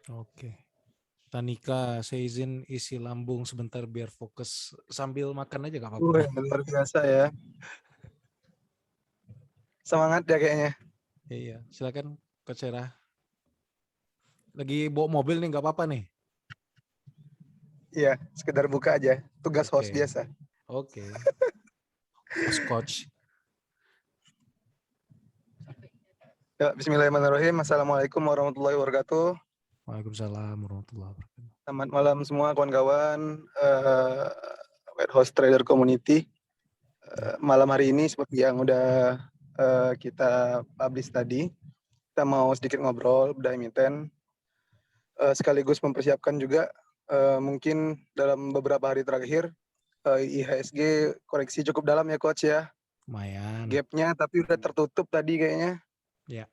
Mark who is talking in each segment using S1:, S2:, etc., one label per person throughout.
S1: Oke. Tanika, saya izin isi lambung sebentar biar fokus sambil makan aja gak apa-apa.
S2: Luar biasa ya. Semangat ya kayaknya.
S1: Iya, silakan Coach Hera. Lagi bawa mobil nih, nggak apa-apa nih.
S2: Iya, sekedar buka aja. Tugas host
S1: Oke,
S2: biasa.
S1: oke. Host coach.
S2: Ya, bismillahirrahmanirrahim. Assalamualaikum warahmatullahi wabarakatuh.
S1: Waalaikumsalam warahmatullahi wabarakatuh.
S2: Selamat malam semua kawan-kawan. Wet Host Trader Community. Malam hari ini seperti yang udah kita publish tadi, kita mau sedikit ngobrol bedah emiten, sekaligus mempersiapkan juga mungkin dalam beberapa hari terakhir IHSG koreksi cukup dalam ya Coach ya.
S1: Lumayan.
S2: Gapnya tapi udah tertutup tadi kayaknya.
S1: Ya,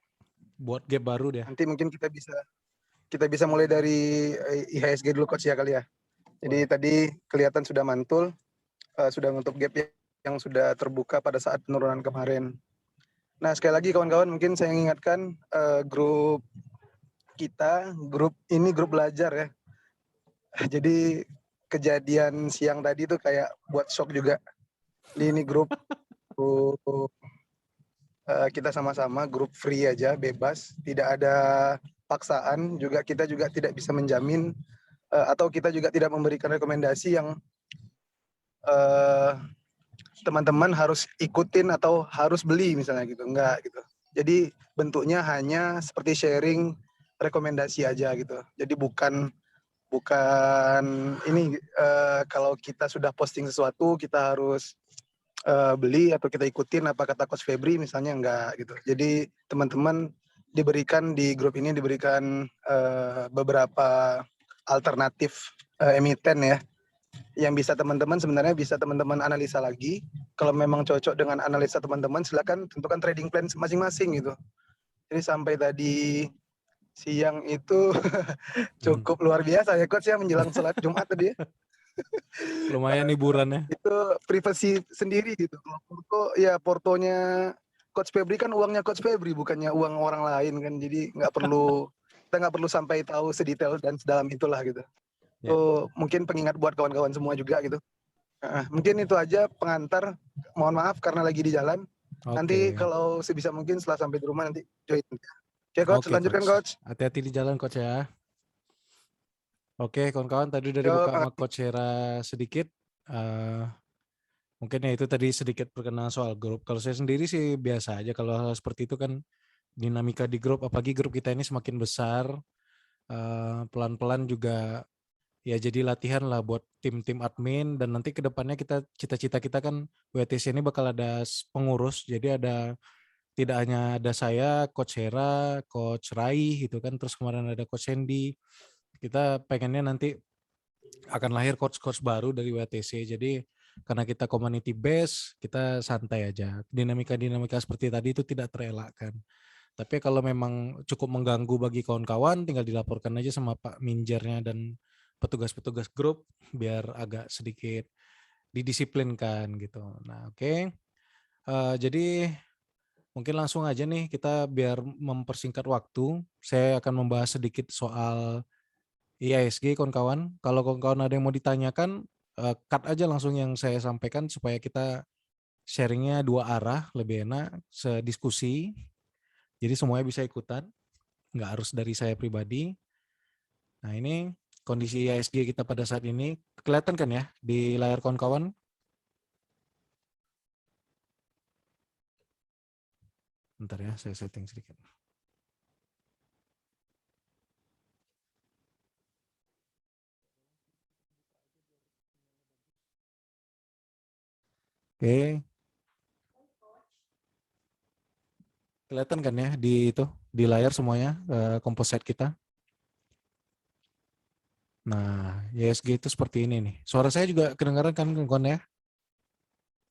S1: buat gap baru deh.
S2: Nanti mungkin kita bisa mulai dari IHSG dulu Coach ya kali ya. Jadi
S1: Boleh.
S2: tadi kelihatan sudah mantul, sudah menutup gap yang sudah terbuka pada saat penurunan kemarin. Nah sekali lagi kawan-kawan mungkin saya ingatkan grup kita, grup belajar ya. Jadi kejadian siang tadi tuh kayak buat shock juga. Ini grup kita sama-sama grup free aja, bebas, tidak ada paksaan. Juga kita juga tidak bisa menjamin atau kita juga tidak memberikan rekomendasi yang teman-teman harus ikutin atau harus beli misalnya gitu, enggak gitu. Jadi bentuknya hanya seperti sharing rekomendasi aja gitu. Jadi bukan ini kalau kita sudah posting sesuatu kita harus beli atau kita ikutin apa kata Coach Febri misalnya, enggak gitu. Jadi teman-teman diberikan di grup ini diberikan beberapa alternatif emiten ya, yang bisa teman-teman analisa lagi. Kalau memang cocok dengan analisa teman-teman, silakan tentukan trading plan masing-masing gitu. Jadi sampai tadi siang itu cukup luar biasa ya Coach ya, menjelang sholat Jumat tadi ya.
S1: Lumayan hiburannya.
S2: Itu privasi sendiri gitu. Kalau portonya Coach Febri kan uangnya Coach Febri, bukannya uang orang lain kan. Jadi kita nggak perlu sampai tahu sedetail dan sedalam itulah gitu.
S1: Ya.
S2: Mungkin pengingat buat kawan-kawan semua juga gitu. Mungkin itu aja pengantar. Mohon maaf karena lagi di jalan. Nanti
S1: Oke.
S2: kalau sebisa mungkin setelah sampai di rumah nanti join. Oke Coach,
S1: Oke,
S2: lanjutkan
S1: Coach.
S2: Coach.
S1: Hati-hati di jalan, Coach ya. Oke, kawan-kawan, tadi udah
S2: Yo,
S1: dibuka sama Coach Hera sedikit. Mungkin ya itu tadi sedikit perkenalan soal grup. Kalau saya sendiri sih biasa aja. Kalau hal seperti itu kan dinamika di grup, apalagi grup kita ini semakin besar, pelan-pelan juga ya jadi latihan lah buat tim-tim admin. Dan nanti kedepannya cita-cita kita kan WTC ini bakal ada pengurus, jadi tidak hanya ada saya, Coach Hera, Coach Rai gitu kan, terus kemarin ada Coach Sandy. Kita pengennya nanti akan lahir coach-coach baru dari WTC. Jadi karena kita community base, kita santai aja. Dinamika-dinamika seperti tadi itu tidak terelakkan. Tapi kalau memang cukup mengganggu bagi kawan-kawan, tinggal dilaporkan aja sama Pak Minjernya dan petugas-petugas grup biar agak sedikit didisiplinkan gitu. Nah, oke. Jadi mungkin langsung aja nih kita biar mempersingkat waktu. Saya akan membahas sedikit soal IISG kawan-kawan. Kalau kawan-kawan ada yang mau ditanyakan, cut aja langsung yang saya sampaikan supaya kita sharingnya dua arah, lebih enak, sediskusi. Jadi semuanya bisa ikutan, nggak harus dari saya pribadi. Nah ini kondisi IISG kita pada saat ini, kelihatan kan ya di layar kawan-kawan? Bentar ya, saya setting sedikit. Oke, kelihatan kan ya di layar semuanya komposit kita. Nah, IISG itu seperti ini nih. Suara saya juga kedengaran kan kawan ya?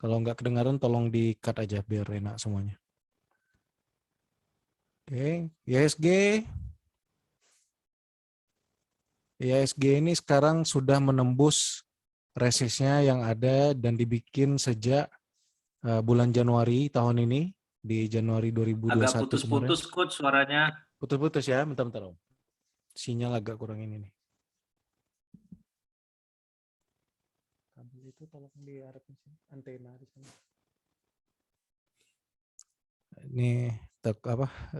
S1: Kalau nggak kedengaran tolong di-cut aja biar enak semuanya. Oke, IISG ini sekarang sudah menembus resistnya yang ada dan dibikin sejak bulan Januari tahun ini, di Januari 2021
S3: Agak
S1: kemarin.
S3: putus-putus Coach suaranya.
S1: Putus-putus ya, bentar-bentar Om. Sinyal agak kurang ini nih. Kabel itu tolong diarahkan sini, antena di sana. Ini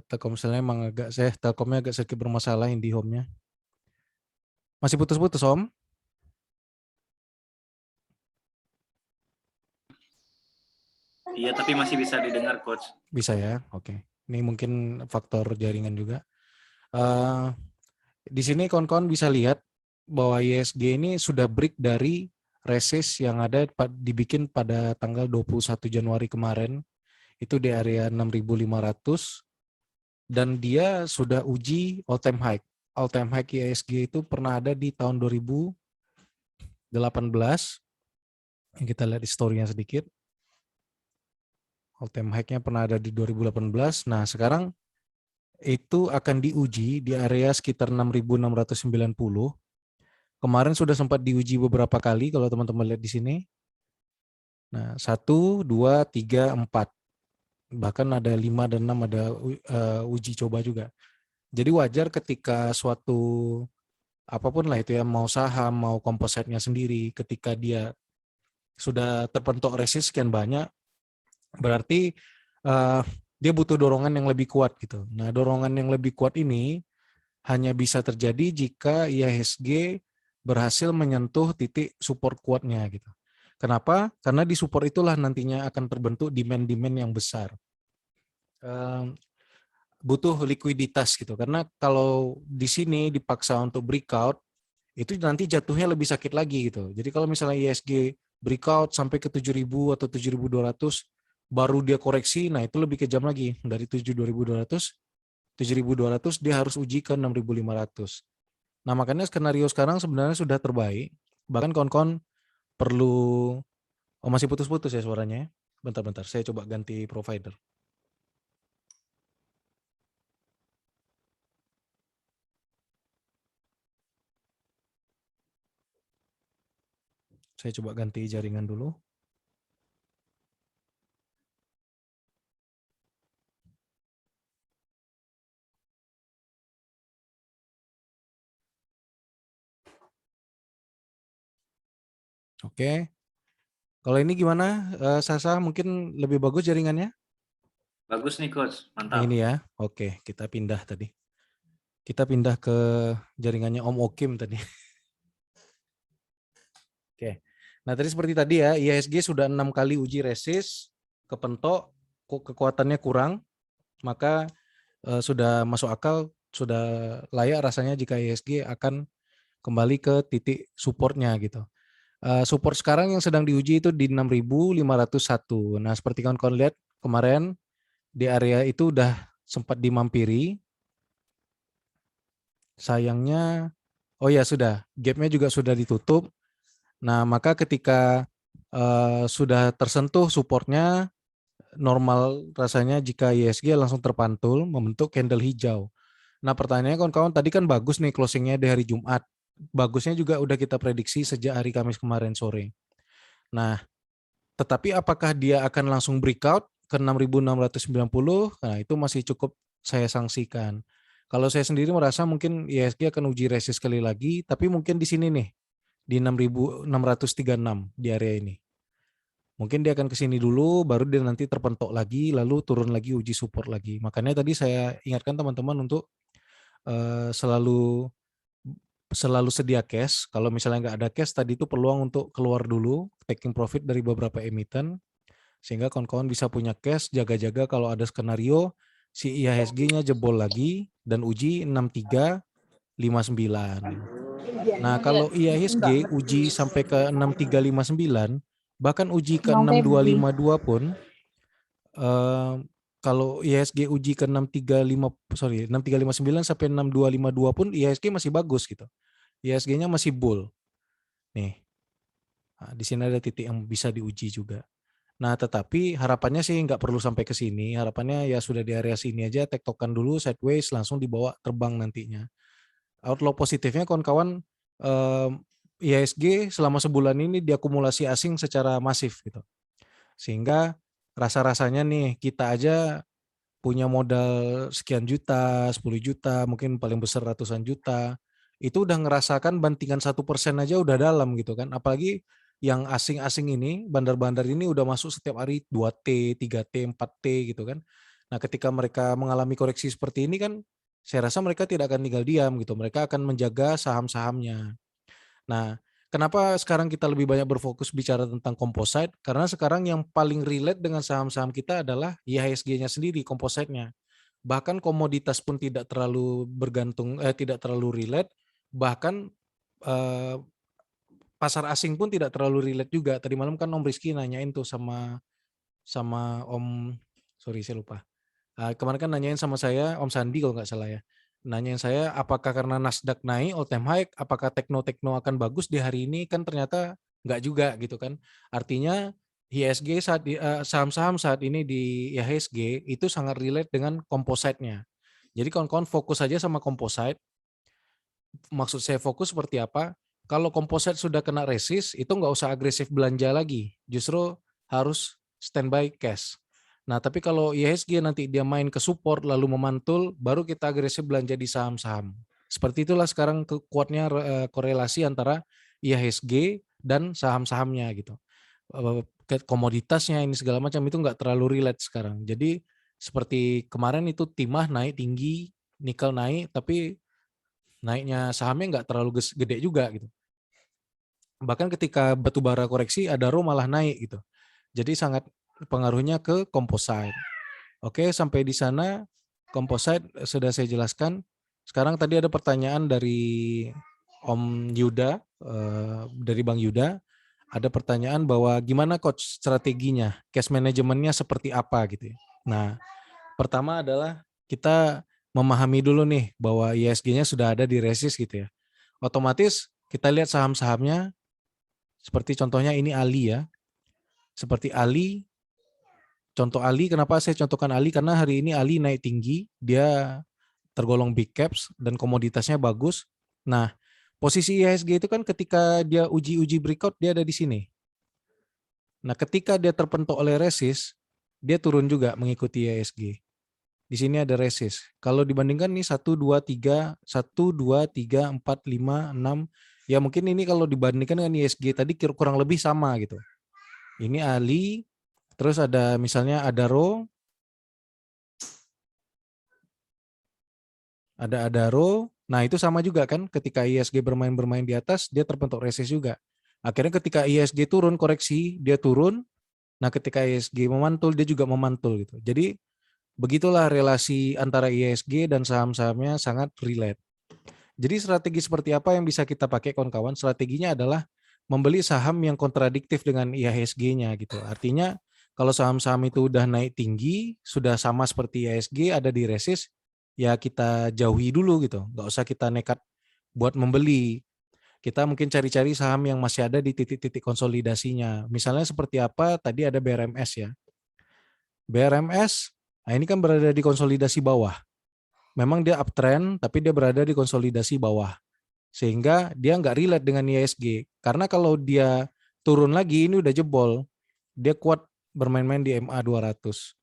S1: Telkomselnya emang Telkomnya agak sedikit bermasalah IndiHome-nya. Masih putus-putus, Om?
S3: Iya, tapi masih bisa didengar, Coach.
S1: Bisa ya, oke. Ini mungkin faktor jaringan juga. Di sini kawan-kawan bisa lihat bahwa ISG ini sudah break dari resist yang ada dibikin pada tanggal 21 Januari kemarin. Itu di area 6.500 dan dia sudah uji all time high. All time high ISG itu pernah ada di tahun 2018. Yang kita lihat historinya sedikit. All time high-nya pernah ada di 2018. Nah, sekarang itu akan diuji di area sekitar 6.690. Kemarin sudah sempat diuji beberapa kali kalau teman-teman lihat di sini. Nah, 1, 2, 3, 4. Bahkan ada 5 dan 6 ada uji coba juga. Jadi wajar ketika suatu apapun lah itu ya, mau saham, mau kompositnya sendiri, ketika dia sudah terpentok resist sekian banyak, berarti dia butuh dorongan yang lebih kuat gitu. Nah, dorongan yang lebih kuat ini hanya bisa terjadi jika IHSG berhasil menyentuh titik support kuatnya gitu. Kenapa? Karena di support itulah nantinya akan terbentuk demand-demand yang besar. Butuh likuiditas gitu. Karena kalau di sini dipaksa untuk breakout, itu nanti jatuhnya lebih sakit lagi gitu. Jadi kalau misalnya ISG breakout sampai ke 7.000 atau 7.200, baru dia koreksi, nah itu lebih kejam lagi. Dari 7.200, 7.200 dia harus uji ke 6.500. Nah makanya skenario sekarang sebenarnya sudah terbaik. Bahkan kawan-kawan perlu, masih putus-putus ya suaranya. Bentar-bentar, saya coba ganti provider. Saya coba ganti jaringan dulu. Oke. Kalau ini gimana, Sasa? Mungkin lebih bagus jaringannya?
S3: Bagus nih, Coach. Mantap.
S1: Ini ya. Oke, kita pindah tadi. Kita pindah ke jaringannya Om Okim tadi. Oke. Nah, tadi seperti tadi ya, IHSG sudah 6 kali uji resist, kepentok, kekuatannya kurang, maka sudah masuk akal, sudah layak rasanya jika IHSG akan kembali ke titik supportnya gitu. Support sekarang yang sedang diuji itu di 6.501. Nah, seperti kawan-kawan lihat kemarin di area itu udah sempat dimampiri. Sayangnya, oh ya sudah, gapnya juga sudah ditutup. Nah, maka ketika sudah tersentuh supportnya, normal rasanya jika ISG langsung terpantul membentuk candle hijau. Nah, pertanyaannya kawan-kawan tadi kan bagus nih closingnya di hari Jumat. Bagusnya juga udah kita prediksi sejak hari Kamis kemarin sore. Nah, tetapi apakah dia akan langsung breakout ke 6.690? Nah, itu masih cukup saya sanksikan. Kalau saya sendiri merasa mungkin ISG akan uji resist sekali lagi, tapi mungkin di sini nih, di 6.636 di area ini. Mungkin dia akan ke sini dulu, baru dia nanti terpentok lagi, lalu turun lagi uji support lagi. Makanya tadi saya ingatkan teman-teman untuk selalu sedia cash. Kalau misalnya nggak ada cash, tadi itu peluang untuk keluar dulu, taking profit dari beberapa emiten, sehingga kawan-kawan bisa punya cash, jaga-jaga kalau ada skenario si IHSG-nya jebol lagi dan uji 6359. Nah, kalau IHSG uji sampai ke 6359, bahkan uji ke 6252 pun, kalau IHSG uji ke 6359 sampai 6252 pun IHSG masih bagus gitu. IHSG-nya masih bull. Nih. Nah, di sini ada titik yang bisa diuji juga. Nah, tetapi harapannya sih nggak perlu sampai ke sini. Harapannya ya sudah di area sini aja, tektokan dulu sideways, langsung dibawa terbang nantinya. Outlook positifnya kawan-kawan, IHSG selama sebulan ini diakumulasi asing secara masif gitu. Sehingga rasa-rasanya nih kita aja punya modal sekian juta, 10 juta, mungkin paling besar ratusan juta, itu udah ngerasakan bantingan 1% aja udah dalam gitu kan. Apalagi yang asing-asing ini, bandar-bandar ini udah masuk setiap hari 2T, 3T, 4T gitu kan. Nah ketika mereka mengalami koreksi seperti ini kan, saya rasa mereka tidak akan tinggal diam gitu. Mereka akan menjaga saham-sahamnya. Nah, kenapa sekarang kita lebih banyak berfokus bicara tentang composite? Karena sekarang yang paling relate dengan saham-saham kita adalah IHSG-nya sendiri, composite-nya. Bahkan komoditas pun tidak terlalu tidak terlalu relate. Bahkan eh, pasar asing pun tidak terlalu relate juga. Tadi malam kan Om Rizky nanyain tuh sama sama Om, sorry saya lupa. Kemarin kan nanyain sama saya, Om Sandi kalau nggak salah ya. Nanyain saya apakah karena Nasdaq naik all time high, apakah tekno-tekno akan bagus di hari ini, kan ternyata nggak juga gitu kan. Artinya IHSG saham-saham saat ini di IHSG itu sangat relate dengan composite-nya. Jadi kawan-kawan fokus saja sama composite. Maksud saya fokus seperti apa? Kalau composite sudah kena resist, itu nggak usah agresif belanja lagi. Justru harus standby cash. Nah, tapi kalau IHSG nanti dia main ke support lalu memantul, baru kita agresif belanja di saham-saham. Seperti itulah sekarang kuatnya korelasi antara IHSG dan saham-sahamnya gitu. Komoditasnya ini segala macam itu nggak terlalu relate sekarang. Jadi seperti kemarin itu timah naik tinggi, nikel naik, tapi naiknya sahamnya nggak terlalu gede juga gitu. Bahkan ketika batubara koreksi, Adaro malah naik gitu. Jadi sangat pengaruhnya ke composite. Oke, sampai di sana composite sudah saya jelaskan. Sekarang tadi ada pertanyaan dari Om Yuda, dari Bang Yuda. Ada pertanyaan bahwa gimana coach strateginya, cash manajemennya seperti apa gitu ya. Nah, pertama adalah kita memahami dulu nih bahwa ISG-nya sudah ada di resist gitu ya. Otomatis kita lihat saham-sahamnya, seperti contohnya ini Ali ya. Seperti Ali, contoh Ali, kenapa saya contohkan Ali? Karena hari ini Ali naik tinggi, dia tergolong big caps dan komoditasnya bagus. Nah, posisi IHSG itu kan ketika dia uji-uji breakout, dia ada di sini. Nah, ketika dia terpentok oleh resist, dia turun juga mengikuti IHSG. Di sini ada resist. Kalau dibandingkan nih 1, 2, 3, 1, 2, 3, 4, 5, 6. Ya mungkin ini kalau dibandingkan dengan ISG tadi kurang lebih sama gitu. Ini Ali, terus ada misalnya Adaro. Ada Adaro. Nah itu sama juga kan ketika ISG bermain di atas dia terbentuk resist juga. Akhirnya ketika ISG turun koreksi, dia turun. Nah ketika ISG memantul dia juga memantul gitu. Jadi begitulah relasi antara ISG dan saham-sahamnya sangat relate. Jadi strategi seperti apa yang bisa kita pakai kawan-kawan? Strateginya adalah membeli saham yang kontradiktif dengan IHSG-nya gitu. Artinya kalau saham-saham itu udah naik tinggi, sudah sama seperti IHSG ada di resist, ya kita jauhi dulu gitu. Nggak usah kita nekat buat membeli. Kita mungkin cari-cari saham yang masih ada di titik-titik konsolidasinya. Misalnya seperti apa? Tadi ada BRMS ya. BRMS, nah ini kan berada di konsolidasi bawah. Memang dia uptrend, tapi dia berada di konsolidasi bawah. Sehingga dia nggak relate dengan IHSG. Karena kalau dia turun lagi, ini udah jebol. Dia kuat bermain-main di MA 200.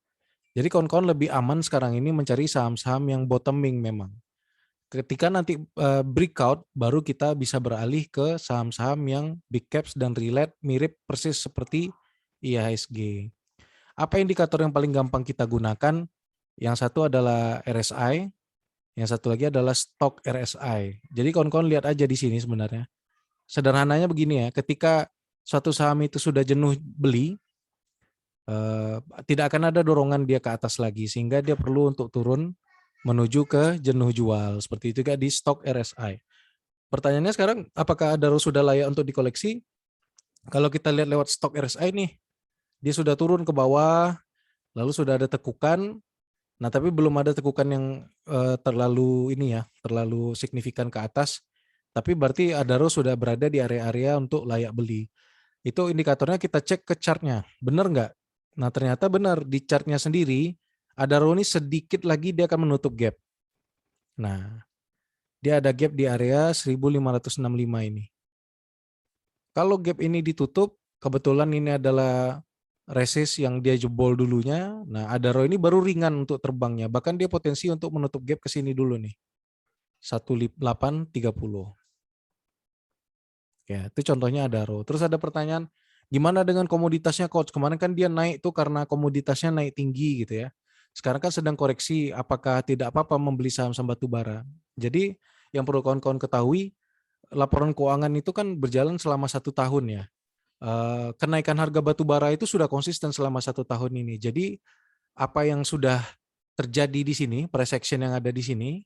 S1: Jadi kawan-kawan lebih aman sekarang ini mencari saham-saham yang bottoming memang. Ketika nanti breakout, baru kita bisa beralih ke saham-saham yang big caps dan relate mirip persis seperti IHSG. Apa indikator yang paling gampang kita gunakan? Yang satu adalah RSI, yang satu lagi adalah stok RSI. Jadi kawan-kawan lihat aja di sini sebenarnya. Sederhananya begini ya, ketika suatu saham itu sudah jenuh beli, tidak akan ada dorongan dia ke atas lagi, sehingga dia perlu untuk turun menuju ke jenuh jual. Seperti itu di stok RSI. Pertanyaannya sekarang, apakah Adaro sudah layak untuk dikoleksi? Kalau kita lihat lewat stok RSI nih, dia sudah turun ke bawah, lalu sudah ada tekukan. Nah, tapi belum ada tekukan yang terlalu terlalu signifikan ke atas. Tapi berarti Adaro sudah berada di area-area untuk layak beli. Itu indikatornya kita cek ke chartnya, benar nggak? Nah, ternyata benar di chartnya sendiri, Adaro ini sedikit lagi dia akan menutup gap. Nah, dia ada gap di area 1565 ini. Kalau gap ini ditutup, kebetulan ini adalah resist yang dia jebol dulunya. Nah, Adaro ini baru ringan untuk terbangnya. Bahkan dia potensi untuk menutup gap ke sini dulu nih. 1830. Ya, itu contohnya Adaro. Terus ada pertanyaan, gimana dengan komoditasnya coach? Kemarin kan dia naik tuh karena komoditasnya naik tinggi gitu ya. Sekarang kan sedang koreksi, apakah tidak apa-apa membeli saham-saham batu bara. Jadi yang perlu kawan-kawan ketahui, laporan keuangan itu kan berjalan selama 1 tahun ya. Kenaikan harga batu bara itu sudah konsisten selama 1 tahun ini. Jadi apa yang sudah terjadi di sini, price action yang ada di sini,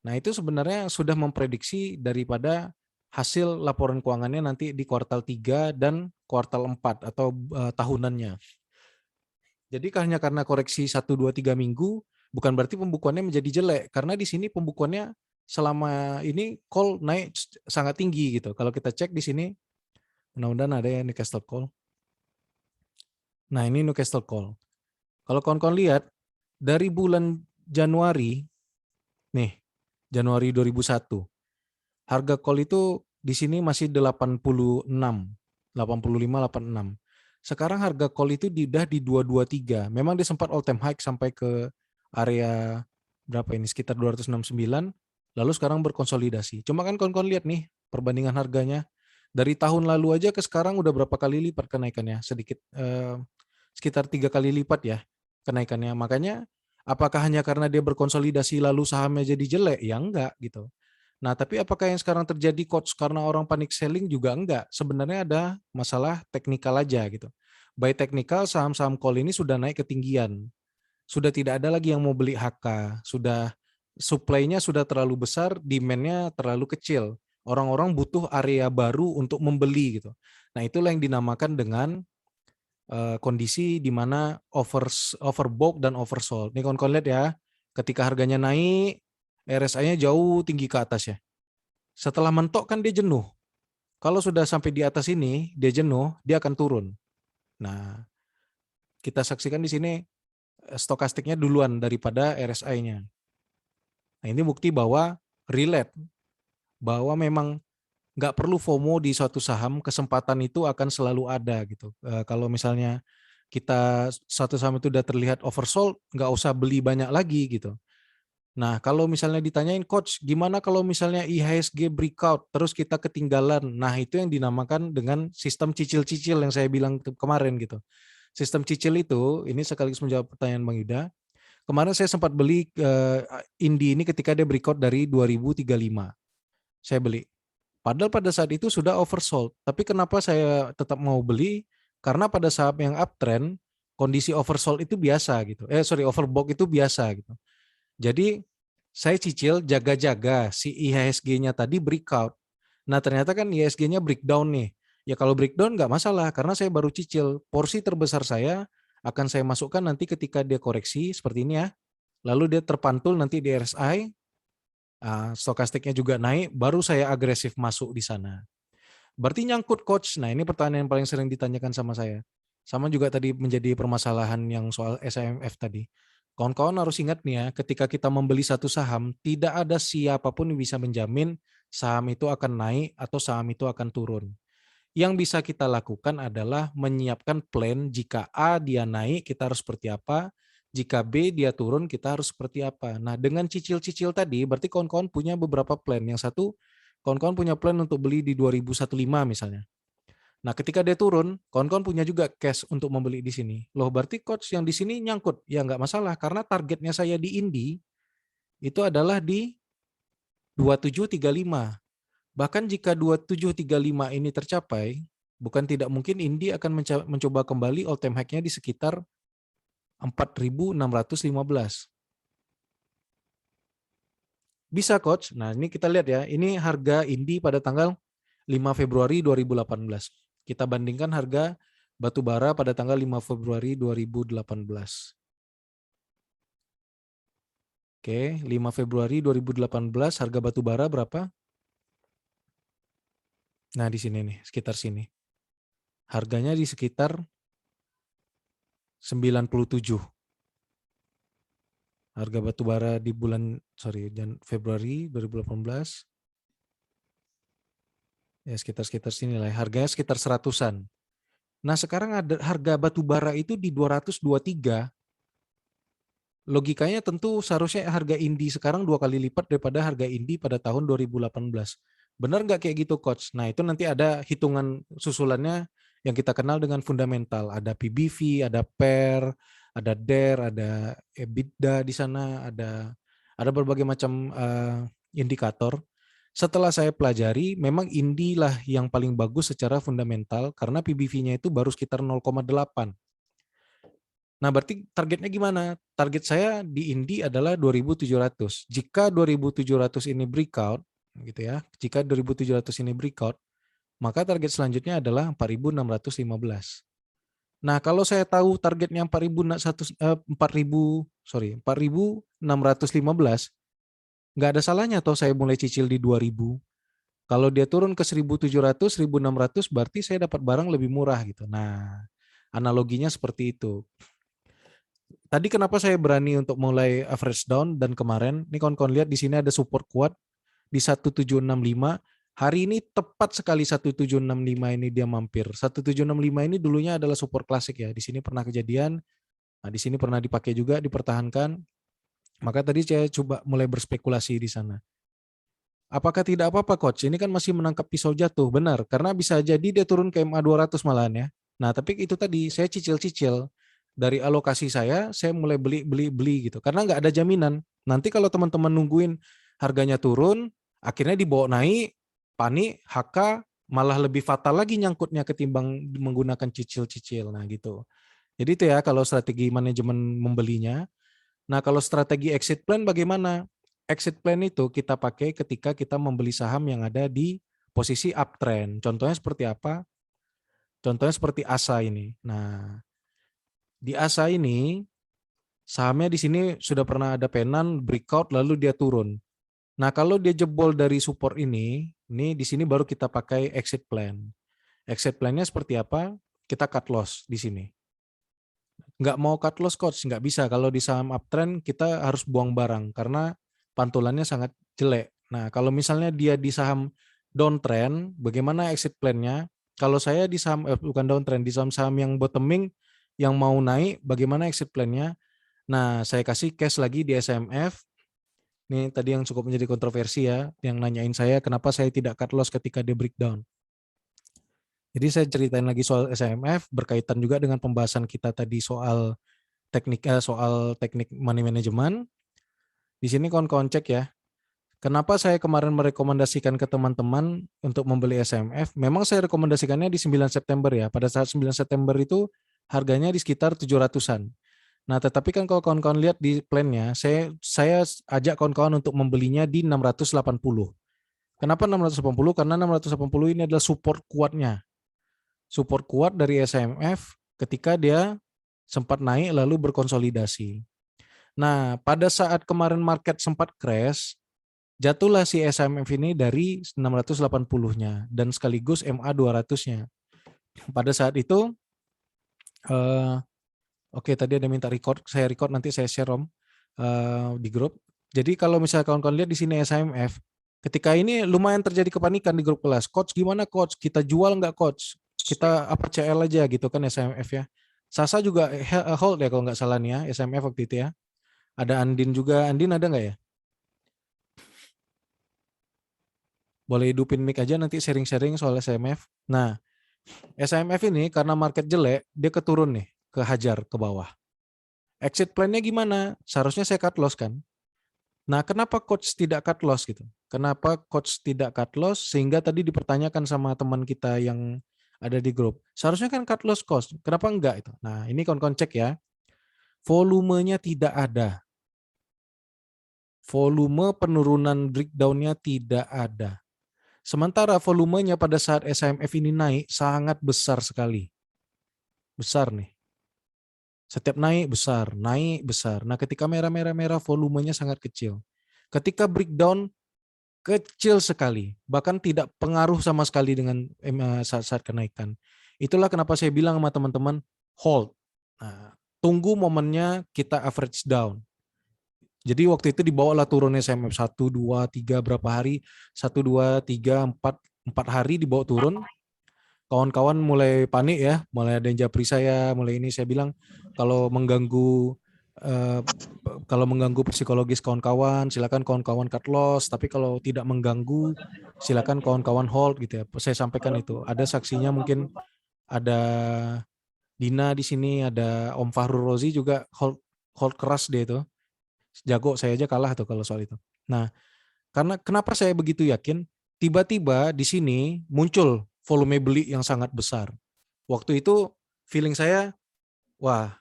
S1: nah itu sebenarnya sudah memprediksi daripada hasil laporan keuangannya nanti di kuartal 3 dan kuartal 4 atau tahunannya. Jadi hanya karena koreksi 1, 2, 3 minggu, bukan berarti pembukuannya menjadi jelek. Karena di sini pembukuannya selama ini call naik sangat tinggi gitu. Kalau kita cek di sini, mudah-mudahan ada ya Newcastle call. Nah ini Newcastle call. Kalau kawan-kawan lihat, dari bulan Januari, nih, Januari 2001, harga call itu di sini masih 86, 85, 86. Sekarang harga call itu udah di 223. Memang dia sempat all time high sampai ke area berapa ini, sekitar 269, lalu sekarang berkonsolidasi. Cuma kan kawan-kawan lihat nih perbandingan harganya. Dari tahun lalu aja ke sekarang udah berapa kali lipat kenaikannya? Sekitar 3 kali lipat ya kenaikannya. Makanya apakah hanya karena dia berkonsolidasi lalu sahamnya jadi jelek? Ya enggak gitu. Nah, tapi apakah yang sekarang terjadi coach karena orang panik selling juga enggak? Sebenarnya ada masalah teknikal aja gitu. By teknikal saham-saham call ini sudah naik ketinggian. Sudah tidak ada lagi yang mau beli HK. Sudah supply-nya sudah terlalu besar, demand-nya terlalu kecil. Orang-orang butuh area baru untuk membeli gitu. Nah, itulah yang dinamakan dengan kondisi di mana overbought dan oversold. Ini kawan-kawan lihat ya, ketika harganya naik, RSI-nya jauh tinggi ke atas ya. Setelah mentok kan dia jenuh. Kalau sudah sampai di atas ini, dia jenuh, dia akan turun. Nah, kita saksikan di sini stokastiknya duluan daripada RSI-nya. Nah, ini bukti bahwa relate, bahwa memang nggak perlu FOMO di suatu saham, kesempatan itu akan selalu ada gitu. Kalau misalnya kita satu saham itu udah terlihat oversold, nggak usah beli banyak lagi gitu. Nah, kalau misalnya ditanyain coach, gimana kalau misalnya IHSG breakout terus kita ketinggalan? Nah, itu yang dinamakan dengan sistem cicil-cicil yang saya bilang kemarin gitu. Sistem cicil itu, ini sekaligus menjawab pertanyaan Bang Yuda. Kemarin saya sempat beli Indi ini ketika dia breakout dari 2035. Saya beli. Padahal pada saat itu sudah oversold. Tapi kenapa saya tetap mau beli? Karena pada saat yang uptrend, kondisi oversold itu biasa gitu. Overbought itu biasa gitu. Jadi saya cicil jaga-jaga si IHSG-nya tadi breakout. Nah ternyata kan IHSG-nya breakdown nih. Ya kalau breakdown nggak masalah karena saya baru cicil. Porsi terbesar saya akan saya masukkan nanti ketika dia koreksi seperti ini ya. Lalu dia terpantul nanti di RSI, stokastiknya juga naik, baru saya agresif masuk di sana. Berarti nyangkut coach. Nah ini pertanyaan yang paling sering ditanyakan sama saya. Sama juga tadi menjadi permasalahan yang soal SIMF tadi. Kawan-kawan harus ingat nih ya, ketika kita membeli satu saham, tidak ada siapapun yang bisa menjamin saham itu akan naik atau saham itu akan turun. Yang bisa kita lakukan adalah menyiapkan plan jika A dia naik, kita harus seperti apa. Jika B dia turun, kita harus seperti apa. Nah dengan cicil-cicil tadi, berarti kawan-kawan punya beberapa plan. Yang satu, kawan-kawan punya plan untuk beli di 2015 misalnya. Nah, ketika dia turun, kawan-kawan punya juga cash untuk membeli di sini. Loh, berarti coach yang di sini nyangkut. Ya nggak masalah, karena targetnya saya di Indi itu adalah di 2735. Bahkan jika 2735 ini tercapai, bukan tidak mungkin Indi akan mencoba kembali all time high-nya di sekitar 4.615. Bisa coach. Nah, ini kita lihat ya. Ini harga Indi pada tanggal 5 Februari 2018. Kita bandingkan harga batu bara pada tanggal 5 Februari 2018. Oke, 5 Februari 2018 harga batu bara berapa? Nah, di sini nih, sekitar sini. Harganya di sekitar 97. Harga batu bara di Februari 2018. Ya sekitar sini lah. Harganya sekitar 100-an. Nah sekarang ada harga batu bara itu di 223. Logikanya tentu seharusnya harga Indi sekarang 2 kali lipat daripada harga Indi pada tahun 2018. Benar nggak kayak gitu, Coach? Nah itu nanti ada hitungan susulannya yang kita kenal dengan fundamental. Ada PBV, ada PER, ada DER, ada EBITDA di sana, ada berbagai macam indikator. Setelah saya pelajari, memang Indi lah yang paling bagus secara fundamental karena PBV-nya itu baru sekitar 0,8. Nah, berarti targetnya gimana? Target saya di Indi adalah 2.700. Jika 2.700 ini breakout, gitu ya. Jika 2.700 ini breakout, maka target selanjutnya adalah 4.615. Nah, kalau saya tahu targetnya 4.615, nggak ada salahnya atau saya mulai cicil di 2.000. Kalau dia turun ke 1.700, 1.600, berarti saya dapat barang lebih murah gitu. Nah, analoginya seperti itu. Tadi kenapa saya berani untuk mulai average down dan kemarin, ini kawan-kawan lihat di sini ada support kuat di 1765. Hari ini tepat sekali 1765 ini dia mampir. 1765 ini dulunya adalah support klasik ya. Di sini pernah kejadian, nah di sini pernah dipakai juga, dipertahankan. Maka tadi saya coba mulai berspekulasi di sana. Apakah tidak apa-apa coach? Ini kan masih menangkap pisau jatuh, benar. Karena bisa jadi dia turun ke MA 200 malahan ya. Nah, tapi itu tadi saya cicil-cicil. Dari alokasi saya mulai beli gitu. Karena nggak ada jaminan. Nanti kalau teman-teman nungguin harganya turun, akhirnya dibawa naik, panik, HK, malah lebih fatal lagi nyangkutnya ketimbang menggunakan cicil-cicil. Nah gitu. Jadi itu ya kalau strategi manajemen membelinya. Nah kalau strategi exit plan bagaimana? Exit plan itu kita pakai ketika kita membeli saham yang ada di posisi uptrend. Contohnya seperti apa? Contohnya seperti ASA ini. Nah, di ASA ini sahamnya di sini sudah pernah ada penan breakout lalu dia turun. Nah, kalau dia jebol dari support ini di sini baru kita pakai exit plan. Exit plan-nya seperti apa? Kita cut loss di sini. Nggak mau cut loss coach, nggak bisa. Kalau di saham uptrend kita harus buang barang karena pantulannya sangat jelek. Nah, kalau misalnya dia di saham downtrend, bagaimana exit plan-nya? Kalau saya di saham bukan downtrend, di saham-saham yang bottoming yang mau naik, bagaimana exit plan-nya? Nah, saya kasih cash lagi di SMF. Ini tadi yang cukup menjadi kontroversi ya, yang nanyain saya kenapa saya tidak cut loss ketika dia breakdown. Jadi saya ceritain lagi soal SMF berkaitan juga dengan pembahasan kita tadi soal teknik money management. Di sini kawan-kawan cek ya. Kenapa saya kemarin merekomendasikan ke teman-teman untuk membeli SMF? Memang saya rekomendasikannya di 9 September ya. Pada saat 9 September itu harganya di sekitar 700-an. Nah, tetapi kan kalau kawan-kawan lihat di plannya, saya ajak kawan-kawan untuk membelinya di 680. Kenapa 680? Karena 680 ini adalah support kuatnya. Support kuat dari SMF ketika dia sempat naik lalu berkonsolidasi. Nah, pada saat kemarin market sempat crash, jatuhlah si SMF ini dari 680-nya dan sekaligus MA 200-nya. Pada saat itu, oke tadi ada minta record, saya record nanti saya share di grup. Jadi kalau misalnya kawan-kawan lihat di sini SMF, ketika ini lumayan terjadi kepanikan di grup kelas. Coach gimana coach? Kita jual nggak coach? Kita apa CL aja gitu kan SMF ya. Sasa juga hold ya kalau nggak salah nih ya SMF waktu itu ya. Ada Andin juga. Andin ada nggak ya? Boleh hidupin mic aja nanti sharing-sharing soal SMF. Nah, SMF ini karena market jelek, dia keturun nih, kehajar ke bawah. Exit plan-nya gimana? Seharusnya saya cut loss kan? Nah, kenapa coach tidak cut loss gitu? Kenapa coach tidak cut loss sehingga tadi dipertanyakan sama teman kita yang ada di grup. Seharusnya kan cut loss cost. Kenapa enggak itu? Nah, ini kawan-kawan cek ya. Volumenya tidak ada. Volume penurunan breakdown-nya tidak ada. Sementara volumenya pada saat SMF ini naik sangat besar sekali. Besar nih. Setiap naik besar, naik besar. Nah ketika merah-merah-merah volumenya sangat kecil. Ketika breakdown kecil sekali. Bahkan tidak pengaruh sama sekali dengan saat-saat kenaikan. Itulah kenapa saya bilang sama teman-teman hold. Nah, tunggu momennya kita average down. Jadi waktu itu dibawalah turun SMF 1, 2, 3 berapa hari, 1, 2, 3, 4 hari dibawa turun. kawan-kawan mulai panik ya, mulai ada yang japri saya, mulai ini saya bilang kalau mengganggu psikologis kawan-kawan, silakan kawan-kawan cut loss, tapi kalau tidak mengganggu silakan kawan-kawan hold gitu ya. Saya sampaikan itu. Ada saksinya mungkin ada Dina di sini, ada Om Fahrul Rozi juga hold keras dia itu. Jago, saya aja kalah tuh kalau soal itu. Nah, karena kenapa saya begitu yakin? Tiba-tiba di sini muncul volume beli yang sangat besar. Waktu itu feeling saya, wah,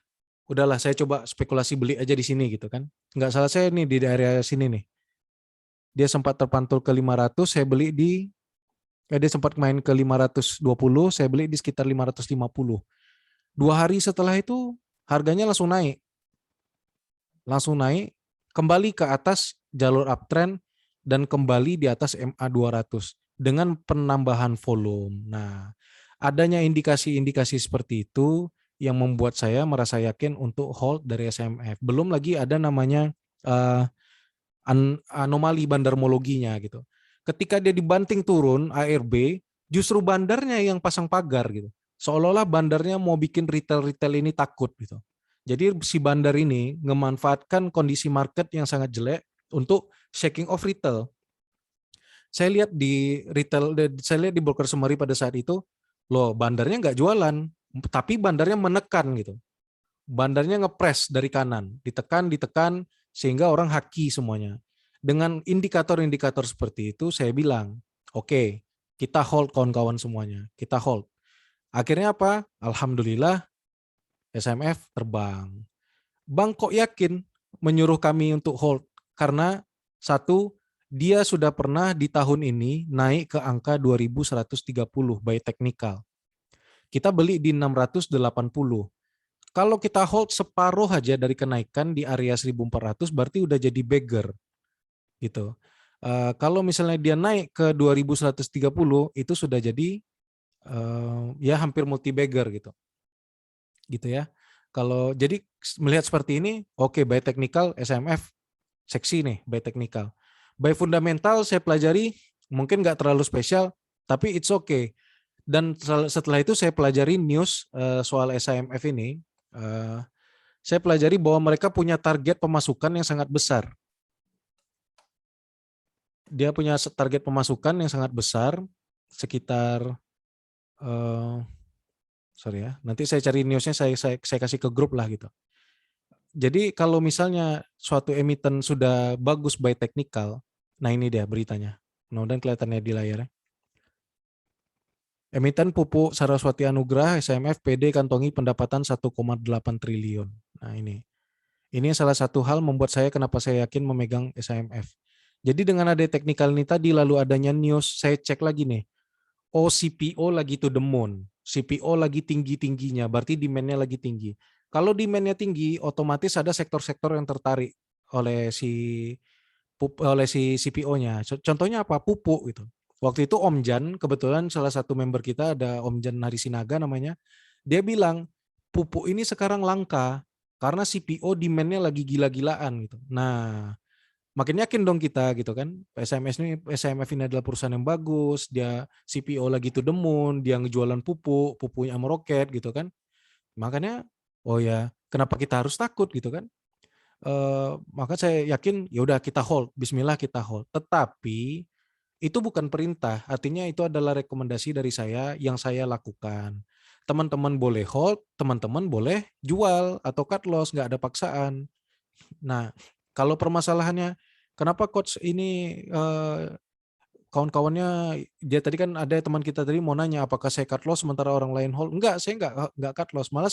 S1: udahlah saya coba spekulasi beli aja di sini gitu kan. Nggak salah saya nih di daerah sini nih. Dia sempat terpantul ke 500, saya beli dia sempat main ke 520, saya beli di sekitar 550. 2 hari setelah itu harganya langsung naik. Kembali ke atas jalur uptrend dan kembali di atas MA 200 dengan penambahan volume. Nah, adanya indikasi-indikasi seperti itu yang membuat saya merasa yakin untuk hold dari SMF. Belum lagi ada namanya anomali bandarmologinya gitu. Ketika dia dibanting turun ARB, justru bandarnya yang pasang pagar gitu. Seolah-olah bandarnya mau bikin retail-retail ini takut gitu. Jadi si bandar ini memanfaatkan kondisi market yang sangat jelek untuk shaking off retail. Saya lihat di retail, saya lihat di broker Semari pada saat itu, loh bandarnya nggak jualan, tapi bandarnya menekan gitu. Bandarnya ngepres dari kanan, ditekan, sehingga orang haki semuanya. Dengan indikator-indikator seperti itu, saya bilang, oke, kita hold kawan-kawan semuanya, kita hold. Akhirnya apa? Alhamdulillah, SMF terbang. Bang kok yakin menyuruh kami untuk hold? Karena satu, dia sudah pernah di tahun ini naik ke angka 2130 by technical. Kita beli di 680. Kalau kita hold separuh aja dari kenaikan di area 1400 berarti udah jadi beggar gitu. Kalau misalnya dia naik ke 2130 itu sudah jadi ya hampir multi beggar gitu. Gitu ya. Kalau jadi melihat seperti ini, oke, by technical SMF seksi nih by technical. By fundamental saya pelajari mungkin nggak terlalu spesial, tapi it's okay. Dan setelah itu saya pelajari news soal SIMF ini. Saya pelajari bahwa mereka punya target pemasukan yang sangat besar. Dia punya target pemasukan yang sangat besar, sekitar sorry ya, nanti saya cari newsnya, saya kasih ke grup lah gitu. Jadi kalau misalnya suatu emiten sudah bagus by technical, nah ini dia beritanya. Mudah-mudahan kelihatannya di layar. Emiten pupuk Saraswati Anugrah SMF PD kantongi pendapatan 1,8 triliun. Nah ini. Ini salah satu hal membuat saya kenapa saya yakin memegang SIMF. Jadi dengan ada technical ini tadi lalu adanya news, saya cek lagi nih. Oh CPO lagi to the moon. CPO lagi tinggi-tingginya, berarti demand-nya lagi tinggi. Kalau demand-nya tinggi, otomatis ada sektor-sektor yang tertarik oleh si CPO-nya. Contohnya apa? Pupuk gitu. Waktu itu Om Jan, kebetulan salah satu member kita ada Om Jan Harisinaga namanya, dia bilang pupuk ini sekarang langka karena CPO demand-nya lagi gila-gilaan gitu. Nah, makin yakin dong kita gitu kan. SMF ini adalah perusahaan yang bagus, dia CPO lagi to the moon, dia ngejualan pupuknya meroket gitu kan. Makanya oh ya, kenapa kita harus takut gitu kan? Maka saya yakin ya udah kita hold, bismillah kita hold. Tetapi itu bukan perintah, artinya itu adalah rekomendasi dari saya yang saya lakukan. Teman-teman boleh hold, teman-teman boleh jual atau cut loss, nggak ada paksaan. Nah, kalau permasalahannya, kenapa coach ini kawan-kawannya, dia tadi kan ada teman kita tadi mau nanya apakah saya cut loss sementara orang lain hold? Enggak, saya enggak cut loss. Malah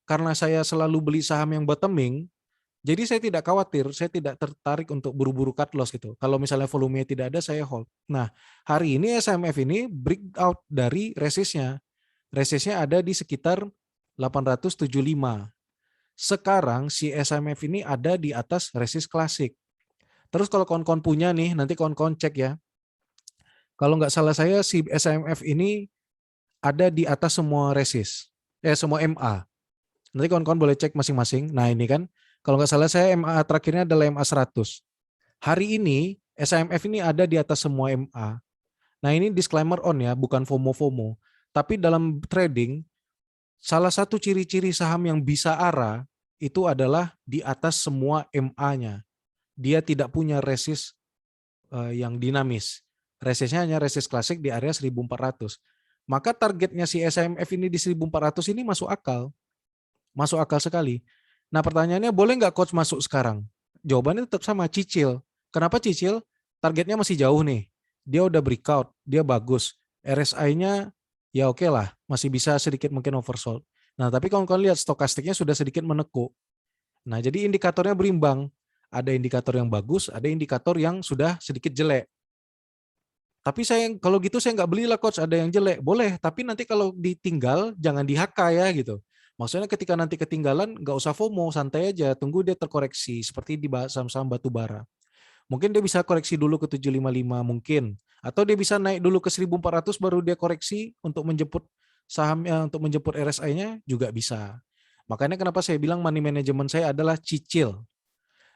S1: karena saya selalu beli saham yang bottoming, jadi saya tidak khawatir, saya tidak tertarik untuk buru-buru cut loss gitu. Kalau misalnya volumenya tidak ada, saya hold. Nah, hari ini SMF ini breakout dari resistnya. Resistnya ada di sekitar 875. Sekarang si SMF ini ada di atas resist klasik. Terus kalau kawan-kawan punya nih, nanti kawan-kawan cek ya. Kalau nggak salah saya, si SMF ini ada di atas semua resist. Semua MA. Nanti kawan-kawan boleh cek masing-masing. Nah ini kan, kalau nggak salah saya MA terakhirnya adalah MA 100. Hari ini SIMF ini ada di atas semua MA. Nah ini disclaimer on ya, bukan FOMO-FOMO. Tapi dalam trading, salah satu ciri-ciri saham yang bisa arah itu adalah di atas semua MA-nya. Dia tidak punya resist yang dinamis. Resistnya hanya resist klasik di area 1400. Maka targetnya si SMF ini di 1400 ini masuk akal. Masuk akal sekali. Nah pertanyaannya, boleh nggak coach masuk sekarang? Jawabannya tetap sama, cicil. Kenapa cicil? Targetnya masih jauh nih. Dia udah breakout, dia bagus. RSI-nya ya oke lah, masih bisa sedikit mungkin oversold. Nah tapi kalau kalian lihat stokastiknya sudah sedikit menekuk. Nah jadi indikatornya berimbang. Ada indikator yang bagus, ada indikator yang sudah sedikit jelek. Tapi saya kalau gitu saya nggak belilah coach, ada yang jelek. Boleh, tapi nanti kalau ditinggal jangan di-HK ya gitu. Maksudnya ketika nanti ketinggalan nggak usah FOMO, santai aja, tunggu dia terkoreksi seperti di saham-saham batu bara. Mungkin dia bisa koreksi dulu ke 755 mungkin, atau dia bisa naik dulu ke 1400 baru dia koreksi untuk menjemput sahamnya, untuk menjemput RSI-nya juga bisa. Makanya kenapa saya bilang money management saya adalah cicil.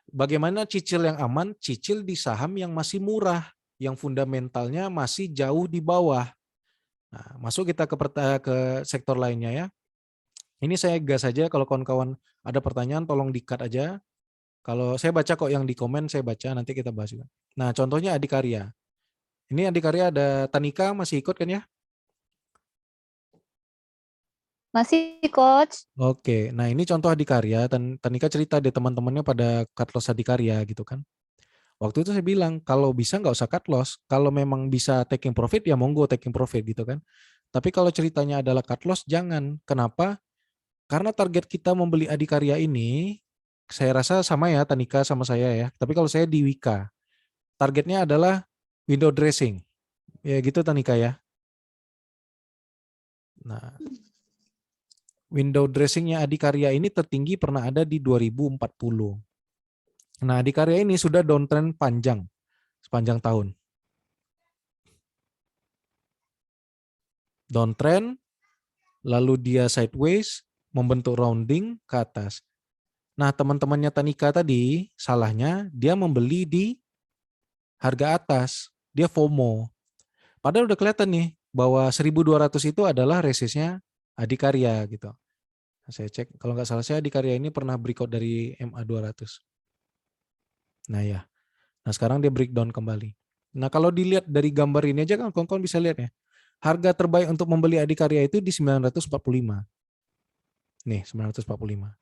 S1: Bagaimana cicil yang aman? Cicil di saham yang masih murah, yang fundamentalnya masih jauh di bawah. Nah, masuk kita ke sektor lainnya ya. Ini saya gas saja, kalau kawan-kawan ada pertanyaan tolong di-cut aja. Kalau saya baca kok yang di komen, saya baca, nanti kita bahas juga. Nah, contohnya Adikarya. Ini Adikarya ada Tanika, masih ikut kan ya?
S4: Masih, Coach.
S1: Oke, nah ini contoh Adikarya. Tanika cerita deh teman-temannya pada cut loss Adikarya gitu kan. Waktu itu saya bilang, kalau bisa nggak usah cut loss. Kalau memang bisa taking profit, ya monggo taking profit gitu kan. Tapi kalau ceritanya adalah cut loss, jangan. Kenapa? Karena target kita membeli Adikarya ini, saya rasa sama ya Tanika sama saya ya. Tapi kalau saya di Wika, targetnya adalah window dressing. Ya gitu Tanika ya. Nah, window dressingnya Adikarya ini tertinggi pernah ada di 2040. Nah, Adikarya ini sudah downtrend panjang, sepanjang tahun. Downtrend, lalu dia sideways, membentuk rounding ke atas. Nah, teman-temannya Tanika tadi, salahnya dia membeli di harga atas. Dia FOMO. Padahal udah kelihatan nih, bahwa 1200 itu adalah resistnya Adikarya gitu. Nah, saya cek, kalau nggak salah saya Adikarya ini pernah breakout dari MA 200. Nah ya, nah sekarang dia breakdown kembali. Nah kalau dilihat dari gambar ini aja kan kawan-kawan bisa lihat ya. Harga terbaik untuk membeli Adikarya itu di 945. Nih 945.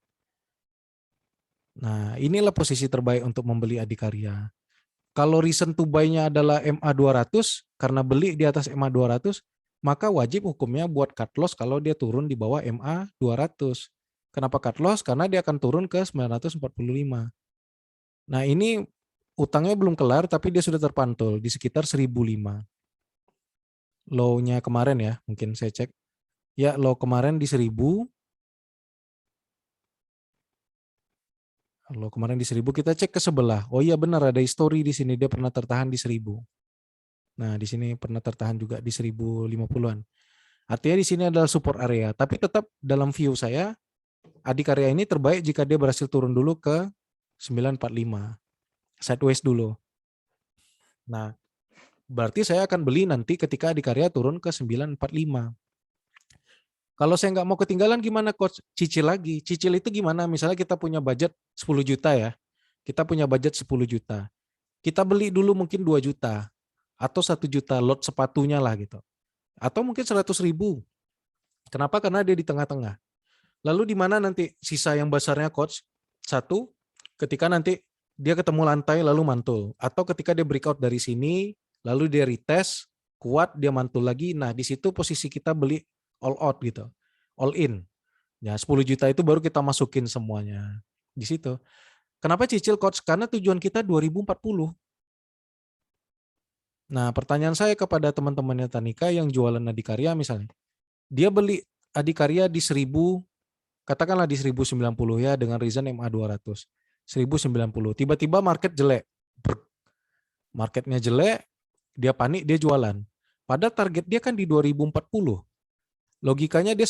S1: Nah inilah posisi terbaik untuk membeli Adikarya. Kalau reason to buy-nya adalah MA 200, karena beli di atas MA 200, maka wajib hukumnya buat cut loss kalau dia turun di bawah MA 200. Kenapa cut loss? Karena dia akan turun ke 945. Nah ini utangnya belum kelar tapi dia sudah terpantul di sekitar 1005. Low-nya kemarin ya, mungkin saya cek. Ya, low kemarin di 1000. Low kemarin di 1000, kita cek ke sebelah. Oh iya benar, ada history di sini, dia pernah tertahan di 1000. Nah, di sini pernah tertahan juga di 1050-an. Artinya di sini adalah support area, tapi tetap dalam view saya Adikarya ini terbaik jika dia berhasil turun dulu ke 945. Sideways dulu. Nah, berarti saya akan beli nanti ketika Adikarya turun ke 945. Kalau saya nggak mau ketinggalan gimana coach? Cicil lagi. Cicil itu gimana? Misalnya kita punya budget 10 juta ya. Kita punya budget 10 juta. Kita beli dulu mungkin 2 juta. Atau 1 juta lot sepatunya lah gitu. Atau mungkin 100.000. Kenapa? Karena dia di tengah-tengah. Lalu di mana nanti sisa yang besarnya coach? Satu, ketika nanti dia ketemu lantai lalu mantul. Atau ketika dia breakout dari sini, lalu dia retest, kuat, dia mantul lagi. Nah di situ posisi kita beli all out gitu, all in. Ya 10 juta itu baru kita masukin semuanya di situ. Kenapa cicil coach? Karena tujuan kita 2040. Nah pertanyaan saya kepada teman-temannya Tanika yang jualan Adikarya misalnya, dia beli Adikarya di 1000, katakanlah di 1090 ya dengan reason MA 200. 1090. Tiba-tiba market jelek. Marketnya jelek, dia panik, dia jualan. Padahal target dia kan di 2040. Logikanya dia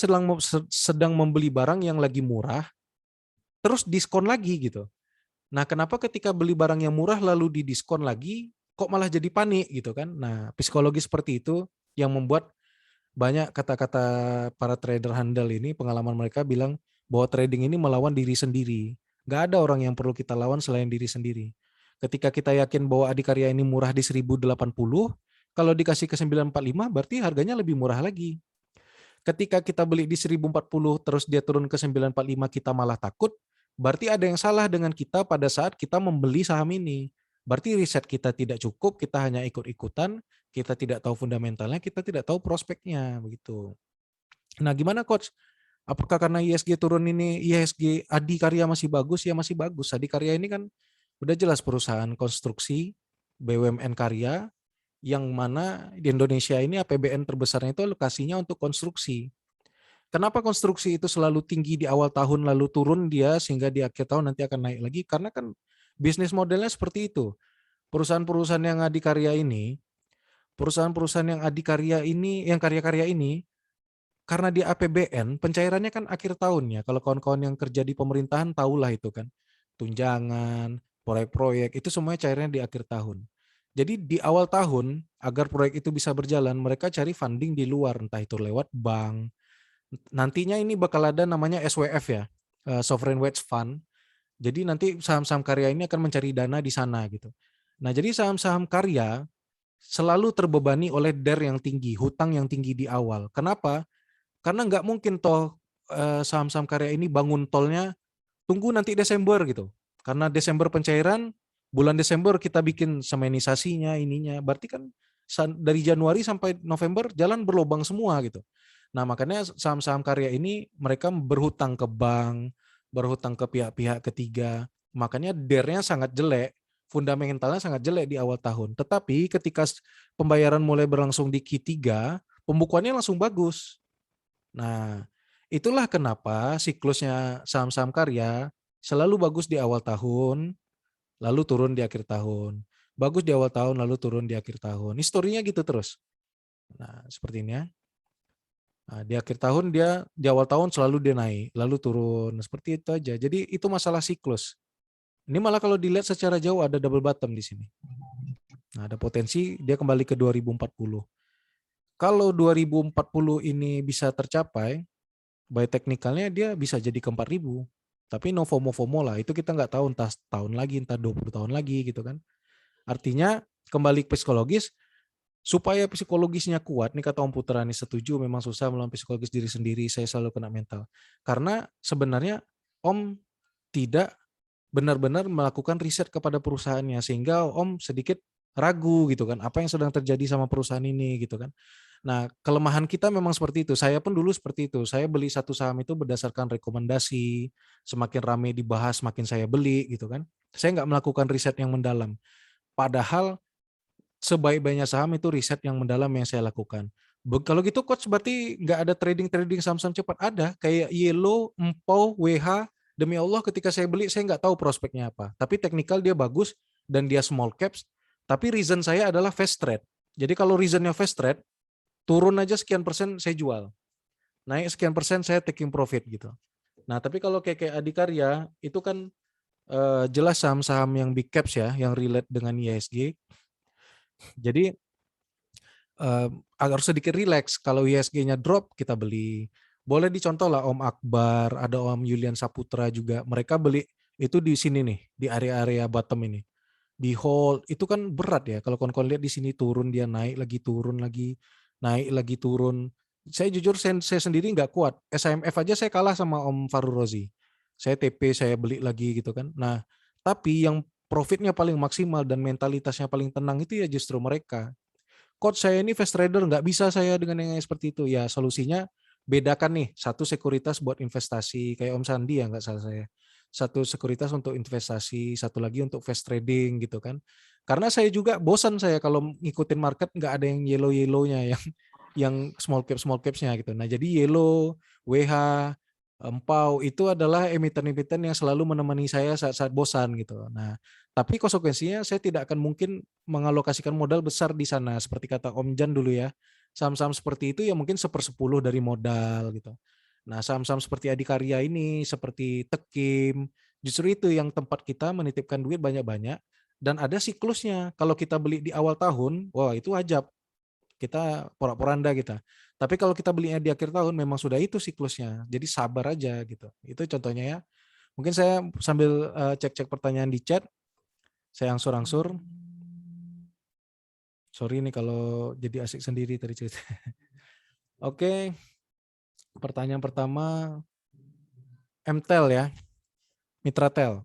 S1: sedang membeli barang yang lagi murah, terus diskon lagi gitu. Nah kenapa ketika beli barang yang murah lalu didiskon lagi, kok malah jadi panik gitu kan. Nah psikologi seperti itu yang membuat banyak kata-kata para trader handal ini, pengalaman mereka bilang bahwa trading ini melawan diri sendiri. Nggak ada orang yang perlu kita lawan selain diri sendiri. Ketika kita yakin bahwa Adikarya ini murah di 1080, kalau dikasih ke 945 berarti harganya lebih murah lagi. Ketika kita beli di 1040 terus dia turun ke 945 kita malah takut, berarti ada yang salah dengan kita pada saat kita membeli saham ini. Berarti riset kita tidak cukup, kita hanya ikut-ikutan, kita tidak tahu fundamentalnya, kita tidak tahu prospeknya begitu. Nah, gimana coach? Apakah karena ISG turun ini ISG Adikarya masih bagus? Ya masih bagus. Adikarya ini kan udah jelas perusahaan konstruksi BUMN karya yang mana di Indonesia ini APBN terbesarnya itu alokasinya untuk konstruksi. Kenapa konstruksi itu selalu tinggi di awal tahun lalu turun dia sehingga di akhir tahun nanti akan naik lagi? Karena kan bisnis modelnya seperti itu. Perusahaan-perusahaan yang adikarya ini, yang karya-karya ini, karena di APBN pencairannya kan akhir tahun ya. Kalau kawan-kawan yang kerja di pemerintahan tahulah itu kan. Tunjangan, proyek-proyek itu semuanya cairnya di akhir tahun. Jadi di awal tahun agar proyek itu bisa berjalan, mereka cari funding di luar, entah itu lewat bank. Nantinya ini bakal ada namanya SWF ya, Sovereign Wealth Fund. Jadi nanti saham-saham karya ini akan mencari dana di sana gitu. Nah, jadi saham-saham karya selalu terbebani oleh DER yang tinggi, hutang yang tinggi di awal. Kenapa? Karena nggak mungkin toh saham-saham karya ini bangun tolnya tunggu nanti Desember gitu. Karena Desember pencairan, bulan Desember kita bikin semenisasinya ininya. Berarti kan dari Januari sampai November jalan berlobang semua gitu. Nah, makanya saham-saham karya ini mereka berhutang ke bank, berhutang ke pihak-pihak ketiga. Makanya DER-nya sangat jelek, fundamentalnya sangat jelek di awal tahun. Tetapi ketika pembayaran mulai berlangsung di Q3, pembukuannya langsung bagus. Nah, itulah kenapa siklusnya saham-saham karya selalu bagus di awal tahun, lalu turun di akhir tahun. Bagus di awal tahun, lalu turun di akhir tahun. Historinya gitu terus. Nah, seperti ini ya. Nah, di akhir tahun dia, di awal tahun selalu dia naik, lalu turun. Seperti itu aja. Jadi itu masalah siklus. Ini malah kalau dilihat secara jauh ada double bottom di sini. Nah, ada potensi dia kembali ke 2040. Kalau 2040 ini bisa tercapai, by teknikalnya dia bisa jadi ke 4000. Tapi no FOMO lah, itu kita nggak tahu entah tahun lagi, entah 20 tahun lagi gitu kan. Artinya kembali ke psikologis, supaya psikologisnya kuat, nih kata Om Putra nih setuju memang susah melawan psikologis diri sendiri, saya selalu kena mental. Karena sebenarnya Om tidak benar-benar melakukan riset kepada perusahaannya, sehingga Om sedikit ragu gitu kan, apa yang sedang terjadi sama perusahaan ini gitu kan. Nah, kelemahan kita memang seperti itu. Saya pun dulu seperti itu. Saya beli satu saham itu berdasarkan rekomendasi, semakin ramai dibahas, semakin saya beli gitu kan. Saya nggak melakukan riset yang mendalam. Padahal sebaik-baiknya saham itu riset yang mendalam yang saya lakukan. Kalau gitu coach berarti nggak ada trading saham-saham cepat? Ada, kayak Yellow, Empau, WH, demi Allah ketika saya beli saya nggak tahu prospeknya apa. Tapi teknikal dia bagus dan dia small caps. Tapi reason saya adalah fast trade. Jadi kalau reasonnya fast trade, turun aja sekian persen saya jual. Naik sekian persen saya taking profit gitu. Nah tapi kalau kayak Adikarya itu kan jelas saham-saham yang big caps ya, yang relate dengan ISG. Jadi harus sedikit relax. Kalau ISG-nya drop, kita beli. Boleh dicontoh lah Om Akbar, ada Om Yulian Saputra juga. Mereka beli itu di sini nih, di area-area bottom ini. Di hold, itu kan berat ya. Kalau kawan-kawan lihat di sini turun, dia naik lagi, turun lagi, naik lagi, turun. Saya jujur, saya sendiri nggak kuat. SIMF aja saya kalah sama Om Farul Rozi. Saya TP, saya beli lagi gitu kan. Nah, tapi yang profitnya paling maksimal dan mentalitasnya paling tenang itu ya justru mereka. Coach saya ini fast trader, nggak bisa saya dengan yang seperti itu. Ya solusinya bedakan nih, satu sekuritas buat investasi, kayak Om Sandi ya nggak salah saya. Satu sekuritas untuk investasi, satu lagi untuk fast trading gitu kan. Karena saya juga bosan saya kalau ngikutin market nggak ada yang yellow-yellownya, yang small capsnya gitu. Nah jadi Yellow, WH, Empau itu adalah emiten-emiten yang selalu menemani saya saat bosan gitu. Nah, tapi konsekuensinya saya tidak akan mungkin mengalokasikan modal besar di sana. Seperti kata Om Jan dulu ya, saham-saham seperti itu ya mungkin 1/10 dari modal gitu. Nah, saham-saham seperti Adikarya ini, seperti Tekim, justru itu yang tempat kita menitipkan duit banyak-banyak dan ada siklusnya. Kalau kita beli di awal tahun, wah itu ajab. kita porak-poranda kita. Tapi kalau kita belinya di akhir tahun memang sudah itu siklusnya. Jadi sabar aja gitu. Itu contohnya ya. Mungkin saya sambil cek-cek pertanyaan di chat, saya angsur-angsur. Sorry nih kalau jadi asik sendiri tadi cerita. Oke. Pertanyaan pertama MTEL ya. Mitratel.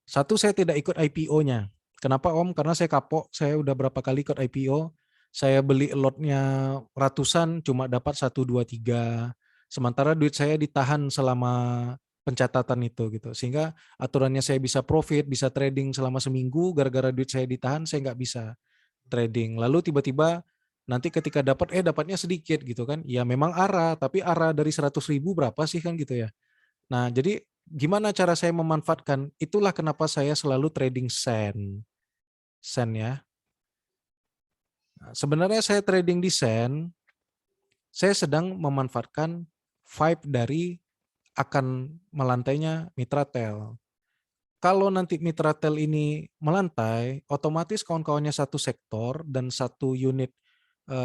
S1: Satu, saya tidak ikut IPO-nya. Kenapa Om? Karena saya kapok, saya udah berapa kali ikut IPO. Saya beli lotnya ratusan, cuma dapat 1, 2, 3. Sementara duit saya ditahan selama pencatatan itu gitu. Sehingga aturannya saya bisa profit, bisa trading selama seminggu, gara-gara duit saya ditahan, saya nggak bisa trading. Lalu tiba-tiba nanti ketika dapatnya sedikit gitu kan. Ya memang ARA, tapi ARA dari 100.000 berapa sih kan gitu ya. Nah, jadi gimana cara saya memanfaatkan? Itulah kenapa saya selalu trading sen. Sen ya. Nah, sebenarnya saya trading di sen, saya sedang memanfaatkan vibe dari akan melantainya Mitratel. Kalau nanti Mitratel ini melantai, otomatis kawan-kawannya satu sektor dan satu unit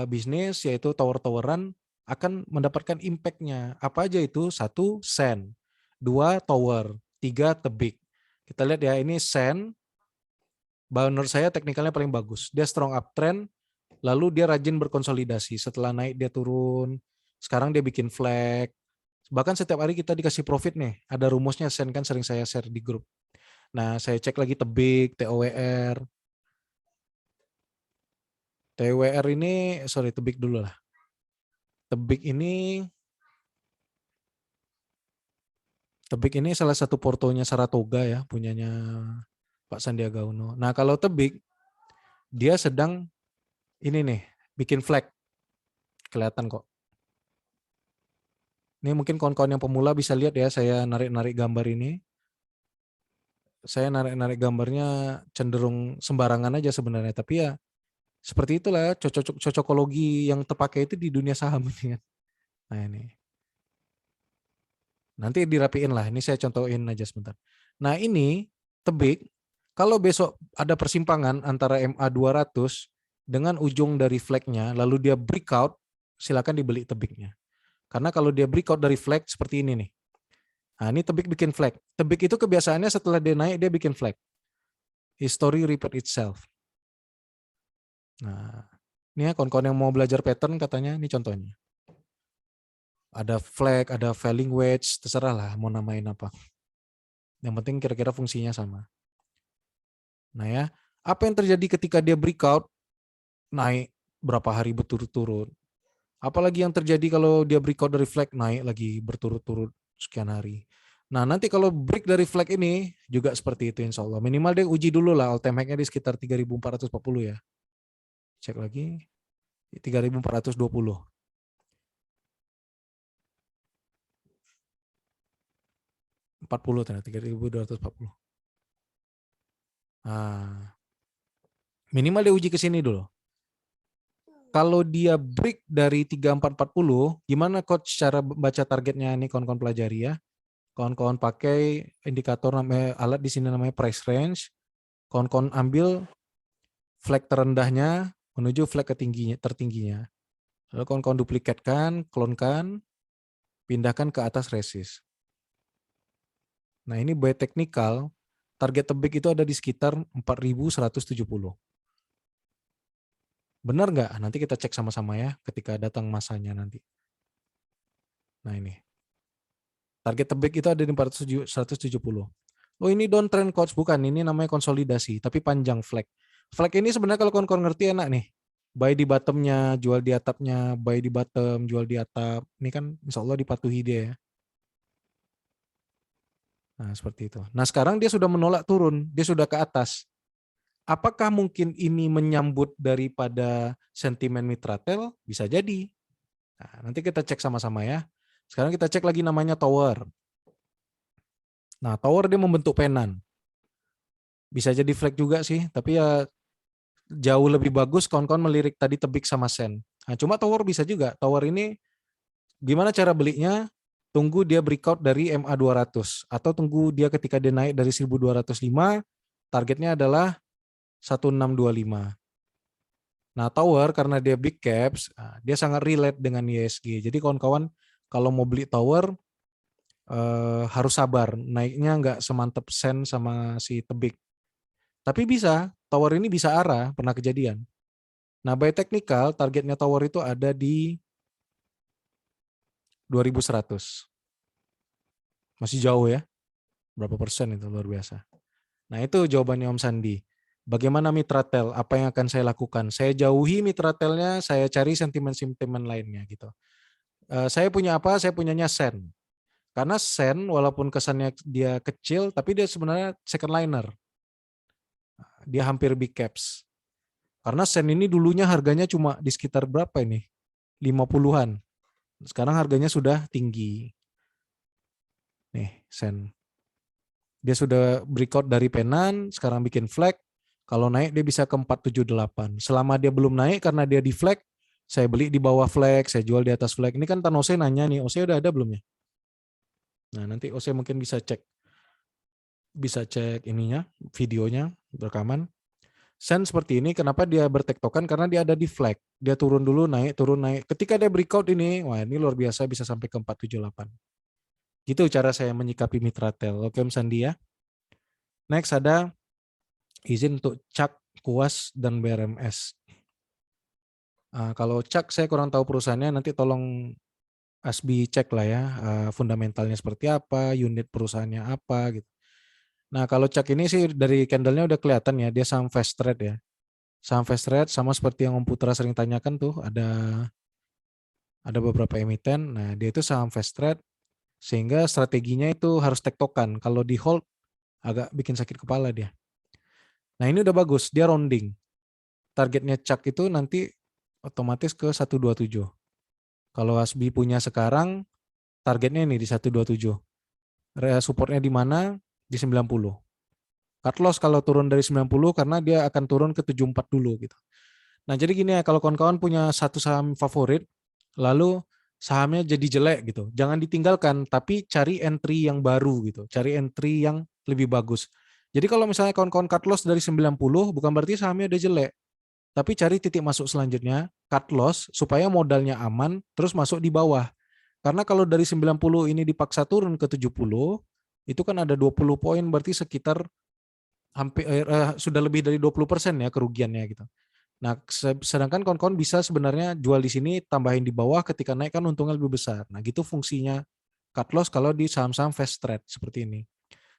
S1: bisnis, yaitu tower-toweran, akan mendapatkan impact-nya. Apa aja itu? 1, sen. 2, tower. 3, tebik. Kita lihat ya, ini sen. Menurut saya teknikalnya paling bagus. Dia strong uptrend, lalu dia rajin berkonsolidasi. Setelah naik dia turun, sekarang dia bikin flag. Bahkan setiap hari kita dikasih profit nih. Ada rumusnya sen kan sering saya share di grup. Nah, saya cek lagi tebik, TOWR. TOWR ini, sorry tebik dulu lah. Tebik ini salah satu portonya Saratoga ya, punyanya Pak Sandiaga Uno. Nah, kalau tebik, dia sedang ini nih, bikin flag. Kelihatan kok. Ini mungkin kawan-kawan yang pemula bisa lihat ya, saya narik-narik gambar ini. Saya narik-narik gambarnya cenderung sembarangan aja sebenarnya, tapi ya seperti itulah cocokologi yang terpakai itu di dunia saham ini kan. Nah ini. Nanti dirapiin lah, ini saya contohin aja sebentar. Nah ini tebik, kalau besok ada persimpangan antara MA 200 dengan ujung dari flagnya, lalu dia breakout, silakan dibeli tebiknya. Karena kalau dia breakout dari flag seperti ini nih. Nah ini tebik bikin flag. Tebik itu kebiasaannya setelah dia naik, dia bikin flag. History repeat itself. Nah ini ya kawan-kawan yang mau belajar pattern katanya, ini contohnya. Ada flag, ada falling wedge, terserah lah mau namain apa. Yang penting kira-kira fungsinya sama. Nah ya, apa yang terjadi ketika dia breakout, naik berapa hari berturut-turut. Apalagi yang terjadi kalau dia breakout dari flag, naik lagi berturut-turut sekian hari. Nah nanti kalau break dari flag ini juga seperti itu insya Allah. Minimal dia uji dulu lah all time high-nya di sekitar 3.440 ya. Cek lagi, 3.420. 40 ternyata 3.240. Nah, minimal dia uji ke sini dulu. Kalau dia break dari 3440, gimana coach cara baca targetnya nih kawan-kawan pelajari ya. Kawan-kawan pakai indikator namanya alat di sini namanya price range. Kawan-kawan ambil flag terendahnya menuju flag tertingginya. Lalu kawan-kawan duplikatkan, klonkan, pindahkan ke atas resist. Nah ini by technical, target tebik itu ada di sekitar 4.170. Benar nggak? Nanti kita cek sama-sama ya ketika datang masanya nanti. Nah ini. Target tebik itu ada di 170. Oh ini downtrend coach, bukan. Ini namanya konsolidasi, tapi panjang flag. Flag ini sebenarnya kalau kawan-kawan ngerti enak nih. Buy di bottomnya, jual di atapnya, buy di bottom, jual di atap. Ini kan insya Allah dipatuhi dia ya. Nah seperti itu. Nah sekarang dia sudah menolak turun, dia sudah ke atas. Apakah mungkin ini menyambut daripada sentimen Mitratel? Bisa jadi. Nah, nanti kita cek sama-sama ya. Sekarang kita cek lagi namanya tower. Nah tower dia membentuk penan. Bisa jadi flag juga sih, tapi ya jauh lebih bagus kawan-kawan melirik tadi tebik sama sen. Nah, cuma tower bisa juga. Tower ini gimana cara belinya? Tunggu dia breakout dari MA 200 atau tunggu dia ketika dia naik dari 1205, targetnya adalah 1625. Nah, tower karena dia big caps, dia sangat relate dengan ISG. Jadi kawan-kawan kalau mau beli tower harus sabar, naiknya nggak semantep Sen sama si Tebik. Tapi bisa, tower ini bisa arah, pernah kejadian. Nah, by technical targetnya tower itu ada di 2100. Masih jauh ya. Berapa persen itu, luar biasa. Nah, itu jawabannya Om Sandi. Bagaimana Mitratel? Apa yang akan saya lakukan? Saya jauhi Mitratelnya, saya cari sentimen-sentimen lainnya gitu. Saya punya apa? Saya punyanya Sen. Karena Sen walaupun kesannya dia kecil, tapi dia sebenarnya second liner. Dia hampir big caps. Karena Sen ini dulunya harganya cuma di sekitar berapa ini? 50-an. Sekarang harganya sudah tinggi. Nih, Sen. Dia sudah breakout dari penan, sekarang bikin flag. Kalau naik dia bisa ke 478. Selama dia belum naik karena dia di flag, saya beli di bawah flag, saya jual di atas flag. Ini kan Tanose nanya nih, Ose udah ada belum ya? Nah, nanti Ose mungkin bisa cek ininya, videonya, rekaman. Sen seperti ini, kenapa dia bertektokan? Karena dia ada di flag. Dia turun dulu, naik, turun, naik. Ketika dia breakout ini, wah ini luar biasa bisa sampai ke 478. Gitu cara saya menyikapi Mitratel. Oke Om Sandi ya. Next ada izin untuk Cak, Kuas, dan BRMS. Kalau Cak saya kurang tahu perusahaannya, nanti tolong Asbi cek lah ya, fundamentalnya seperti apa, unit perusahaannya apa gitu. Nah kalau Cak ini sih dari candlenya udah kelihatan ya, dia saham fast trade ya. Saham fast trade sama seperti yang Om Putra sering tanyakan tuh, ada beberapa emiten, nah dia itu saham fast trade, sehingga strateginya itu harus tektokan. Kalau di hold agak bikin sakit kepala dia. Nah ini udah bagus, dia rounding. Targetnya Cak itu nanti otomatis ke 127. Kalau Asbi punya sekarang, targetnya ini di 127. Supportnya di mana? Di 90. Cut loss kalau turun dari 90 karena dia akan turun ke 74 dulu gitu. Nah jadi gini ya, kalau kawan-kawan punya satu saham favorit, lalu sahamnya jadi jelek gitu, jangan ditinggalkan, tapi cari entry yang baru gitu, cari entry yang lebih bagus. Jadi kalau misalnya kawan-kawan cut loss dari 90, bukan berarti sahamnya udah jelek, tapi cari titik masuk selanjutnya, cut loss, supaya modalnya aman, terus masuk di bawah. Karena kalau dari 90 ini dipaksa turun ke 70, itu kan ada 20 poin, berarti sekitar hampir sudah lebih dari 20% ya kerugiannya gitu. Nah, sedangkan kawan-kawan bisa sebenarnya jual di sini, tambahin di bawah, ketika naik kan untungnya lebih besar. Nah, gitu fungsinya cut loss kalau di saham-saham fast trade seperti ini.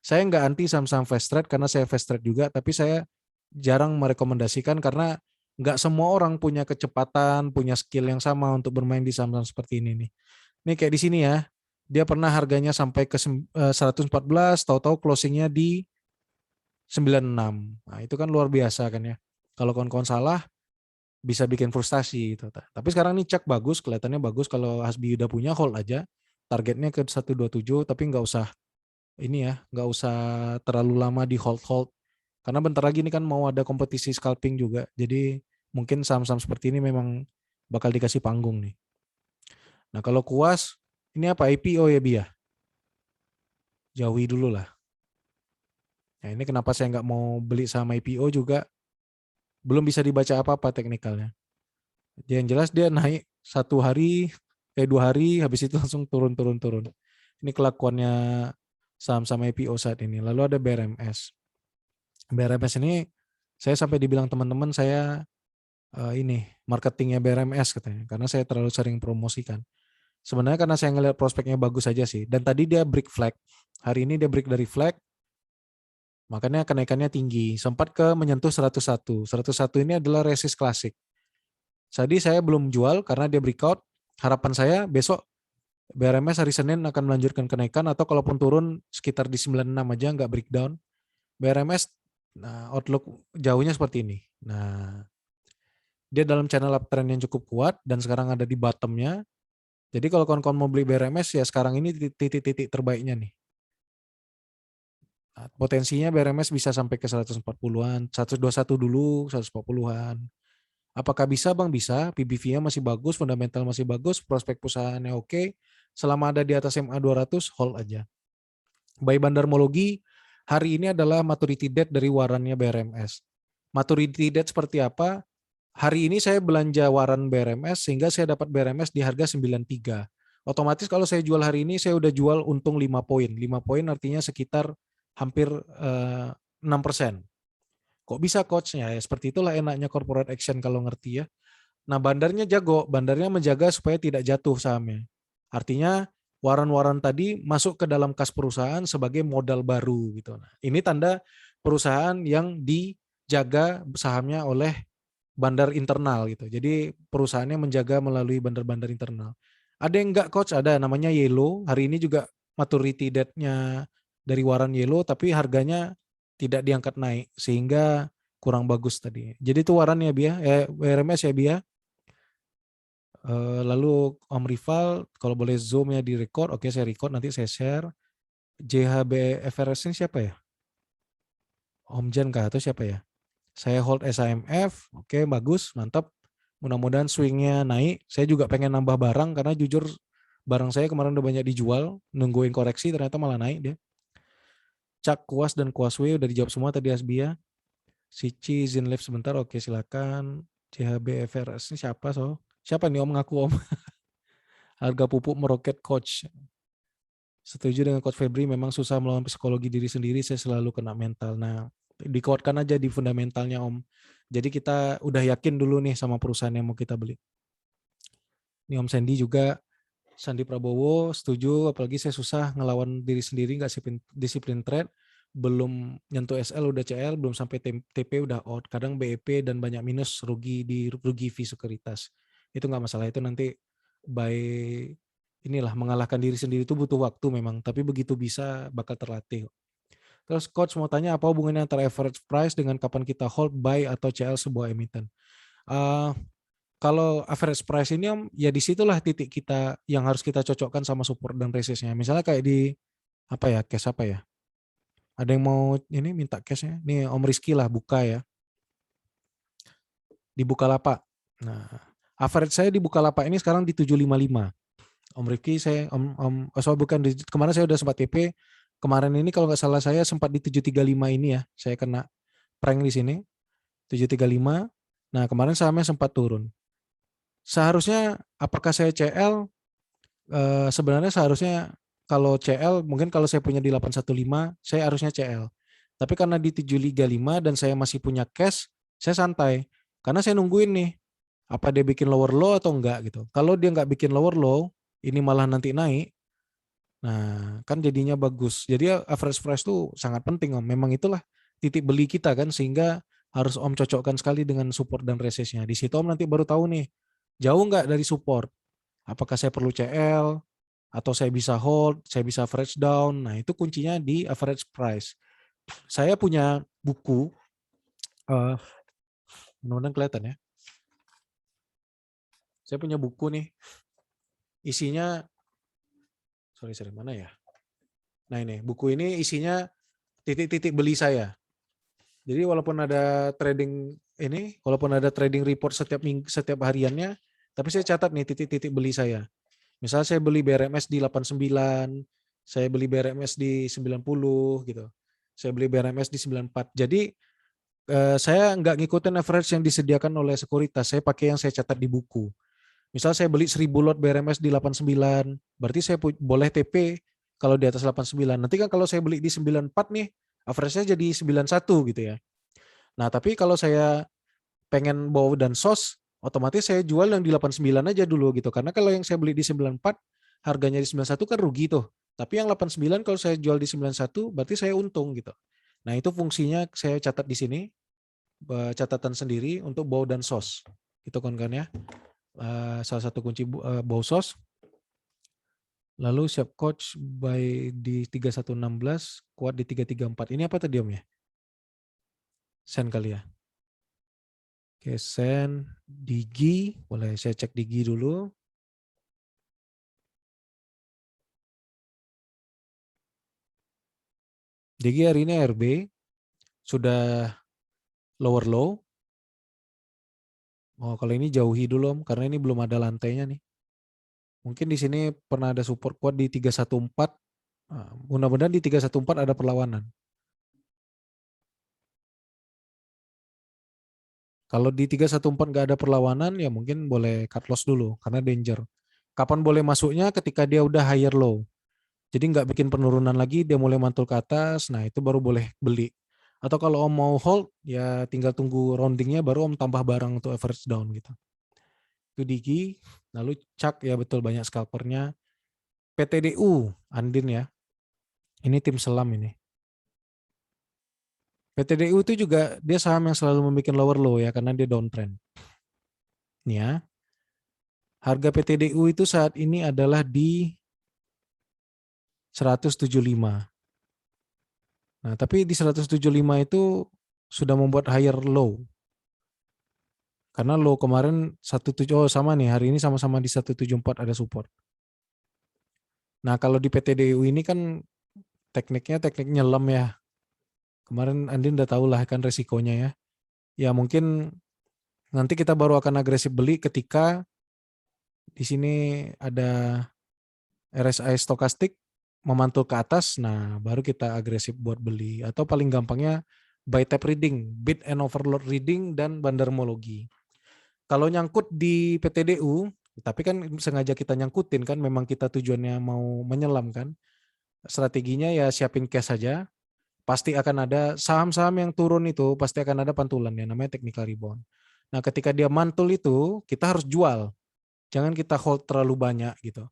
S1: Saya nggak anti saham-saham fast trade karena saya fast trade juga, tapi saya jarang merekomendasikan karena nggak semua orang punya kecepatan, punya skill yang sama untuk bermain di saham-saham seperti ini nih. Ini kayak di sini ya, dia pernah harganya sampai ke 114, tahu-tahu closingnya di 96. Nah, itu kan luar biasa kan ya. Kalau kawan-kawan salah, bisa bikin frustasi gitu. Tapi sekarang nih Cak bagus, kelihatannya bagus. Kalau Hasbi udah punya, hold aja. Targetnya ke 127, tapi nggak usah ini ya, nggak usah terlalu lama di hold. Karena bentar lagi ini kan mau ada kompetisi scalping juga. Jadi mungkin saham-saham seperti ini memang bakal dikasih panggung nih. Nah kalau Kuas, ini apa IPO ya Bia? Jauhi dulu lah. Nah ini kenapa saya nggak mau beli saham IPO juga, belum bisa dibaca apa-apa teknikalnya. Yang jelas dia naik 1 hari, 2 hari, habis itu langsung turun. Ini kelakuannya saham-saham IPO saat ini. Lalu ada BRMS. BRMS ini saya sampai dibilang teman-teman saya ini marketingnya BRMS katanya, karena saya terlalu sering promosikan. Sebenarnya karena saya ngelihat prospeknya bagus aja sih. Dan tadi dia break flag. Hari ini dia break dari flag, makanya kenaikannya tinggi. Sempat ke menyentuh 101. 101 ini adalah resist klasik. Jadi saya belum jual karena dia breakout. Harapan saya besok BRMS hari Senin akan melanjutkan kenaikan, atau kalaupun turun sekitar di 96 aja, nggak breakdown. BRMS nah, outlook jauhnya seperti ini. Nah, dia dalam channel uptrend yang cukup kuat dan sekarang ada di bottomnya. Jadi kalau kawan-kawan mau beli BRMS ya sekarang ini titik-titik terbaiknya nih. Nah, potensinya BRMS bisa sampai ke 140-an, 121 dulu, 140-an. Apakah bisa Bang? Bisa, PBV-nya masih bagus, fundamental masih bagus, prospek perusahaannya oke. Selama ada di atas MA 200, hold aja. By Bandarmologi, hari ini adalah maturity date dari warannya BRMS. Maturity date seperti apa? hari ini saya belanja waran BRMS sehingga saya dapat BRMS di harga 93. Otomatis kalau saya jual hari ini saya udah jual untung 5 poin. 5 poin artinya sekitar hampir 6%. Kok bisa coachnya? Ya, seperti itulah enaknya corporate action kalau ngerti ya. Nah, bandarnya jago, bandarnya menjaga supaya tidak jatuh sahamnya. Artinya waran-waran tadi masuk ke dalam kas perusahaan sebagai modal baru gitu. Nah, ini tanda perusahaan yang dijaga sahamnya oleh bandar internal gitu. Jadi perusahaannya menjaga melalui bandar-bandar internal. Ada yang enggak coach, ada namanya Yellow. Hari ini juga maturity date-nya dari waran Yellow tapi harganya tidak diangkat naik sehingga kurang bagus tadi. Jadi itu warannya Bia, WRMS ya Bia. Lalu Om Rival, kalau boleh zoom ya di record, oke saya record nanti saya share. JHBFRS ini siapa ya? Om Jan kah atau siapa ya? Saya hold SIMF, oke bagus, mantap. Mudah-mudahan swingnya naik. Saya juga pengen nambah barang karena jujur barang saya kemarin udah banyak dijual, nungguin koreksi ternyata malah naik dia. Cak, Kuas dan Kuaswe udah dijawab semua tadi Asbia. Sici izin live sebentar, oke silakan. JHBFRS ini siapa so? Siapa nih Om ngaku Om? Harga pupuk meroket coach. Setuju dengan Coach Febri, memang susah melawan psikologi diri sendiri, saya selalu kena mental. Nah, dikuatkan aja di fundamentalnya Om. Jadi kita udah yakin dulu nih sama perusahaan yang mau kita beli. Ini Om Sandy juga, Sandi Prabowo setuju, apalagi saya susah ngelawan diri sendiri, nggak disiplin trade, belum nyentuh SL udah CL, belum sampai TP udah out, kadang BEP dan banyak minus rugi fee sekuritas. Itu nggak masalah, itu nanti by inilah mengalahkan diri sendiri itu butuh waktu memang, tapi begitu bisa bakal terlatih. Terus coach mau tanya apa hubungannya antara average price dengan kapan kita hold, buy atau CL sebuah emiten? Kalau average price ini Om, ya disitulah titik kita yang harus kita cocokkan sama support dan resistance-nya. Misalnya kayak di apa ya, cash apa ya? Ada yang mau ini minta cashnya? Nih Om Rizky lah buka ya. Di Bukalapak. Nah, average saya di Bukalapak ini sekarang di 755. Om Rifki saya bukan kemarin saya udah sempat TP. Kemarin ini kalau nggak salah saya sempat di 735 ini ya. Saya kena prank di sini. 735. Nah, kemarin sahamnya sempat turun. Seharusnya apakah saya CL? Sebenarnya seharusnya kalau CL mungkin kalau saya punya di 815 saya harusnya CL. Tapi karena di 735 dan saya masih punya cash, saya santai. Karena saya nungguin nih apa dia bikin lower low atau enggak gitu. Kalau dia nggak bikin lower low, ini malah nanti naik. Nah, kan jadinya bagus. Jadi average price itu sangat penting Om. Memang itulah titik beli kita kan, sehingga harus Om cocokkan sekali dengan support dan resistance-nya. Di situ Om nanti baru tahu nih, jauh nggak dari support. Apakah saya perlu CL atau saya bisa hold, saya bisa average down. Nah, itu kuncinya di average price. Saya punya buku, mudah-mudahan kelihatan ya. Saya punya buku nih, isinya sorry mana ya? Nah ini buku ini isinya titik-titik beli saya. Jadi walaupun ada trading ini, walaupun ada trading report setiap hariannya, tapi saya catat nih titik-titik beli saya. Misal saya beli BRMS di 89, saya beli BRMS di 90 gitu. Saya beli BRMS di 94. Jadi saya nggak ngikutin average yang disediakan oleh sekuritas, saya pakai yang saya catat di buku. Misal saya beli 1000 lot BRMS di 89, berarti saya boleh TP kalau di atas 89. Nanti kan kalau saya beli di 94 nih, average-nya jadi 91 gitu ya. Nah, tapi kalau saya pengen bawa dan sos, otomatis saya jual yang di 89 aja dulu gitu. Karena kalau yang saya beli di 94, harganya di 91 kan rugi tuh. Tapi yang 89 kalau saya jual di 91, berarti saya untung gitu. Nah, itu fungsinya saya catat di sini, catatan sendiri untuk bawa dan sos. Itu kan ya. Salah satu kunci bawa sos. Lalu siap coach buy di 3116, kuat di 334. Ini apa tadi Om ya? Sen kali ya. Oke, sen Digi, boleh saya cek Digi dulu. Digi hari ini RB sudah lower low. Oh, kalau ini jauhi dulu Om, karena ini belum ada lantainya nih. Mungkin di sini pernah ada support kuat di 314. Mudah-mudahan di 314 ada perlawanan. Kalau di 314 nggak ada perlawanan, ya mungkin boleh cut loss dulu karena danger. Kapan boleh masuknya? Ketika dia udah higher low. Jadi nggak bikin penurunan lagi, dia mulai mantul ke atas, nah itu baru boleh beli. Atau kalau Om mau hold, ya tinggal tunggu roundingnya baru Om tambah barang untuk average down gitu. Itu Digi, lalu Cak ya betul banyak scalpernya. PTDU, Andin ya. Ini tim selam ini. PTDU itu juga dia saham yang selalu membuat lower low ya karena dia downtrend. Nih ya. Harga PTDU itu saat ini adalah di 175. Nah, tapi di 175 itu sudah membuat higher low. Karena low kemarin 17, oh sama nih, hari ini sama-sama di 174 ada support. Nah, kalau di PTDU ini kan teknik nyelam ya. Kemarin Andin udah tahu lah kan resikonya ya. Ya mungkin nanti kita baru akan agresif beli ketika di sini ada RSI stokastik memantul ke atas, nah baru kita agresif buat beli. Atau paling gampangnya buy tap reading, bid and overload reading, dan bandarmologi. Kalau nyangkut di PTDU, tapi kan sengaja kita nyangkutin kan, memang kita tujuannya mau menyelam kan. Strateginya ya siapin cash saja. Pasti akan ada saham-saham yang turun itu, pasti akan ada pantulan ya, namanya technical rebound. Nah ketika dia mantul itu, kita harus jual. Jangan kita hold terlalu banyak gitu.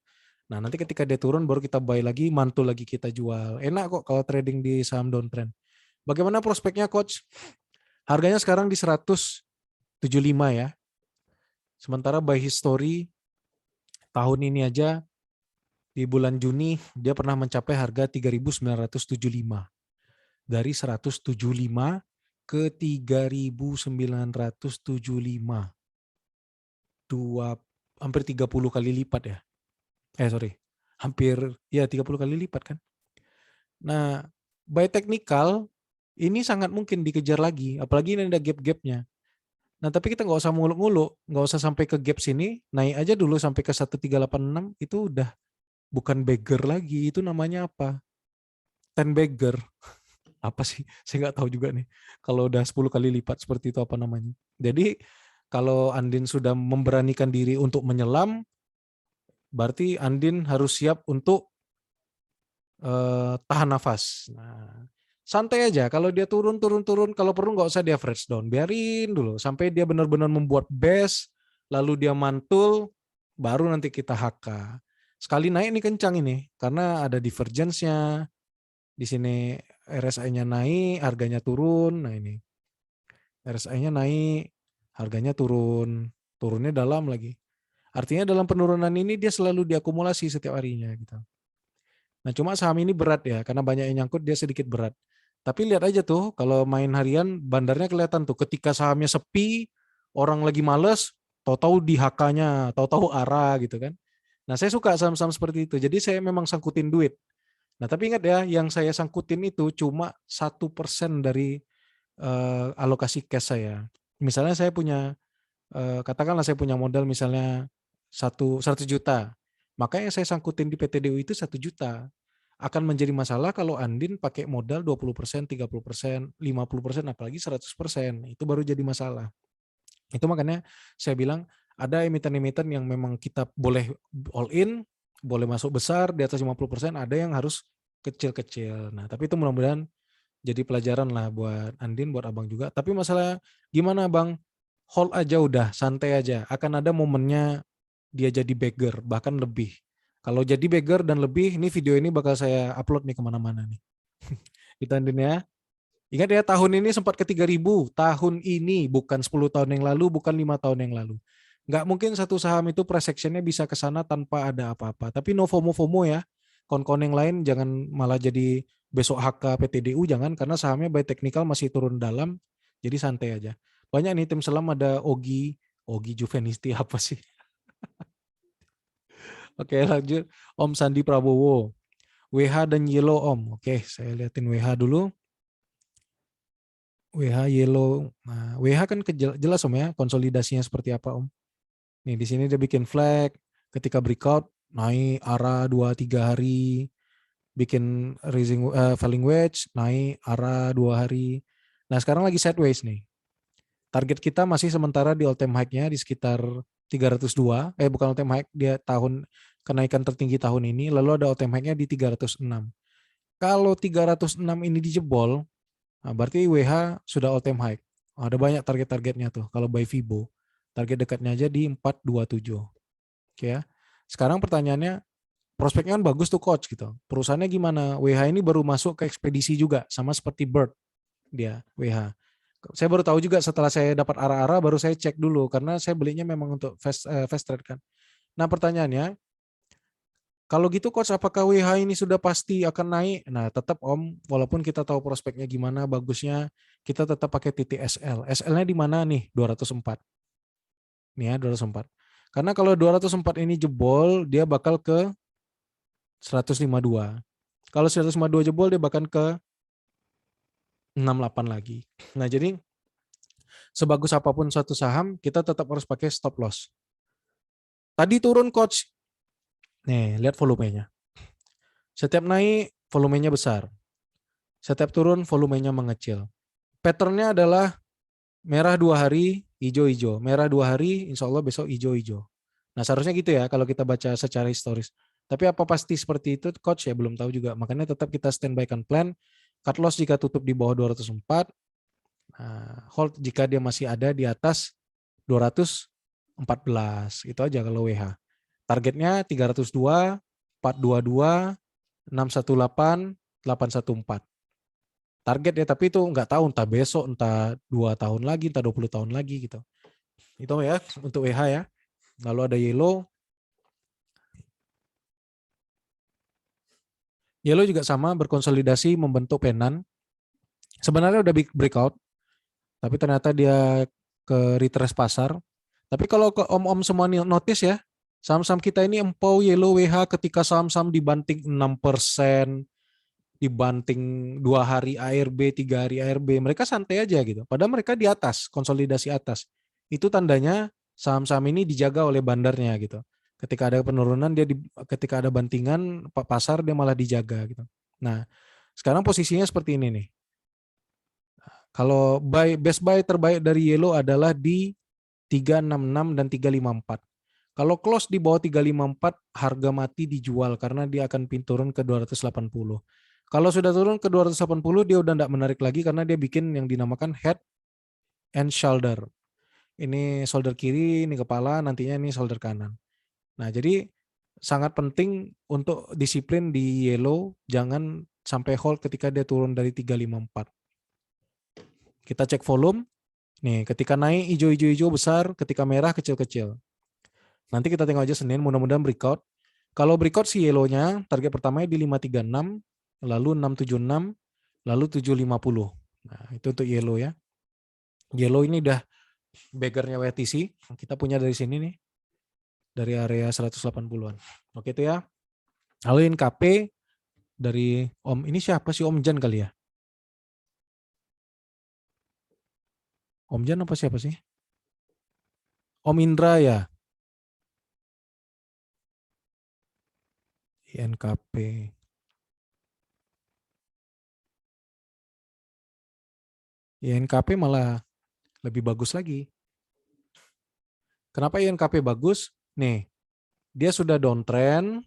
S1: Nah nanti ketika dia turun baru kita buy lagi, mantul lagi kita jual. Enak kok kalau trading di saham downtrend. Bagaimana prospeknya coach? Harganya sekarang di 175 ya. Sementara by history tahun ini aja di bulan Juni dia pernah mencapai harga 3.975. Dari 175 ke 3.975. Hampir 30 kali lipat ya. Hampir ya 30 kali lipat kan. Nah, by technical ini sangat mungkin dikejar lagi, apalagi ini ada gap-gapnya. Nah, tapi kita nggak usah muluk-muluk, nggak usah sampai ke gap sini, naik aja dulu sampai ke 1386 itu udah bukan beggar lagi, itu namanya apa? 10 beggar. Apa sih? Saya nggak tahu juga nih. Kalau udah 10 kali lipat seperti itu apa namanya. Jadi kalau Andin sudah memberanikan diri untuk menyelam, berarti Andin harus siap untuk tahan nafas. Nah, santai aja. Kalau dia turun, kalau perlu nggak usah di average down. Biarin dulu sampai dia benar-benar membuat base, lalu dia mantul, baru nanti kita HK. Sekali naik ini kencang ini, karena ada divergence-nya. Di sini RSI-nya naik, harganya turun. Nah ini RSI-nya naik, harganya turun. Turunnya dalam lagi. Artinya dalam penurunan ini dia selalu diakumulasi setiap harinya gitu. Nah cuma saham ini berat ya, karena banyak yang nyangkut dia sedikit berat. Tapi lihat aja tuh, kalau main harian bandarnya kelihatan tuh, ketika sahamnya sepi, orang lagi males, tahu-tahu di HK-nya, tahu-tahu arah gitu kan. Nah saya suka saham-saham seperti itu, jadi saya memang sangkutin duit. Nah tapi ingat ya, yang saya sangkutin itu cuma 1% dari alokasi cash saya. Misalnya saya punya, katakanlah saya punya modal misalnya 100 juta, maka yang saya sangkutin di PTDU itu 1 juta. Akan menjadi masalah kalau Andin pakai modal 20%, 30%, 50%, apalagi 100%. Itu baru jadi masalah. Itu makanya saya bilang ada emiten-emiten yang memang kita boleh all in, boleh masuk besar di atas 50%, ada yang harus kecil-kecil. Nah, tapi itu mudah-mudahan jadi pelajaran lah buat Andin, buat Abang juga. Tapi masalah gimana Bang? Hold aja udah, santai aja. Akan ada momennya dia jadi beggar, bahkan lebih. Kalau jadi beggar dan lebih, ini video ini bakal saya upload nih kemana-mana nih. Gitu Andin ya. Ingat ya, tahun ini sempat ke 3.000. Tahun ini, bukan 10 tahun yang lalu, bukan 5 tahun yang lalu. Nggak mungkin satu saham itu price actionnya bisa ke sana tanpa ada apa-apa. Tapi no FOMO-FOMO ya. Kawan-kawan yang lain jangan malah jadi besok HK PTDU, jangan. Karena sahamnya by technical masih turun dalam. Jadi santai aja. Banyak nih tim selam, ada Ogi Juvenisti apa sih? Oke lanjut, Om Sandi Prabowo. WH dan Yellow Om. Oke, saya liatin WH dulu. WH Yellow. Nah, WH kan jelas Om ya, konsolidasinya seperti apa Om. Nih di sini dia bikin flag, ketika breakout naik arah 2-3 hari, bikin falling wedge, naik arah 2 hari. Nah sekarang lagi sideways nih. Target kita masih sementara di all time high-nya di sekitar 302, bukan all time high, dia kenaikan tertinggi tahun ini, lalu ada all time high-nya di 306. Kalau 306 ini dijebol, nah berarti WH sudah all time high. Ada banyak target-targetnya tuh. Kalau by Fibo, target dekatnya aja di 427. Oke ya. Sekarang pertanyaannya, prospeknya kan bagus tuh coach gitu. Perusahaannya gimana? WH ini baru masuk ke ekspedisi juga, sama seperti Bird dia WH. Saya baru tahu juga setelah saya dapat arah-arah, baru saya cek dulu karena saya belinya memang untuk fast trade kan. Nah pertanyaannya, kalau gitu coach, apakah WH ini sudah pasti akan naik? Nah tetap Om, walaupun kita tahu prospeknya gimana, bagusnya kita tetap pakai titik SL. SL-nya di mana nih? 204. Nih ya 204. Karena kalau 204 ini jebol, dia bakal ke 152. Kalau 152 jebol, dia bakal ke 68 lagi. Nah jadi sebagus apapun suatu saham, kita tetap harus pakai stop loss. Tadi turun coach. Nih, lihat volumenya. Setiap naik, volumenya besar. Setiap turun, volumenya mengecil. Patternnya adalah merah 2 hari, hijau-hijau. Merah 2 hari, insya Allah besok hijau-hijau. Nah seharusnya gitu ya kalau kita baca secara historis. Tapi apa pasti seperti itu coach ya belum tahu juga. Makanya tetap kita standby kan plan. Cut loss jika tutup di bawah 204. Hold jika dia masih ada di atas 214. Itu aja kalau WH. Targetnya 302, 422, 618, 814. Target ya, tapi itu nggak tahu entah besok, entah 2 tahun lagi, entah 20 tahun lagi gitu. Itu ya untuk WH ya. Lalu ada Yellow. Yellow juga sama berkonsolidasi membentuk penan. Sebenarnya udah big breakout, tapi ternyata dia ke retrace pasar. Tapi kalau ke om-om semua notice ya, saham-saham kita ini empau Yellow WH ketika saham-saham dibanting 6%, dibanting 2 hari ARB, 3 hari ARB, mereka santai aja gitu. Padahal mereka di atas, konsolidasi atas. Itu tandanya saham-saham ini dijaga oleh bandarnya gitu. Ketika ada penurunan ketika ada bantingan pasar dia malah dijaga gitu. Nah, sekarang posisinya seperti ini nih. Kalau best buy terbaik dari Yellow adalah di 366 dan 354. Kalau close di bawah 354, harga mati dijual karena dia akan turun ke 280. Kalau sudah turun ke 280, dia udah tidak menarik lagi karena dia bikin yang dinamakan head and shoulder. Ini shoulder kiri, ini kepala, nantinya ini shoulder kanan. Nah, jadi sangat penting untuk disiplin di Yellow, jangan sampai hold ketika dia turun dari 354. Kita cek volume. Nih, ketika naik hijau-hijau besar, ketika merah kecil-kecil. Nanti kita tengok aja Senin, mudah-mudahan breakout. Kalau breakout si Yellow-nya, target pertamanya di 536, lalu 676, lalu 750. Nah, itu untuk Yellow ya. Yellow ini udah beggarnya WTC, kita punya dari sini nih. Dari area 180-an. Oke itu ya. Lalu NKP dari Om, ini siapa sih Om Jan kali ya? Om Jan apa siapa sih? Om Indra ya. INKP. INKP malah lebih bagus lagi. Kenapa INKP bagus? Nih, dia sudah downtrend,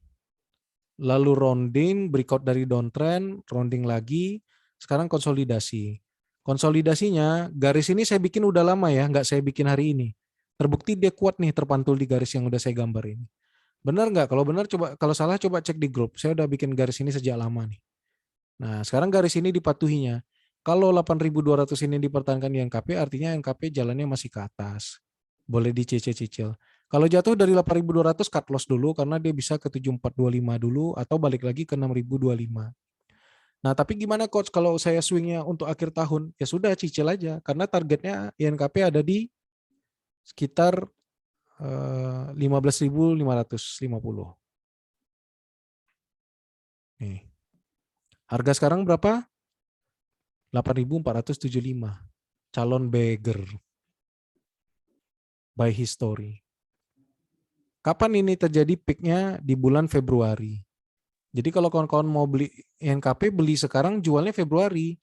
S1: lalu rounding, breakout dari downtrend, rounding lagi, sekarang konsolidasi. Konsolidasinya, garis ini saya bikin udah lama ya, nggak saya bikin hari ini. Terbukti dia kuat nih terpantul di garis yang udah saya gambar ini. Benar nggak? Kalau benar coba, kalau salah coba cek di grup. Saya udah bikin garis ini sejak lama nih. Nah, sekarang garis ini dipatuhinya. Kalau 8.200 ini dipertahankan di NKP, artinya NKP jalannya masih ke atas. Boleh dicicil-cicil. Kalau jatuh dari 8.200 cut loss dulu karena dia bisa ke 7.425 dulu atau balik lagi ke 6.025. Nah, tapi gimana coach kalau saya swingnya untuk akhir tahun? Ya sudah cicil aja karena targetnya INKP ada di sekitar 15.550. Nih. Harga sekarang berapa? 8.475. Calon beggar. By history. Kapan ini terjadi peaknya? Di bulan Februari. Jadi kalau kawan-kawan mau beli INKP, beli sekarang jualnya Februari.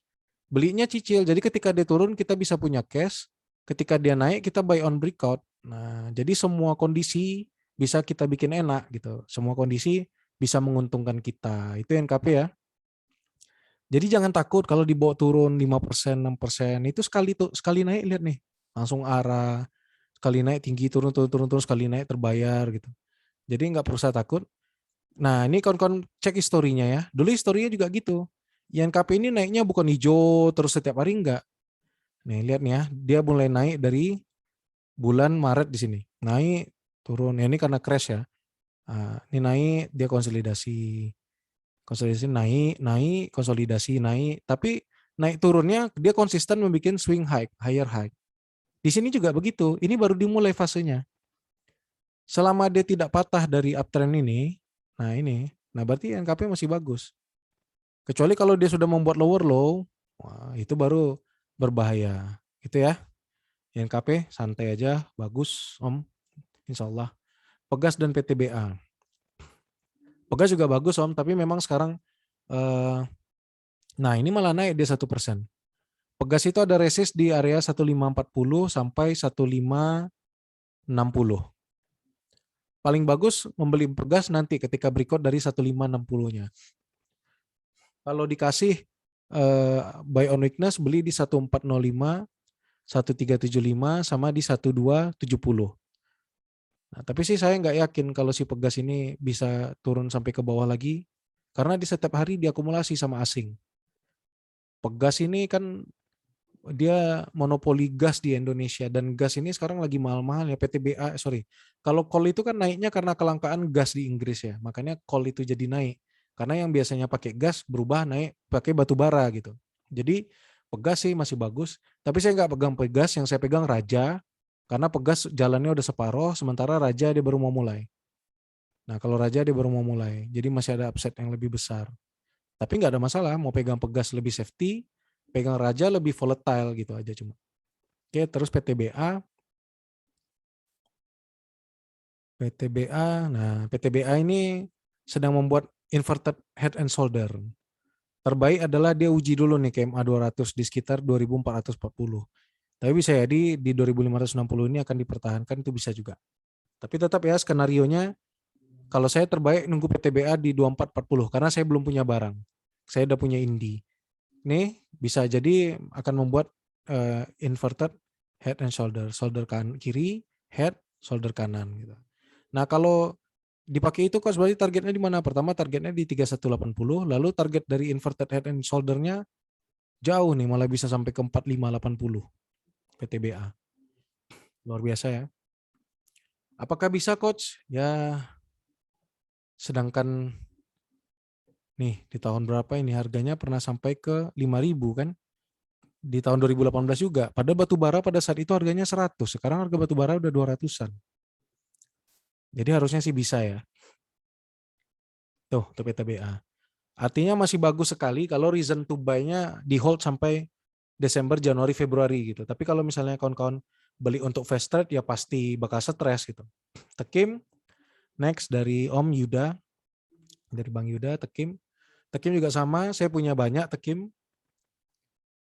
S1: Belinya cicil. Jadi ketika dia turun kita bisa punya cash. ketika dia naik kita buy on breakout. Nah, jadi semua kondisi bisa kita bikin enak gitu. Semua kondisi bisa menguntungkan kita. Itu NKP ya. Jadi jangan takut kalau dibawa turun 5%, 6%. Itu sekali naik lihat nih. Langsung arah, sekali naik tinggi turun, sekali naik terbayar gitu. Jadi nggak perlu usah takut. Nah, ini kawan-kawan cek historinya ya. Dulu historinya juga gitu. INKP ini naiknya bukan hijau terus setiap hari enggak. Nih, lihat nih ya. Dia mulai naik dari bulan Maret di sini. Naik, turun. Ya, ini karena crash ya. Nah, ini naik, dia konsolidasi. Konsolidasi naik, konsolidasi naik. Tapi naik turunnya dia konsisten membuat swing high, higher high. Di sini juga begitu. Ini baru dimulai fasenya. Selama dia tidak patah dari uptrend ini, nah berarti NKP masih bagus. Kecuali kalau dia sudah membuat lower low, wah, itu baru berbahaya. Itu ya. NKP santai aja, bagus Om. Insya Allah. Pegas dan PTBA. Pegas juga bagus Om, tapi memang sekarang, nah ini malah naik dia 1%. Pegas itu ada resist di area 1540 sampai 1560. Paling bagus membeli Pegas nanti ketika breakout dari 1560-nya. Kalau dikasih buy on weakness, beli di 1405, 1375 sama di 1270. Nah, tapi sih saya nggak yakin kalau si Pegas ini bisa turun sampai ke bawah lagi karena di setiap hari diakumulasi sama asing. Pegas ini kan dia monopoli gas di Indonesia dan gas ini sekarang lagi mahal-mahal ya. PTBA, sorry. Kalau coal itu kan naiknya karena kelangkaan gas di Inggris ya. Makanya coal itu jadi naik. Karena yang biasanya pakai gas berubah naik pakai batu bara gitu. Jadi Pegas sih masih bagus. Tapi saya nggak pegang Pegas, yang saya pegang Raja. Karena Pegas jalannya udah separoh, sementara Raja dia baru mau mulai. Nah kalau Raja dia baru mau mulai. Jadi masih ada upside yang lebih besar. Tapi nggak ada masalah, mau pegang Pegas lebih safety, pegang Raja lebih volatile gitu aja cuma. Oke, terus PTBA. Nah PTBA ini sedang membuat inverted head and shoulder. Terbaik adalah dia uji dulu nih KMA 200 di sekitar 2440. Tapi bisa jadi di 2560 ini akan dipertahankan, itu bisa juga. Tapi tetap ya skenarionya, kalau saya terbaik nunggu PTBA di 2440 karena saya belum punya barang. Saya udah punya Indi. Nih bisa jadi akan membuat inverted head and shoulder, shoulder kiri, head, shoulder kanan gitu. Nah, kalau dipakai itu Coach berarti targetnya di mana? Pertama targetnya di 3180, lalu target dari inverted head and shoulder-nya jauh nih, malah bisa sampai ke 4580 PTBA. Luar biasa ya. Apakah bisa Coach? Ya, sedangkan nih di tahun berapa ini harganya pernah sampai ke 5.000 kan? Di tahun 2018 juga. Pada batu bara pada saat itu harganya 100. Sekarang harga batu bara udah 200-an. Jadi harusnya sih bisa ya. Tuh, PTBA. Artinya masih bagus sekali kalau reason to buy-nya di hold sampai Desember, Januari, Februari gitu. Tapi kalau misalnya kawan-kawan beli untuk fast trade ya pasti bakal stres gitu. Tekim, next dari Om Yuda. Dari Bang Yuda, Tekim. Tekim juga sama, saya punya banyak Tekim.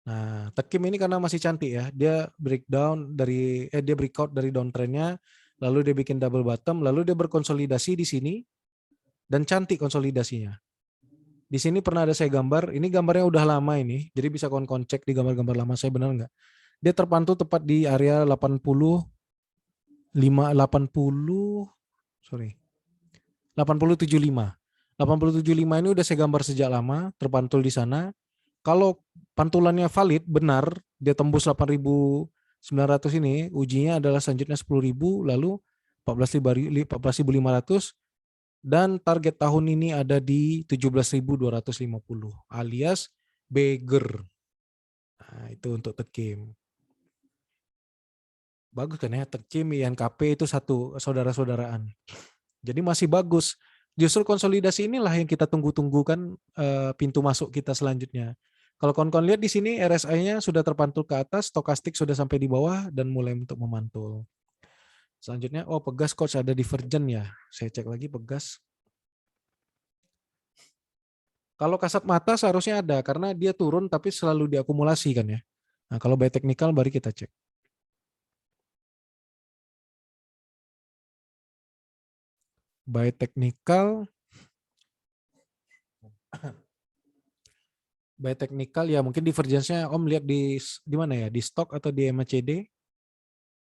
S1: Nah, Tekim ini karena masih cantik ya, dia dia breakout dari downtrendnya, lalu dia bikin double bottom, lalu dia berkonsolidasi di sini dan cantik konsolidasinya. Di sini pernah ada saya gambar, ini gambarnya udah lama ini, jadi bisa kawan-kawan cek di gambar-gambar lama saya benar nggak? Dia terpantul tepat di area 8075. 8075 ini udah saya gambar sejak lama, terpantul di sana. Kalau pantulannya valid, benar, dia tembus 8.900 ini, ujinya adalah selanjutnya 10.000, lalu 14.500, dan target tahun ini ada di 17.250, alias beggar. Nah, itu untuk Tekim. Bagus kan ya, Tekim, INKP itu satu saudara-saudaraan. Jadi masih bagus. Justru konsolidasi inilah yang kita tunggu-tunggu kan, pintu masuk kita selanjutnya. Kalau kawan-kawan lihat di sini RSI-nya sudah terpantul ke atas, stokastik sudah sampai di bawah dan mulai untuk memantul. Selanjutnya, Pegas Coach ada divergen ya. Saya cek lagi Pegas. Kalau kasat mata seharusnya ada karena dia turun tapi selalu diakumulasi kan ya. Nah, kalau by technical baru kita cek. By technical. By technical ya mungkin divergence-nya Om lihat di mana ya? Di stock atau di MACD?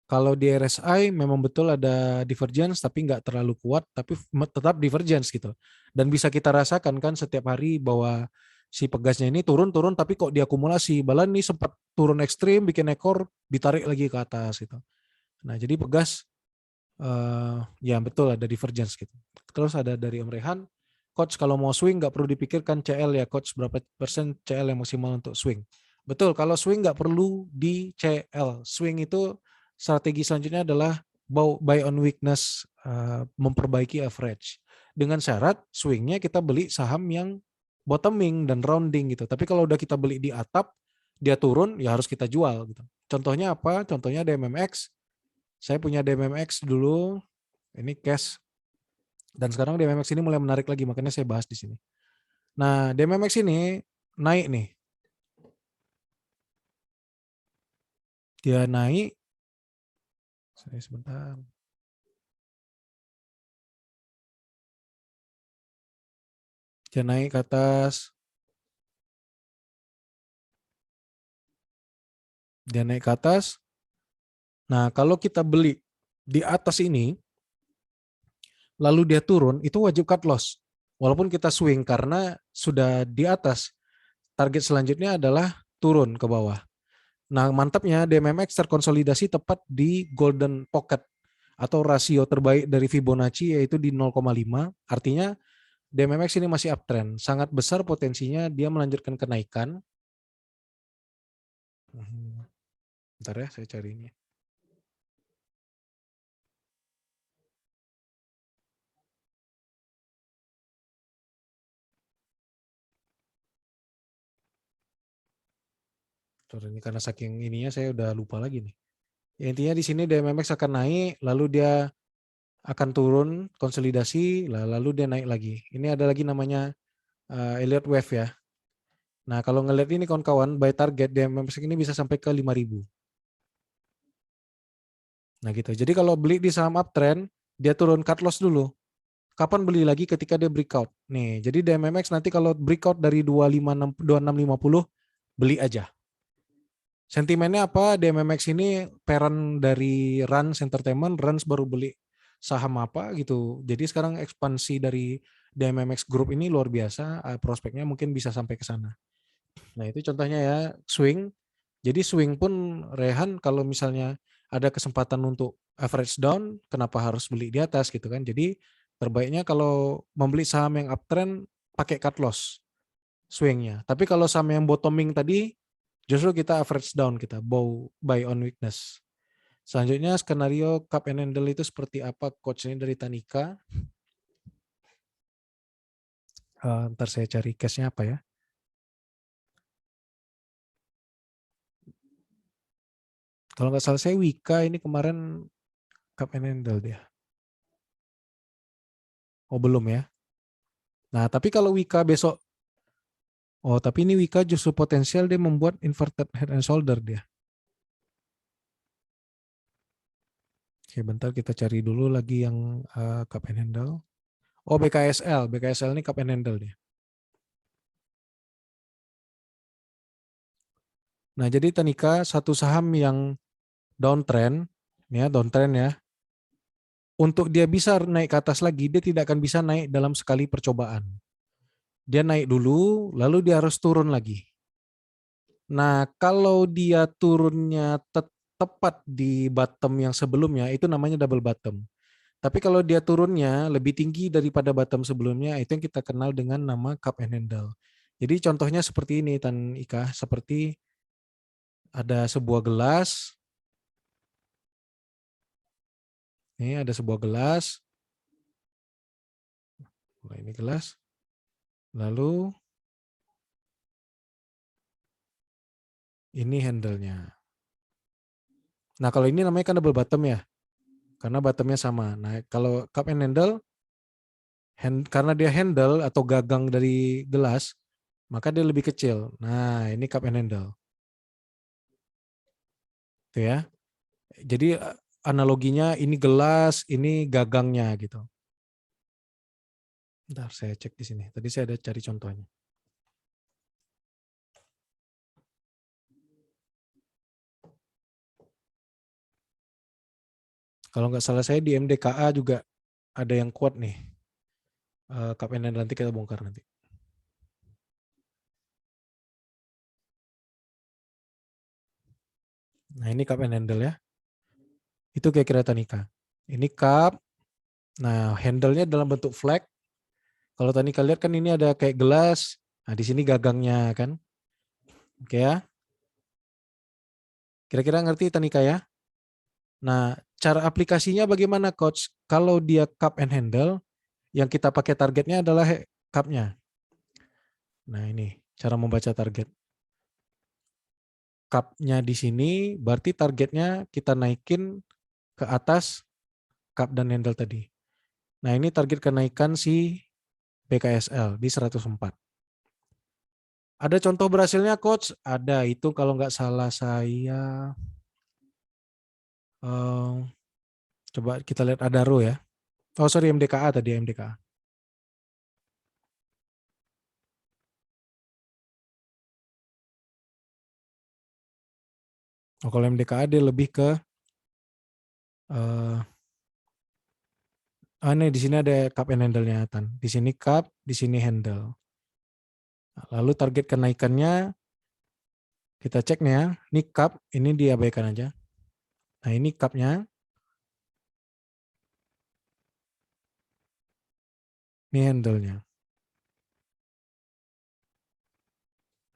S1: Kalau di RSI memang betul ada divergence tapi nggak terlalu kuat, tapi tetap divergence gitu. Dan bisa kita rasakan kan setiap hari bahwa si pegasnya ini turun-turun tapi kok diakumulasi. Bahkan ini sempat turun ekstrim bikin ekor ditarik lagi ke atas gitu. Nah jadi pegas ya betul ada divergence gitu. Terus ada dari Om Rehan, Coach kalau mau swing nggak perlu dipikirkan CL ya Coach, berapa persen CL yang maksimal untuk swing. Betul, kalau swing nggak perlu di CL. Swing itu strategi selanjutnya adalah buy on weakness, memperbaiki average. Dengan syarat swingnya kita beli saham yang bottoming dan rounding gitu. Tapi kalau udah kita beli di atap, dia turun ya harus kita jual gitu. Contohnya apa? Contohnya DMMX. Saya punya DMMX dulu, ini cash. Dan sekarang DMMX ini mulai menarik lagi, makanya saya bahas di sini. Nah, DMMX ini naik nih. Dia naik. Saya sebentar. Dia naik ke atas. Dia naik ke atas. Nah, kalau kita beli di atas ini, lalu dia turun, itu wajib cut loss. Walaupun kita swing karena sudah di atas, target selanjutnya adalah turun ke bawah. Nah, mantapnya DMMX terkonsolidasi tepat di golden pocket atau rasio terbaik dari Fibonacci yaitu di 0,5. Artinya DMMX ini masih uptrend. Sangat besar potensinya dia melanjutkan kenaikan. Bentar ya, saya cari ini. Ini karena saking ininya saya udah lupa lagi nih. Ya, intinya di sini DMMX akan naik, lalu dia akan turun, konsolidasi, lalu dia naik lagi. Ini ada lagi namanya Elliott Wave ya. Nah kalau ngeliat ini kawan-kawan, buy target DMMX ini bisa sampai ke 5.000. Nah gitu. Jadi kalau beli di saham uptrend, dia turun cut loss dulu. Kapan beli lagi ketika dia breakout. Nih, jadi DMMX nanti kalau breakout dari 2650, beli aja. Sentimennya apa? DMMX ini parent dari Rans Entertainment, Rans baru beli saham apa gitu. Jadi sekarang ekspansi dari DMMX Group ini luar biasa, prospeknya mungkin bisa sampai ke sana. Nah itu contohnya ya, swing. Jadi swing pun Rehan kalau misalnya ada kesempatan untuk average down, kenapa harus beli di atas gitu kan. Jadi terbaiknya kalau membeli saham yang uptrend, pakai cut loss swingnya. Tapi kalau saham yang bottoming tadi, justru kita average down, kita buy on weakness. Selanjutnya skenario cup and handle itu seperti apa coach ini dari Tanika. Ntar saya cari case-nya apa ya. Kalau nggak salah saya Wika ini kemarin cup and handle dia. Oh belum ya. Nah tapi kalau Wika besok, oh tapi ini Wika justru potensial dia membuat inverted head and shoulder dia. Oke bentar kita cari dulu lagi yang cup and handle. Oh BKSL, BKSL ini cup and handle dia. Nah jadi Tanika satu saham yang downtrend, ya downtrend ya. Untuk dia bisa naik ke atas lagi, dia tidak akan bisa naik dalam sekali percobaan. Dia naik dulu, lalu dia harus turun lagi. Nah, kalau dia turunnya tepat di bottom yang sebelumnya, itu namanya double bottom. Tapi kalau dia turunnya lebih tinggi daripada bottom sebelumnya, itu yang kita kenal dengan nama cup and handle. Jadi contohnya seperti ini, Tan Ika, seperti ada sebuah gelas. Ini ada sebuah gelas. Nah, ini gelas. Lalu ini handle-nya. Nah, kalau ini namanya kan double bottom ya. Karena bottomnya sama. Nah, kalau cup and handle, karena dia handle atau gagang dari gelas, maka dia lebih kecil. Nah, ini cup and handle. Itu ya. Jadi analoginya ini gelas, ini gagangnya gitu. Bentar, saya cek di sini. Tadi saya ada cari contohnya. Kalau nggak salah saya di MDKA juga ada yang kuat nih. Cup and handle nanti kita bongkar nanti. Nah ini cup and handle ya. Itu kira-kira Tanika. Ini cup. Nah handle-nya dalam bentuk flag. Kalau Tanika lihat kan ini ada kayak gelas. Nah di sini gagangnya kan. Oke ya. Kira-kira ngerti Tanika ya? Nah cara aplikasinya bagaimana coach? Kalau dia cup and handle, yang kita pakai targetnya adalah cup-nya. Nah ini cara membaca target. Cup-nya di sini berarti targetnya kita naikin ke atas cup dan handle tadi. Nah ini target kenaikan si BKSL di 104. Ada contoh berhasilnya coach? Ada, itu kalau nggak salah saya. Coba kita lihat Adaro ya. Oh sorry MDKA tadi, MDKA. Oh, kalau MDKA dia lebih ke ini di sini ada cup and handle-nya Tan. Di sini cup, di sini handle. Lalu target kenaikannya kita cek nih ya. Ini cup, ini diabaikan aja. Nah ini cup-nya. Ini handle-nya.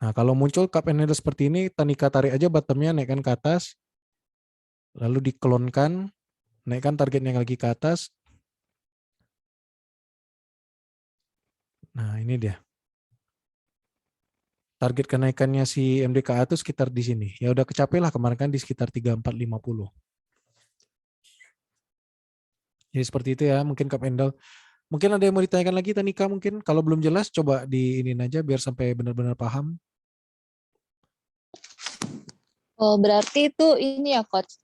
S1: Nah kalau muncul cup and handle seperti ini, Tanika tarik aja bottom-nya, naikkan ke atas. Lalu diklonkan, naikkan targetnya lagi ke atas. Nah ini dia. Target kenaikannya si MDKA itu sekitar di sini. Ya udah kecapai lah kemarin kan di sekitar 3450. Jadi seperti itu ya, mungkin cup handle. Mungkin ada yang mau ditanyakan lagi Tanika mungkin. Kalau belum jelas coba diinin aja biar sampai benar-benar paham.
S4: Oh, berarti itu ini ya coach,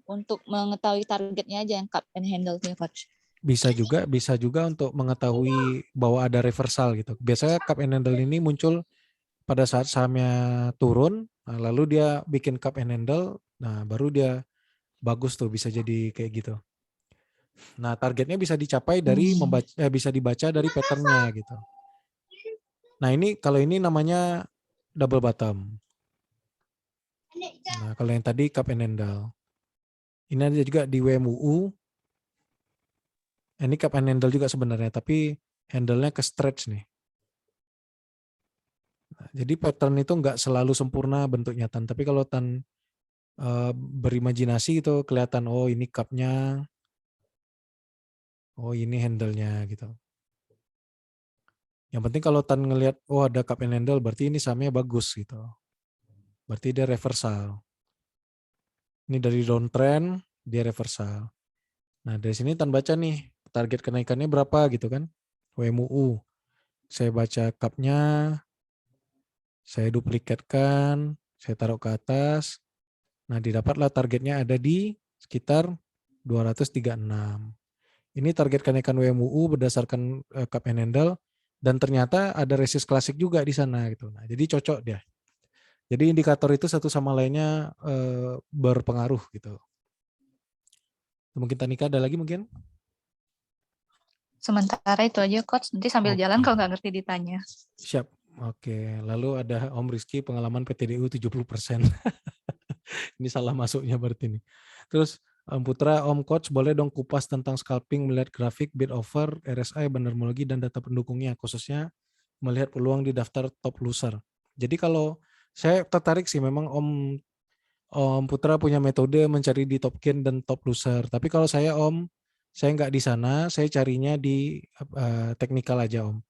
S4: untuk mengetahui targetnya aja yang cup and handle ya coach.
S1: Bisa juga untuk mengetahui bahwa ada reversal gitu. Biasanya cup and handle ini muncul pada saat sahamnya turun, nah lalu dia bikin cup and handle, nah baru dia bagus tuh bisa jadi kayak gitu. Nah targetnya bisa dicapai dari bisa dibaca dari patternnya gitu. Nah ini kalau ini namanya double bottom. Nah kalau yang tadi cup and handle. Ini ada juga di WMUU. Ini cup and handle juga sebenarnya, tapi handle-nya ke stretch nih. Nah, jadi pattern itu nggak selalu sempurna bentuknya Tan, tapi kalau Tan berimajinasi itu kelihatan oh ini cup-nya, oh ini handle-nya gitu. Yang penting kalau Tan ngelihat oh ada cup and handle berarti ini sahamnya bagus gitu. Berarti dia reversal. Ini dari downtrend dia reversal. Nah dari sini Tan baca nih target kenaikannya berapa gitu kan. WMUU. Saya baca cup-nya, saya duplikatkan, saya taruh ke atas. Nah didapatlah targetnya ada di sekitar 236. Ini target kenaikan WMUU berdasarkan cup and handle dan ternyata ada resist klasik juga di sana gitu. Nah, jadi cocok dia. Jadi indikator itu satu sama lainnya berpengaruh gitu. Mungkin Tanika ada lagi mungkin?
S4: Sementara itu aja coach, nanti sambil jalan
S1: Oke.
S4: kalau nggak ngerti ditanya.
S1: Siap. Oke, lalu ada Om Rizky pengalaman PTDU 70%. Ini salah masuknya berarti nih. Terus Om Putra, Om Coach boleh dong kupas tentang scalping melihat grafik, bid offer, RSI, bandarmologi, dan data pendukungnya, khususnya melihat peluang di daftar top loser. Jadi kalau saya tertarik sih memang Om Putra punya metode mencari di top gain dan top loser. Tapi kalau saya saya nggak di sana, saya carinya di teknikal aja Om.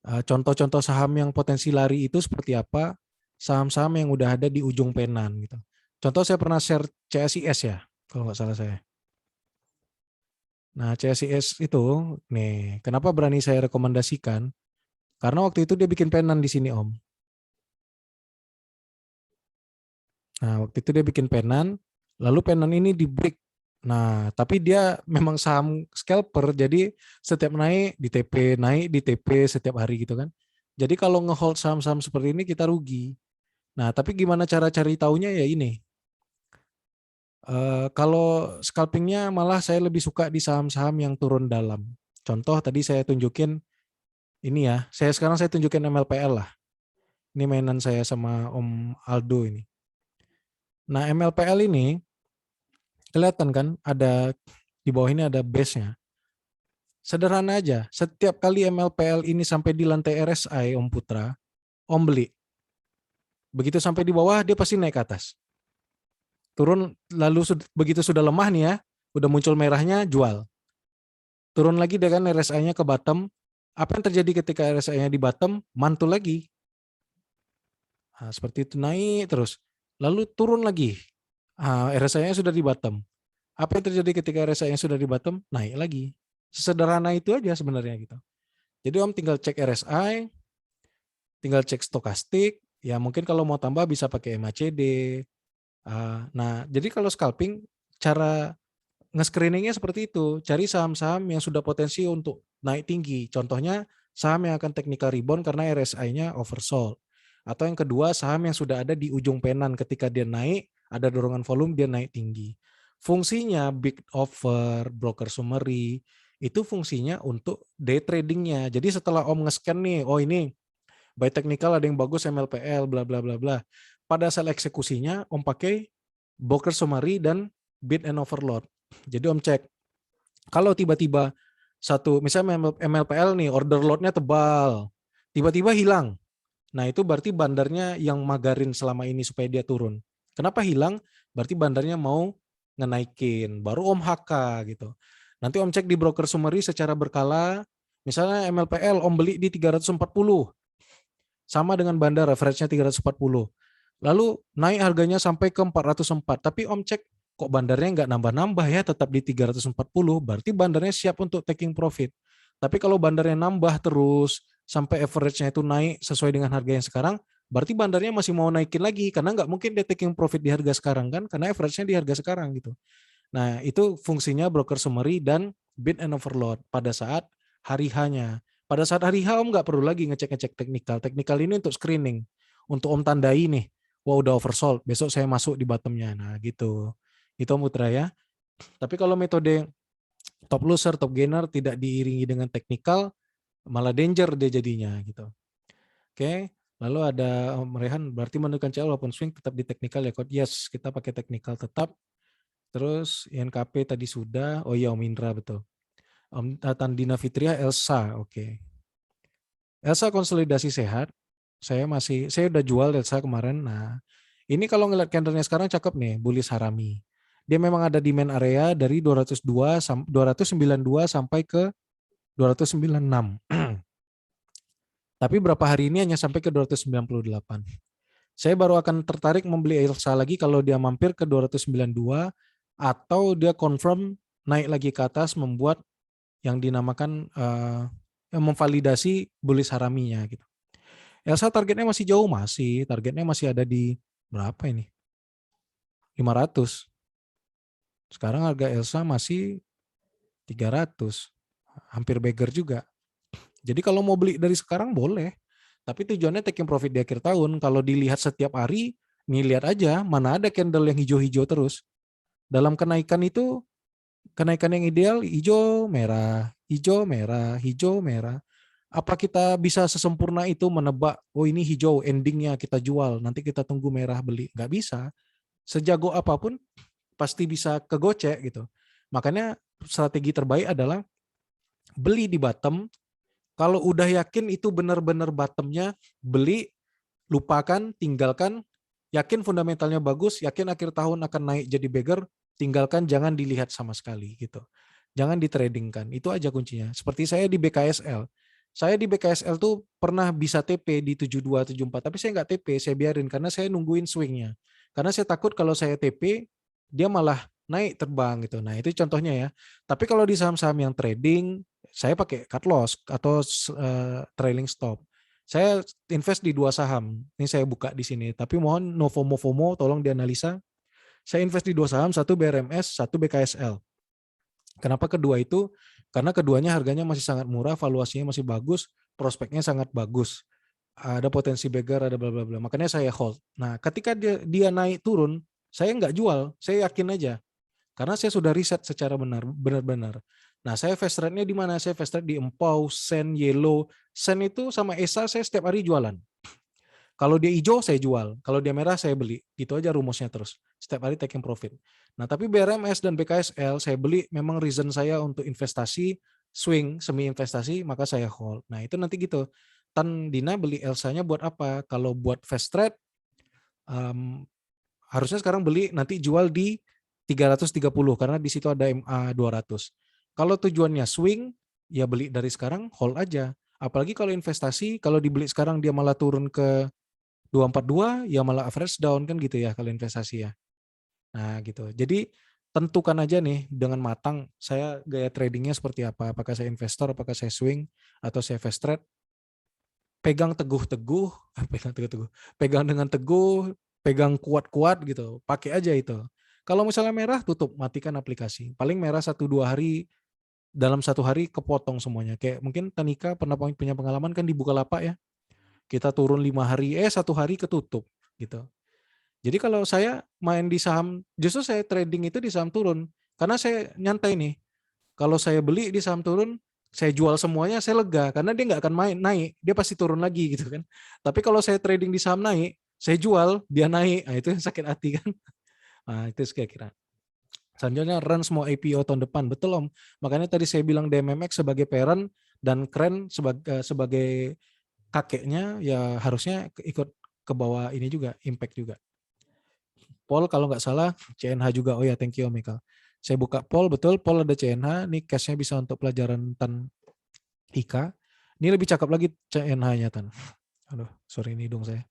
S1: Contoh-contoh saham yang potensi lari itu seperti apa? Saham-saham yang udah ada di ujung penan gitu. Contoh saya pernah share CSIS ya, kalau nggak salah saya. Nah CSIS itu, nih kenapa berani saya rekomendasikan? Karena waktu itu dia bikin penan di sini Om. Nah waktu itu dia bikin penan, lalu penan ini di break Nah, tapi dia memang saham scalper, jadi setiap naik di TP setiap hari gitu kan. Jadi kalau ngehold saham-saham seperti ini kita rugi. Nah, tapi gimana cara cari taunya ya ini. Kalau scalpingnya malah saya lebih suka di saham-saham yang turun dalam. Contoh tadi saya tunjukin ini ya, sekarang saya tunjukin MLPL lah. Ini mainan saya sama Om Aldo ini. Nah, MLPL ini kelihatan kan ada di bawah ini ada base-nya. Sederhana aja, setiap kali MLPL ini sampai di lantai RSI Om Putra, Om beli. Begitu sampai di bawah dia pasti naik ke atas. Turun lalu begitu sudah lemah nih ya, udah muncul merahnya jual. Turun lagi dengan RSI-nya ke bottom. Apa yang terjadi ketika RSI-nya di bottom? Mantul lagi. Nah, seperti itu naik terus. Lalu turun lagi. RSI-nya sudah di bottom. Apa yang terjadi ketika RSI-nya sudah di bottom? Naik lagi. Sesederhana itu aja sebenarnya gitu. Jadi Om tinggal cek RSI, tinggal cek stokastik. Ya mungkin kalau mau tambah bisa pakai MACD. Nah, jadi kalau scalping cara nge-screeningnya seperti itu. Cari saham-saham yang sudah potensi untuk naik tinggi. Contohnya saham yang akan technical rebound karena RSI-nya oversold. Atau yang kedua saham yang sudah ada di ujung penan ketika dia naik, ada dorongan volume dia naik tinggi. Fungsinya big offer, broker summary, itu fungsinya untuk day tradingnya. Jadi setelah Om nge-scan nih, oh ini buy technical ada yang bagus MLPL, bla bla bla bla. Pada saat eksekusinya Om pakai broker summary dan bid and overload. Jadi Om cek, kalau tiba-tiba misalnya MLPL nih order load-nya tebal, tiba-tiba hilang. Nah itu berarti bandarnya yang magarin selama ini supaya dia turun. Kenapa hilang? Berarti bandarnya mau ngenaikin, baru Om HK gitu. Nanti Om cek di broker summary secara berkala, misalnya MLPL Om beli di 340, sama dengan bandar average-nya 340. Lalu naik harganya sampai ke 404, tapi Om cek kok bandarnya nggak nambah-nambah ya, tetap di 340, berarti bandarnya siap untuk taking profit. Tapi kalau bandarnya nambah terus, sampai average-nya itu naik sesuai dengan harga yang sekarang, berarti bandarnya masih mau naikin lagi, karena nggak mungkin dia taking profit di harga sekarang kan, karena average-nya di harga sekarang gitu. Nah itu fungsinya broker summary dan bid and overload pada saat hari H-nya. Pada saat hari H Om nggak perlu lagi ngecek-ngecek teknikal. Teknikal ini untuk screening, untuk Om tandai nih, wah udah oversold, besok saya masuk di bottomnya. Nah gitu. Itu Om Putra ya. Tapi kalau metode top loser, top gainer tidak diiringi dengan teknikal, malah danger dia jadinya gitu. Oke, lalu ada Om Rehan, berarti menentukan CL walaupun swing tetap di teknikal ya Coach? Yes, kita pakai teknikal tetap. Terus INKP tadi sudah, oh iya Om Indra betul. Om Tandina Fitria, Elsa, oke. Elsa konsolidasi sehat, saya udah jual Elsa kemarin. Nah, ini kalau ngeliat candlenya sekarang cakep nih, bullish harami. Dia memang ada di main area dari 292 sampai ke 296. Tapi berapa hari ini hanya sampai ke 298. Saya baru akan tertarik membeli Elsa lagi kalau dia mampir ke 292 atau dia confirm naik lagi ke atas membuat yang dinamakan yang memvalidasi bullish haraminya gitu. Elsa targetnya masih jauh, targetnya masih ada di berapa ini? 500. Sekarang harga Elsa masih 300. Hampir beggar juga. Jadi kalau mau beli dari sekarang boleh. Tapi tujuannya taking profit di akhir tahun. Kalau dilihat setiap hari, nih lihat aja mana ada candle yang hijau-hijau terus. Dalam kenaikan itu, kenaikan yang ideal hijau, merah, hijau, merah, hijau, merah. Apa kita bisa sesempurna itu menebak, oh ini hijau, endingnya kita jual, nanti kita tunggu merah beli? Nggak bisa. Sejago apapun, pasti bisa kegocek gitu. Makanya strategi terbaik adalah beli di bottom. Kalau udah yakin itu benar-benar bottomnya, beli, lupakan, tinggalkan. Yakin fundamentalnya bagus, yakin akhir tahun akan naik jadi beggar, tinggalkan, jangan dilihat sama sekali gitu. Jangan ditradingkan, itu aja kuncinya. Seperti saya di BKSL. Saya di BKSL tuh pernah bisa TP di 72, 74, tapi saya nggak TP, saya biarin karena saya nungguin swingnya. Karena saya takut kalau saya TP, dia malah naik terbang gitu. Nah itu contohnya ya. Tapi kalau di saham-saham yang trading, saya pakai cut loss atau trailing stop. Saya invest di 2 saham. Ini saya buka di sini. Tapi mohon no FOMO, tolong dianalisa. Saya invest di 2 saham, satu BRMS, satu BKSL. Kenapa kedua itu? Karena keduanya harganya masih sangat murah, valuasinya masih bagus, prospeknya sangat bagus. Ada potensi beggar, ada bla bla bla. Makanya saya hold. Nah, ketika dia naik turun, saya nggak jual, saya yakin aja. Karena saya sudah riset secara benar-benar. Nah, saya fast trade-nya di mana? Saya fast trade di Empau, Sen, Yellow. Sen itu sama ESA saya setiap hari jualan. Kalau dia hijau saya jual, kalau dia merah saya beli. Itu aja rumusnya terus. Setiap hari taking profit. Nah, tapi BRMS dan BKSL saya beli memang reason saya untuk investasi, swing, semi investasi, maka saya hold. Nah, itu nanti gitu. Tan Dina beli Elsa-nya buat apa? Kalau buat fast trade, harusnya sekarang beli, nanti jual di 330 karena di situ ada MA 200. Kalau tujuannya swing, ya beli dari sekarang, hold aja. Apalagi kalau investasi, kalau dibeli sekarang dia malah turun ke 242, ya malah average down kan gitu ya kalau investasi ya. Nah gitu. Jadi tentukan aja nih dengan matang saya gaya tradingnya seperti apa. Apakah saya investor, apakah saya swing, atau saya fast trade. Pegang teguh-teguh, pegang dengan teguh, pegang kuat-kuat gitu. Pakai aja itu. Kalau misalnya merah, tutup, matikan aplikasi. Paling merah 1-2 hari, dalam 1 hari kepotong semuanya. Kayak mungkin Tanika pernah punya pengalaman kan di Bukalapak ya. Kita turun 5 hari, 1 hari ketutup gitu. Jadi kalau saya main di saham, justru saya trading itu di saham turun. Karena saya nyantai nih. Kalau saya beli di saham turun, saya jual semuanya, saya lega. Karena dia nggak akan naik, dia pasti turun lagi gitu kan. Tapi kalau saya trading di saham naik, saya jual, dia naik. Nah itu sakit hati kan. Nah itu kira-kira. Selanjutnya Rans mau IPO tahun depan. Betul Om. Makanya tadi saya bilang DMMX sebagai parent dan Kren sebagai kakeknya ya harusnya ikut ke bawah ini juga, impact juga. Paul kalau nggak salah, CNH juga. Oh ya, thank you Om Michael. Saya buka Paul, betul Paul ada CNH, ini cashnya bisa untuk pelajaran Tan Ika. Ini lebih cakep lagi CNH-nya Tan. Aduh, sorry ini hidung saya.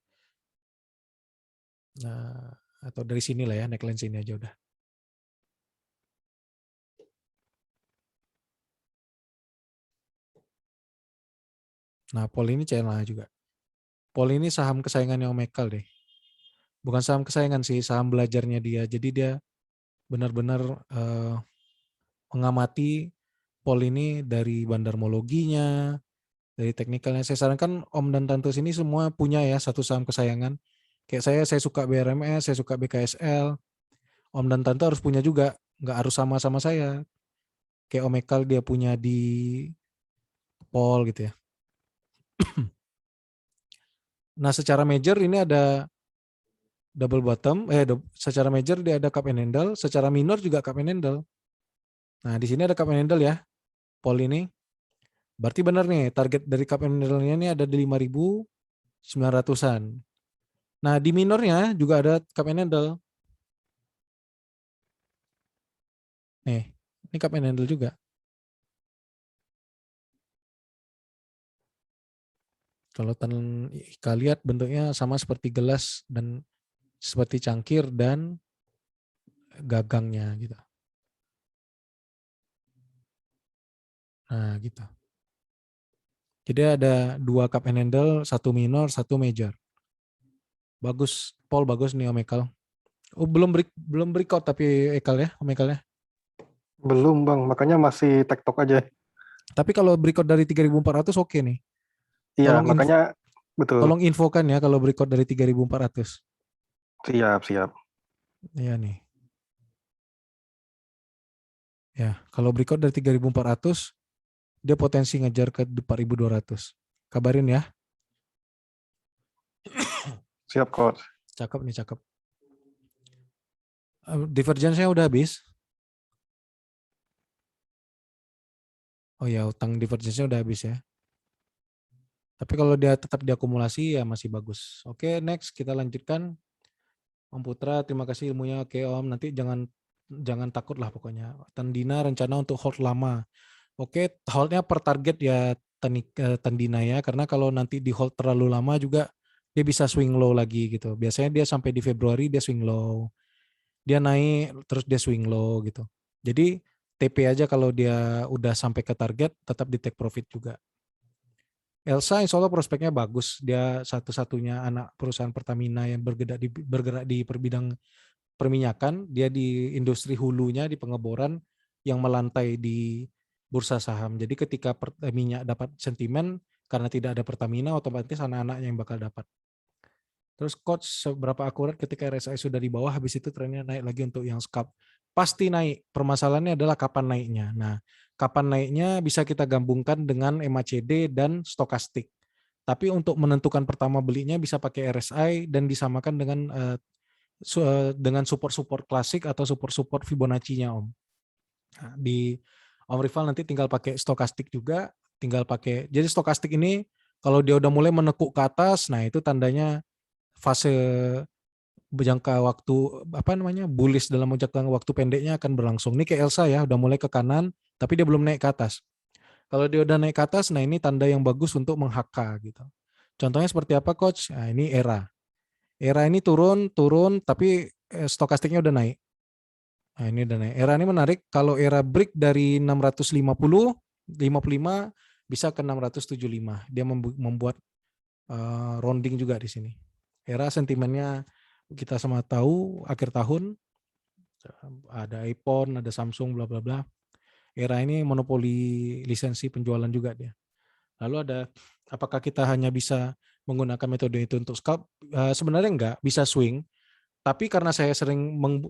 S1: Nah, atau dari sini lah ya, neckline sini aja udah. Nah, Paul ini CNH juga. Paul ini saham kesayangannya Om Michael deh. Bukan saham kesayangan sih, saham belajarnya dia. Jadi dia benar-benar mengamati Paul ini dari bandarmologinya, dari teknikalnya. Saya sarankan Om dan Tante sini semua punya ya satu saham kesayangan. Kayak saya suka BRMS, saya suka BKSL. Om dan Tante harus punya juga, nggak harus sama-sama saya. Kayak Om Ekal dia punya di Paul gitu ya. Nah secara major ini ada double bottom, secara major dia ada cup and handle, secara minor juga cup and handle. Nah di sini ada cup and handle ya, Paul ini. Berarti benar nih, target dari cup and handle-nya ini ada di 5.900-an. Nah di minornya juga ada cup and handle. Nih, ini cup and handle juga. Kalau Ika lihat bentuknya sama seperti gelas dan seperti cangkir dan gagangnya gitu. Nah gitu. Jadi ada 2 cup and handle, 1 minor, 1 major. Bagus, Paul bagus nih Om Ekal. Oh belum breakout tapi Ekal ya, Om Ekal ya.
S5: Belum Bang, makanya masih tektok aja.
S1: Tapi kalau breakout dari 3.400 oke nih.
S5: Iya, makanya betul.
S1: Tolong infokan ya kalau breakout dari 3.400.
S5: Siap.
S1: Iya nih. Ya, kalau breakout dari 3.400 dia potensi ngejar ke 4.200. Kabarin ya.
S5: Siap, Coach.
S1: Cakep nih, cakep. Divergence-nya udah habis. Oh ya, utang divergence-nya udah habis ya. Tapi kalau dia tetap diakumulasi ya masih bagus. Oke, next kita lanjutkan. Om Putra, terima kasih ilmunya. Oke Om, nanti jangan takut lah pokoknya. Tandina rencana untuk hold lama. Oke, holdnya per target ya Tandina ya. Karena kalau nanti di hold terlalu lama juga dia bisa swing low lagi gitu. Biasanya dia sampai di Februari dia swing low. Dia naik terus dia swing low gitu. Jadi TP aja kalau dia udah sampai ke target tetap di take profit juga. Elsa insya Allah prospeknya bagus. Dia satu-satunya anak perusahaan Pertamina yang bergerak di bidang perminyakan, dia di industri hulunya, di pengeboran yang melantai di bursa saham. Jadi ketika minyak dapat sentimen, karena tidak ada Pertamina, otomatis anak-anaknya yang bakal dapat. Terus coach, seberapa akurat ketika RSI sudah di bawah, habis itu trennya naik lagi untuk yang scalp? Pasti naik. Permasalahannya adalah kapan naiknya. Nah, kapan naiknya bisa kita gabungkan dengan MACD dan stokastik. Tapi untuk menentukan pertama belinya bisa pakai RSI dan disamakan dengan support-support klasik atau support-support Fibonacci-nya, Om. Nah, di Om Rival nanti tinggal pakai stokastik juga, tinggal pakai. Jadi stokastik ini kalau dia udah mulai menekuk ke atas, nah itu tandanya fase jangka waktu bullish dalam jangka waktu pendeknya akan berlangsung. Ini kayak Elsa ya, udah mulai ke kanan, tapi dia belum naik ke atas. Kalau dia udah naik ke atas, nah ini tanda yang bagus untuk menghaka gitu. Contohnya seperti apa, Coach? Nah, ini era. Era ini turun, tapi stokastiknya udah naik. Nah, ini udah naik. Era ini menarik. Kalau era break dari 650, 55 bisa ke 675. Dia membuat rounding juga di sini. Era sentimennya kita sama tahu akhir tahun ada iPhone, ada Samsung, bla bla bla. Era ini monopoli lisensi penjualan juga dia. Lalu ada apakah kita hanya bisa menggunakan metode itu untuk scalp? Sebenarnya enggak, bisa swing. Tapi karena saya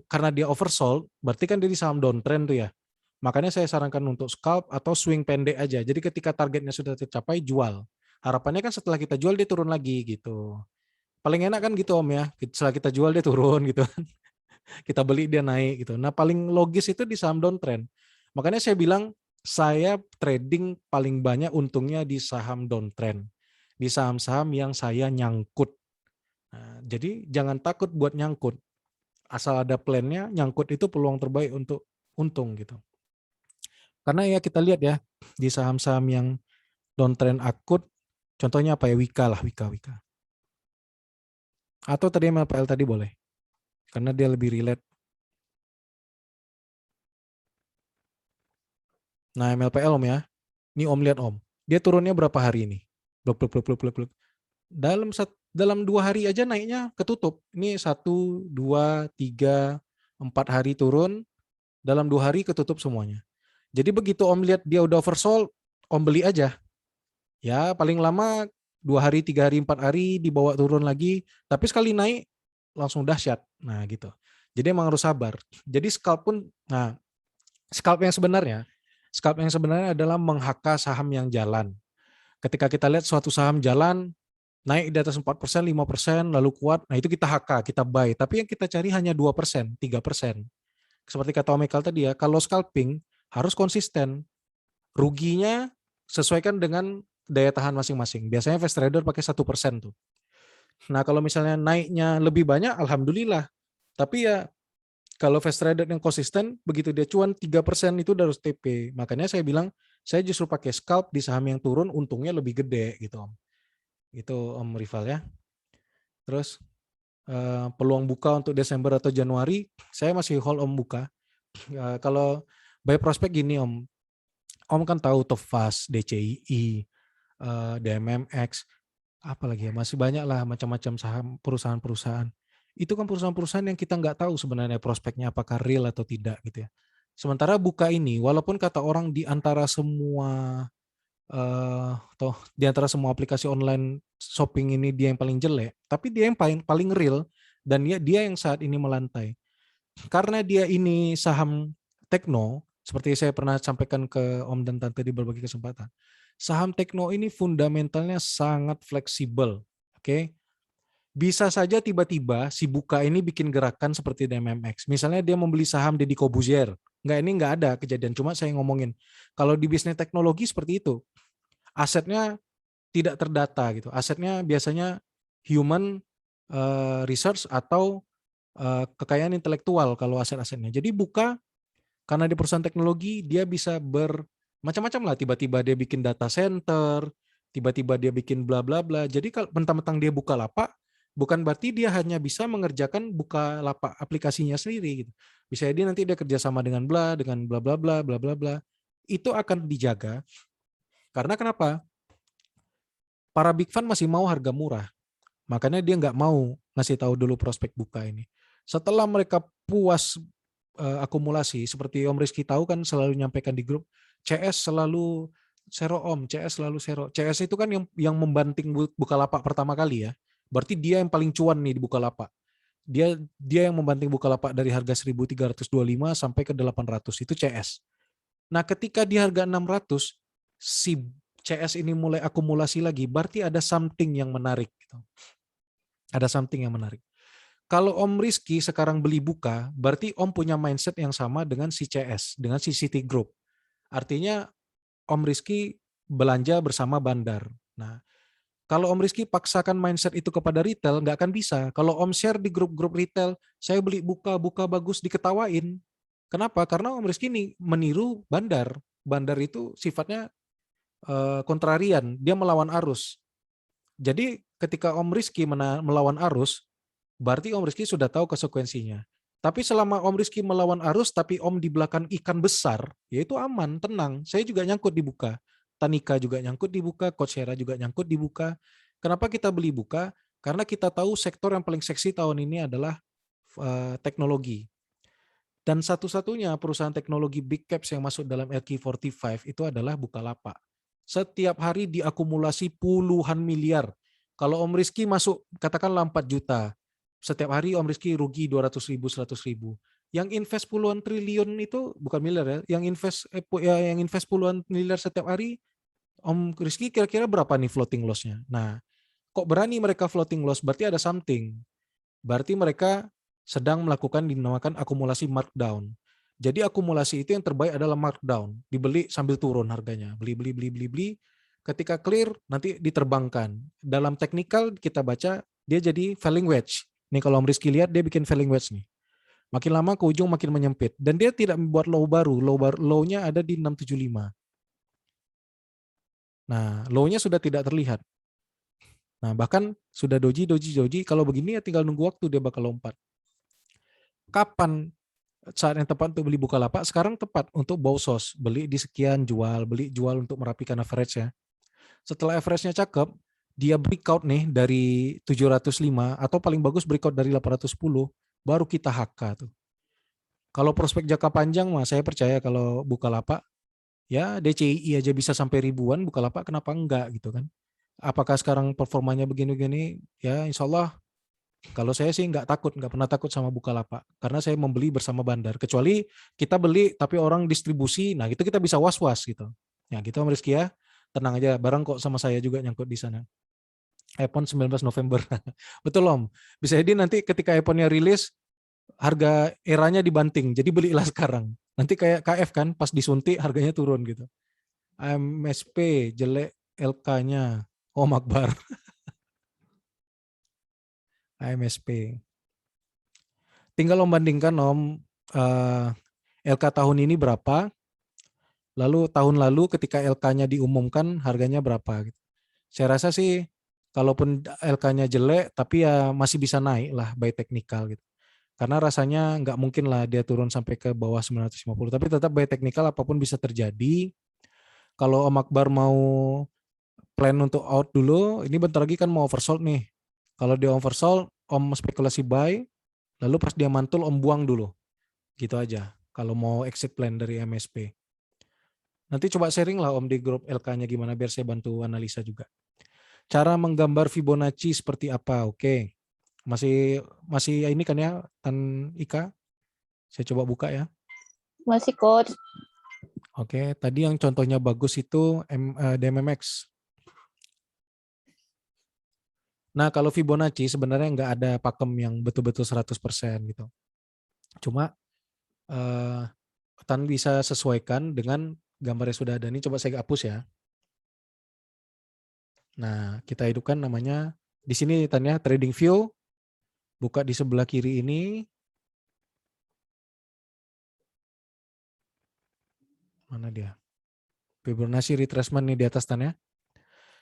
S1: karena dia oversold, berarti kan dia di saham downtrend tuh ya. Makanya saya sarankan untuk scalp atau swing pendek aja. Jadi ketika targetnya sudah tercapai, jual. Harapannya kan setelah kita jual dia turun lagi gitu. Paling enak kan gitu Om ya. Setelah kita jual dia turun gitu. Kita beli dia naik gitu. Nah paling logis itu di saham downtrend. Makanya saya bilang saya trading paling banyak untungnya di saham downtrend. Di saham-saham yang saya nyangkut. Nah, jadi jangan takut buat nyangkut. Asal ada plannya, nyangkut itu peluang terbaik untuk untung gitu. Karena ya kita lihat ya, di saham-saham yang downtrend akut, contohnya apa ya, Wika lah, Wika. Atau tadi MLPL tadi boleh, karena dia lebih relate. Nah MLPL Om ya, ini Om lihat Om, dia turunnya berapa hari ini? Blok. Dalam 2 hari aja naiknya ketutup. Ini 1, 2, 3, 4 hari turun, dalam 2 hari ketutup semuanya. Jadi begitu Om lihat dia udah oversold, Om beli aja. Ya paling lama 2 hari, 3 hari, 4 hari dibawa turun lagi. Tapi sekali naik langsung dahsyat. Nah gitu. Jadi emang harus sabar. Jadi scalp yang sebenarnya adalah menghaka saham yang jalan. Ketika kita lihat suatu saham jalan, naik di atas 4%, 5%, lalu kuat, nah itu kita haka, kita buy. Tapi yang kita cari hanya 2%, 3%. Seperti kata Om Ekal tadi ya, kalau scalping harus konsisten. Ruginya sesuaikan dengan daya tahan masing-masing. Biasanya fast trader pakai 1% tuh. Nah kalau misalnya naiknya lebih banyak, alhamdulillah. Tapi ya kalau fast trader yang konsisten, begitu dia cuan 3% itu udah harus TP. Makanya saya bilang, saya justru pakai scalp di saham yang turun, untungnya lebih gede gitu Om. Itu Om Rival ya. Terus peluang buka untuk Desember atau Januari, saya masih hold Om buka. Kalau buy prospect gini Om, Om kan tahu Topfast, DCII, DMMX, apalagi ya, masih banyak lah macam-macam saham perusahaan-perusahaan. Itu kan perusahaan-perusahaan yang kita nggak tahu sebenarnya prospeknya apakah real atau tidak gitu ya. Sementara buka ini, walaupun kata orang di antara semua aplikasi online shopping ini dia yang paling jelek, tapi dia yang paling real dan dia yang saat ini melantai. Karena dia ini saham tekno, seperti saya pernah sampaikan ke Om dan Tante di berbagai kesempatan. Saham tekno ini fundamentalnya sangat fleksibel, oke? Bisa saja tiba-tiba si buka ini bikin gerakan seperti DMMX. Misalnya dia membeli saham Deddy Corbuzier. Ini nggak ada kejadian. Cuma saya ngomongin. Kalau di bisnis teknologi seperti itu. Asetnya tidak terdata gitu. Asetnya biasanya human research atau kekayaan intelektual kalau aset-asetnya. Jadi buka karena di perusahaan teknologi dia bisa bermacam-macam lah. Tiba-tiba dia bikin data center, tiba-tiba dia bikin bla bla bla. Jadi kalau mentang-mentang dia buka lapak, bukan berarti dia hanya bisa mengerjakan buka lapak aplikasinya sendiri gitu. Bisa jadi nanti dia kerjasama dengan bla bla bla bla bla bla. Itu akan dijaga. Karena kenapa? Para big fund masih mau harga murah. Makanya dia nggak mau ngasih tahu dulu prospek buka ini. Setelah mereka puas akumulasi, seperti Om Rizky tahu kan selalu nyampaikan di grup, CS selalu sero Om, CS selalu sero. CS itu kan yang membanting Bukalapak pertama kali ya. Berarti dia yang paling cuan nih di Bukalapak. Dia yang membanting Bukalapak dari harga 1.325 sampai ke 800 itu CS. Nah, ketika di harga 600 si CS ini mulai akumulasi lagi, berarti ada something yang menarik gitu. Ada something yang menarik. Kalau Om Rizky sekarang beli buka, berarti Om punya mindset yang sama dengan si CS, dengan si City Group. Artinya Om Rizky belanja bersama bandar. Nah, kalau Om Rizky paksakan mindset itu kepada retail, nggak akan bisa. Kalau Om share di grup-grup retail, saya beli buka bagus, diketawain. Kenapa? Karena Om Rizky ini meniru bandar. Bandar itu sifatnya kontrarian, dia melawan arus. Jadi ketika Om Rizky melawan arus, berarti Om Rizky sudah tahu konsekuensinya. Tapi selama Om Rizky melawan arus, tapi Om di belakang ikan besar, ya itu aman, tenang. Saya juga nyangkut di buka. Tanika juga nyangkut di buka, Coach Hera juga nyangkut di buka. Kenapa kita beli buka? Karena kita tahu sektor yang paling seksi tahun ini adalah teknologi. Dan satu-satunya perusahaan teknologi big caps yang masuk dalam LQ45 itu adalah Bukalapak. Setiap hari diakumulasi puluhan miliar. Kalau Om Rizky masuk katakanlah 4 juta, setiap hari Om Rizky rugi 200.000, 100.000. Yang invest puluhan triliun itu bukan miliar ya, yang invest puluhan miliar setiap hari, Om Rizky kira-kira berapa nih floating loss-nya? Nah, kok berani mereka floating loss? Berarti ada something. Berarti mereka sedang melakukan dinamakan akumulasi markdown. Jadi akumulasi itu yang terbaik adalah markdown, dibeli sambil turun harganya, beli. Ketika clear nanti diterbangkan. Dalam teknikal kita baca dia jadi falling wedge. Nih kalau Om Rizky lihat dia bikin falling wedge nih. Makin lama ke ujung makin menyempit dan dia tidak membuat low baru. Low-nya ada di 675. Nah, low-nya sudah tidak terlihat. Nah, bahkan sudah doji, kalau begini ya tinggal nunggu waktu dia bakal lompat. Kapan saat yang tepat untuk beli Bukalapak? Sekarang tepat untuk bausos, beli di sekian, beli jual untuk merapikan average ya. Setelah average-nya cakep, dia breakout nih dari 705 atau paling bagus breakout dari 810, baru kita HK tuh. Kalau prospek jangka panjang mah saya percaya kalau Bukalapak ya DCI aja bisa sampai ribuan, Bukalapak kenapa enggak gitu kan. Apakah sekarang performanya begini-begini? Ya insya Allah kalau saya sih nggak pernah takut sama Bukalapak. Karena saya membeli bersama bandar. Kecuali kita beli tapi orang distribusi, nah itu kita bisa was-was gitu. Ya gitu Om Rizky ya. Tenang aja, barang kok sama saya juga nyangkut di sana. iPhone 19 November. Betul Om. Bisa jadi nanti ketika iPhone-nya rilis, harga eranya dibanting. Jadi belilah sekarang. Nanti kayak KF kan, pas disuntik harganya turun gitu. AMSP, jelek LK-nya. Om Akbar. AMSP. Tinggal Om bandingkan Om, LK tahun ini berapa, lalu tahun lalu ketika LK-nya diumumkan harganya berapa. Gitu. Saya rasa sih kalaupun LK-nya jelek tapi ya masih bisa naik lah by technical gitu. Karena rasanya nggak mungkin lah dia turun sampai ke bawah 950. Tapi tetap by technical apapun bisa terjadi. Kalau Om Akbar mau plan untuk out dulu, ini bentar lagi kan mau oversold nih. Kalau dia oversold, Om spekulasi buy, lalu pas dia mantul Om buang dulu. Gitu aja. Kalau mau exit plan dari MSP. Nanti coba sharing lah Om di grup LK-nya gimana biar saya bantu analisa juga. Cara menggambar Fibonacci seperti apa? Oke. Masih ini kan ya Tan Ika? Saya coba buka ya.
S4: Masih Coach.
S1: Oke, tadi yang contohnya bagus itu DMMX. Nah, kalau Fibonacci sebenarnya nggak ada pakem yang betul-betul 100% gitu. Cuma Tan bisa sesuaikan dengan gambar yang sudah ada. Ini coba saya hapus ya. Nah, kita hidupkan namanya di sini Tan ya, Trading View. Buka di sebelah kiri ini. Mana dia? Fibonacci retracement nih di atas Tan ya.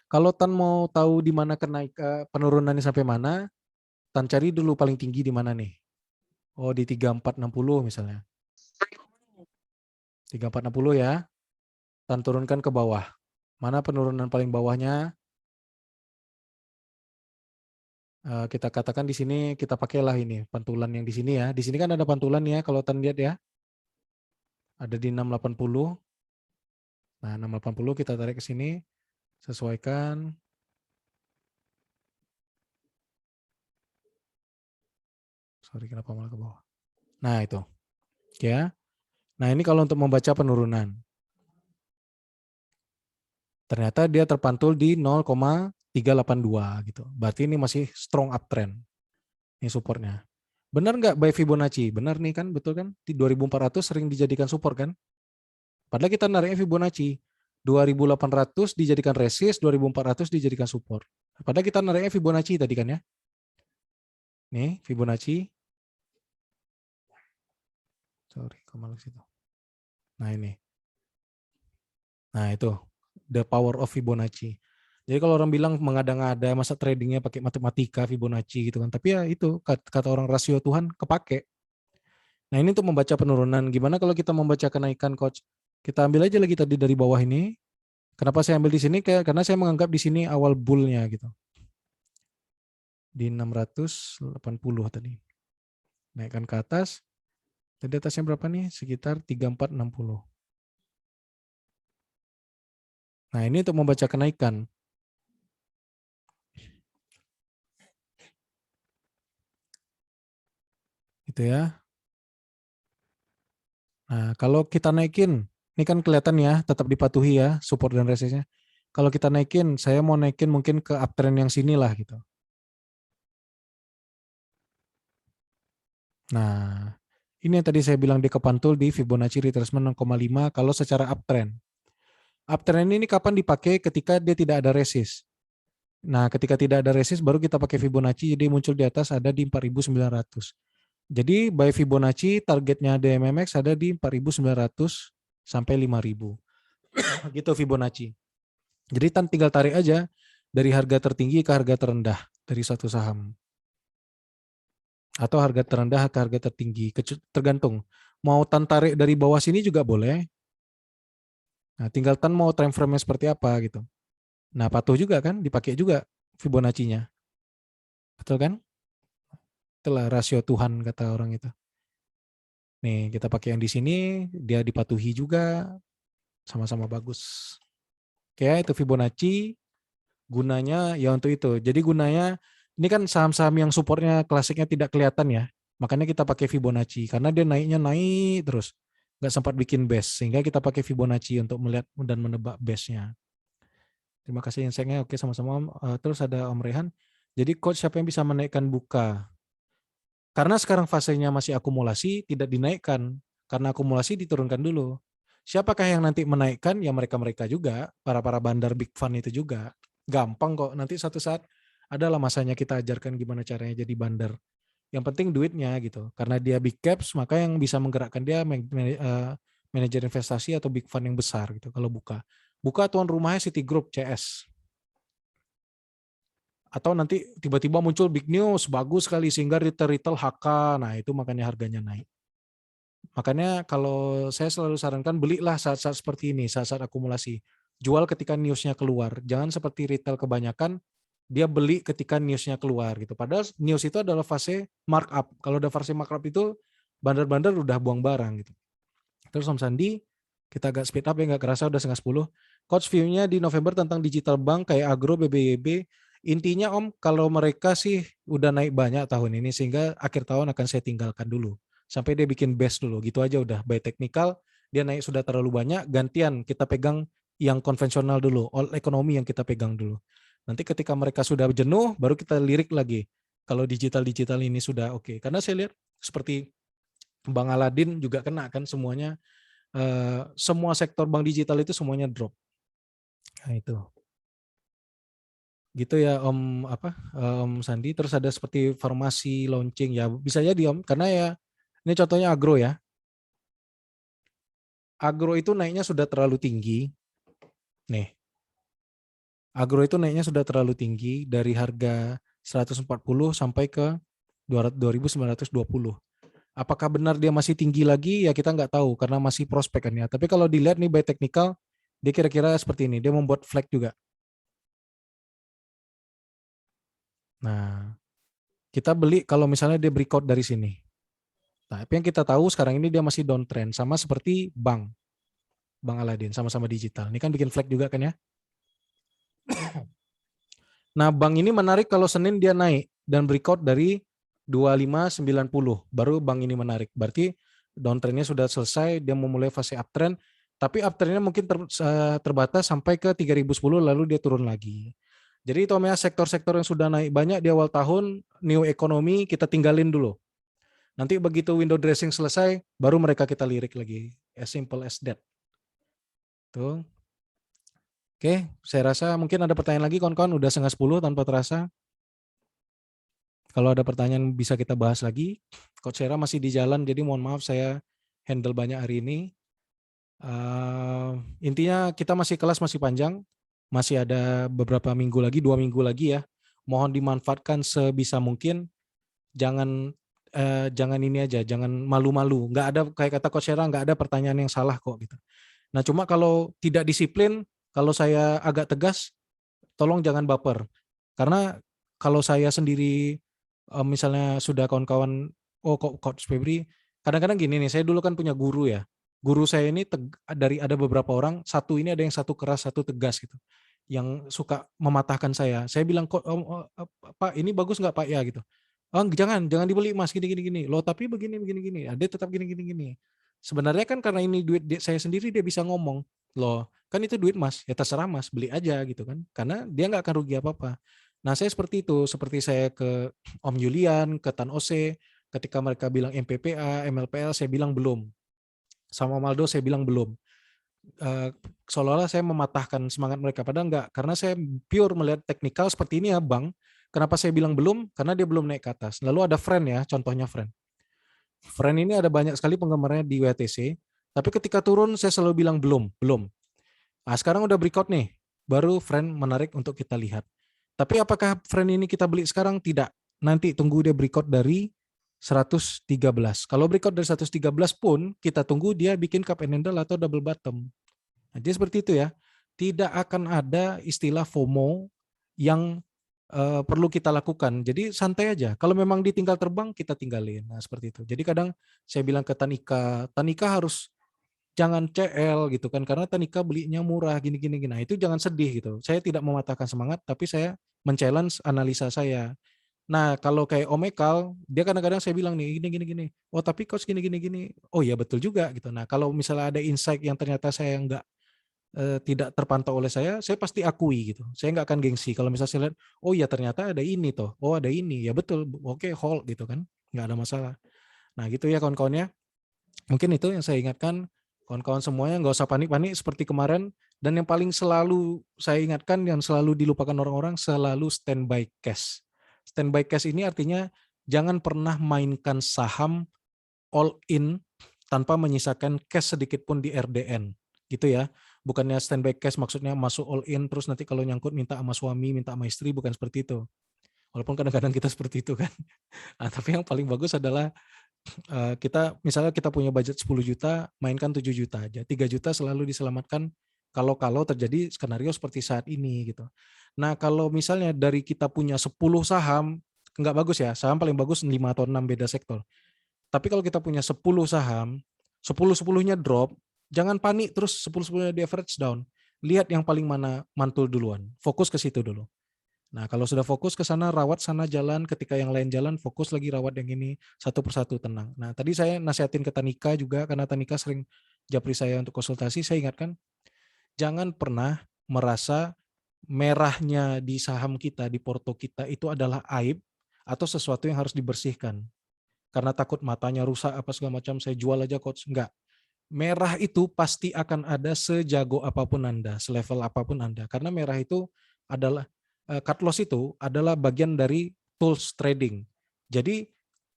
S1: Kalau Tan mau tahu di mana penurunannya sampai mana, Tan cari dulu paling tinggi di mana nih. Oh, di 3460 misalnya. 3460 ya. Tan turunkan ke bawah. Mana penurunan paling bawahnya? Kita katakan di sini kita pakailah ini pantulan yang di sini ya. Di sini kan ada pantulan ya kalau Tan lihat ya. Ada di 680. Nah, 680 kita tarik ke sini, sesuaikan. Sorry kenapa malah ke bawah. Nah, itu. Ya. Nah, ini kalau untuk membaca penurunan. Ternyata dia terpantul di 0,382 gitu. Berarti ini masih strong uptrend. Ini supportnya. Benar nggak by Fibonacci? Benar nih kan, betul kan? Di 2400 sering dijadikan support kan? Padahal kita nariknya Fibonacci. 2800 dijadikan resist, 2400 dijadikan support. Padahal kita nariknya Fibonacci tadi kan ya. Nih, Fibonacci. Sorry, kemana situ. Nah, ini. Nah, itu. The power of Fibonacci. Jadi kalau orang bilang mengada-ngada, masa tradingnya pakai matematika Fibonacci gitu kan. Tapi ya itu, kata orang rasio Tuhan, kepake. Nah, ini untuk membaca penurunan. Gimana kalau kita membaca kenaikan, Coach? Kita ambil aja lagi tadi dari bawah ini. Kenapa saya ambil di sini? Karena saya menganggap di sini awal bull-nya gitu. Di 680 tadi. Naikkan ke atas. Tadi atasnya berapa nih? Sekitar 3460. Nah, ini untuk membaca kenaikan. Gitu ya. Nah, kalau kita naikin, ini kan kelihatan ya, tetap dipatuhi ya, support dan resistnya. Kalau kita naikin, saya mau naikin mungkin ke uptrend yang sini lah gitu. Nah, ini yang tadi saya bilang dia kepantul di Fibonacci retracement 0,5 kalau secara uptrend. Uptrend ini kapan dipakai? Ketika dia tidak ada resist. Nah, ketika tidak ada resist baru kita pakai Fibonacci, jadi muncul di atas ada di 4.900. Jadi by Fibonacci targetnya DMMX ada di 4.900 sampai 5.000. Gitu Fibonacci. Jadi tinggal tarik aja dari harga tertinggi ke harga terendah dari satu saham. Atau harga terendah ke harga tertinggi, tergantung. Mau tarik dari bawah sini juga boleh. Nah, tinggal mau time frame-nya seperti apa gitu. Nah, patuh juga kan, dipakai juga Fibonacci-nya. Betul kan? Itulah rasio Tuhan kata orang itu. Nih, kita pakai yang di sini, dia dipatuhi juga, sama-sama bagus. Oke, itu Fibonacci, gunanya ya untuk itu. Jadi gunanya, ini kan saham-saham yang supportnya klasiknya tidak kelihatan ya, makanya kita pakai Fibonacci, karena dia naiknya naik terus. Nggak sempat bikin base, sehingga kita pakai Fibonacci untuk melihat dan menebak base-nya. Terima kasih insight-nya, oke sama-sama. Terus ada Om Rehan, jadi coach siapa yang bisa menaikkan buka? Karena sekarang fasenya masih akumulasi, tidak dinaikkan. Karena akumulasi diturunkan dulu. Siapakah yang nanti menaikkan? Ya mereka-mereka juga, para bandar big fund itu juga. Gampang kok, nanti suatu saat adalah masanya kita ajarkan gimana caranya jadi bandar. Yang penting duitnya gitu. Karena dia big caps, maka yang bisa menggerakkan dia manajer investasi atau big fund yang besar gitu. Kalau buka tuan rumahnya Citigroup CS. Atau nanti tiba-tiba muncul big news, bagus sekali sehingga retail HK, nah itu makanya harganya naik. Makanya kalau saya selalu sarankan belilah saat-saat seperti ini, saat-saat akumulasi. Jual ketika newsnya keluar, jangan seperti retail kebanyakan, dia beli ketika newsnya keluar gitu. Padahal news itu adalah fase markup. Kalau udah fase markup itu bandar-bandar udah buang barang gitu. Terus Om Sandi, kita agak speed up ya, nggak kerasa udah 9:30. Coach view-nya di November tentang digital bank kayak Agro, BBYB. Intinya Om, kalau mereka sih udah naik banyak tahun ini sehingga akhir tahun akan saya tinggalkan dulu. Sampai dia bikin best dulu, gitu aja udah. By technical, dia naik sudah terlalu banyak, gantian kita pegang yang konvensional dulu, all ekonomi yang kita pegang dulu. Nanti ketika mereka sudah jenuh, baru kita lirik lagi. Kalau digital-digital ini sudah oke. Karena saya lihat seperti Bang Aladin juga kena kan semuanya. Semua sektor bank digital itu semuanya drop. Nah itu. Gitu ya Om Sandi. Terus ada seperti farmasi launching ya bisa jadi Om, karena ya ini contohnya agro ya. Agro itu naiknya sudah terlalu tinggi. Nih. Agro itu naiknya sudah terlalu tinggi dari harga 140 sampai ke 2.920. Apakah benar dia masih tinggi lagi? Ya kita nggak tahu karena masih prospek kan ya. Tapi kalau dilihat nih by technical, dia kira-kira seperti ini. Dia membuat flag juga. Nah, Kita beli kalau misalnya dia breakout dari sini. Tapi yang kita tahu sekarang ini dia masih downtrend, sama seperti Bang Aladin, sama-sama digital. Ini kan bikin flag juga kan ya. Nah, Bang ini menarik kalau Senin dia naik dan breakout dari 2590, baru Bang ini menarik. Berarti downtrendnya sudah selesai, dia memulai fase uptrend, tapi uptrendnya mungkin terbatas sampai ke 3010 lalu dia turun lagi. Jadi Tomea sektor-sektor yang sudah naik banyak di awal tahun, new economy kita tinggalin dulu. Nanti begitu window dressing selesai, baru mereka kita lirik lagi. As simple as that. Tuh. Oke, saya rasa mungkin ada pertanyaan lagi kawan-kawan, udah 9:30 tanpa terasa. Kalau ada pertanyaan bisa kita bahas lagi. Coach Sera masih di jalan, jadi mohon maaf saya handle banyak hari ini. Intinya kita masih kelas masih panjang, masih ada beberapa minggu lagi, 2 minggu lagi ya. Mohon dimanfaatkan sebisa mungkin. Jangan ini aja, jangan malu-malu. Nggak ada, kayak kata Coach Sera, nggak ada pertanyaan yang salah kok gitu. Nah cuma kalau tidak disiplin, kalau saya agak tegas, tolong jangan baper. Karena kalau saya sendiri misalnya sudah kawan-kawan, oh kok Coach Febri, kadang-kadang gini nih, saya dulu kan punya guru ya. Guru saya ini dari ada beberapa orang, satu ini ada yang satu keras, satu tegas gitu. Yang suka mematahkan saya. Saya bilang, kok Pak ini bagus nggak Pak ya gitu. Oh, jangan dibeli Mas gini. Loh tapi begini. Dia tetap gini. Sebenarnya kan karena ini duit saya sendiri dia bisa ngomong. Loh, kan itu duit Mas, ya terserah Mas, beli aja gitu kan. Karena dia nggak akan rugi apa-apa. Nah, saya seperti itu, seperti saya ke Om Julian, ke Tan Ose, ketika mereka bilang MPPA, MLPL, saya bilang belum. Sama Maldo saya bilang belum. Seolah-olah saya mematahkan semangat mereka, padahal enggak. Karena saya pure melihat teknikal seperti ini ya Bang. Kenapa saya bilang belum? Karena dia belum naik ke atas. Lalu ada friend ya, contohnya friend. Friend ini ada banyak sekali penggemarnya di WTC, tapi ketika turun saya selalu bilang belum. Nah, sekarang udah breakout nih, baru friend menarik untuk kita lihat. Tapi apakah friend ini kita beli sekarang? Tidak. Nanti tunggu dia breakout dari 113. Kalau breakout dari 113 pun kita tunggu dia bikin cup and handle atau double bottom. Nah, jadi seperti itu ya. Tidak akan ada istilah FOMO yang perlu kita lakukan. Jadi santai aja. Kalau memang ditinggal terbang kita tinggalin. Nah, seperti itu. Jadi kadang saya bilang ke Tanika harus jangan CL gitu kan, karena Tanika belinya murah gini. Nah, itu jangan sedih gitu. Saya tidak mematahkan semangat, tapi saya men-challenge analisa saya. Nah, kalau kayak Om Ekal, dia kadang-kadang saya bilang nih gini. Oh, tapi coach gini. Oh iya betul juga gitu. Nah, kalau misalnya ada insight yang ternyata saya tidak terpantau oleh saya pasti akui gitu. Saya nggak akan gengsi. Kalau misalnya saya lihat, oh iya ternyata ada ini toh. Oh ada ini, ya betul. Oke, hold gitu kan. Nggak ada masalah. Nah gitu ya kawan-kawannya. Mungkin itu yang saya ingatkan. Kawan-kawan semuanya nggak usah panik-panik seperti kemarin. Dan yang paling selalu saya ingatkan, yang selalu dilupakan orang-orang, selalu standby cash. Standby cash ini artinya jangan pernah mainkan saham all in tanpa menyisakan cash sedikit pun di RDN. Gitu ya. Bukannya standby cash maksudnya masuk all in terus nanti kalau nyangkut minta sama suami, minta sama istri, bukan seperti itu. Walaupun kadang-kadang kita seperti itu kan. Nah, tapi yang paling bagus adalah kita misalnya kita punya budget 10 juta, mainkan 7 juta aja. 3 juta selalu diselamatkan kalau terjadi skenario seperti saat ini gitu. Nah, kalau misalnya dari kita punya 10 saham, enggak bagus ya. Saham paling bagus 5 atau 6 beda sektor. Tapi kalau kita punya 10 saham, 10-10-nya drop, jangan panik terus 10-10-nya di average down. Lihat yang paling mana mantul duluan. Fokus ke situ dulu. Nah, kalau sudah fokus ke sana, rawat sana jalan. Ketika yang lain jalan, fokus lagi rawat yang ini. Satu persatu tenang. Nah, tadi saya nasihatin ke Tanika juga, karena Tanika sering japri saya untuk konsultasi. Saya ingatkan, jangan pernah merasa merahnya di saham kita, di porto kita, itu adalah aib atau sesuatu yang harus dibersihkan. Karena takut matanya rusak, apa segala macam, saya jual aja coach. Enggak. Merah itu pasti akan ada sejago apapun Anda, selevel apapun Anda. Karena merah itu adalah, cut loss itu adalah bagian dari tools trading. Jadi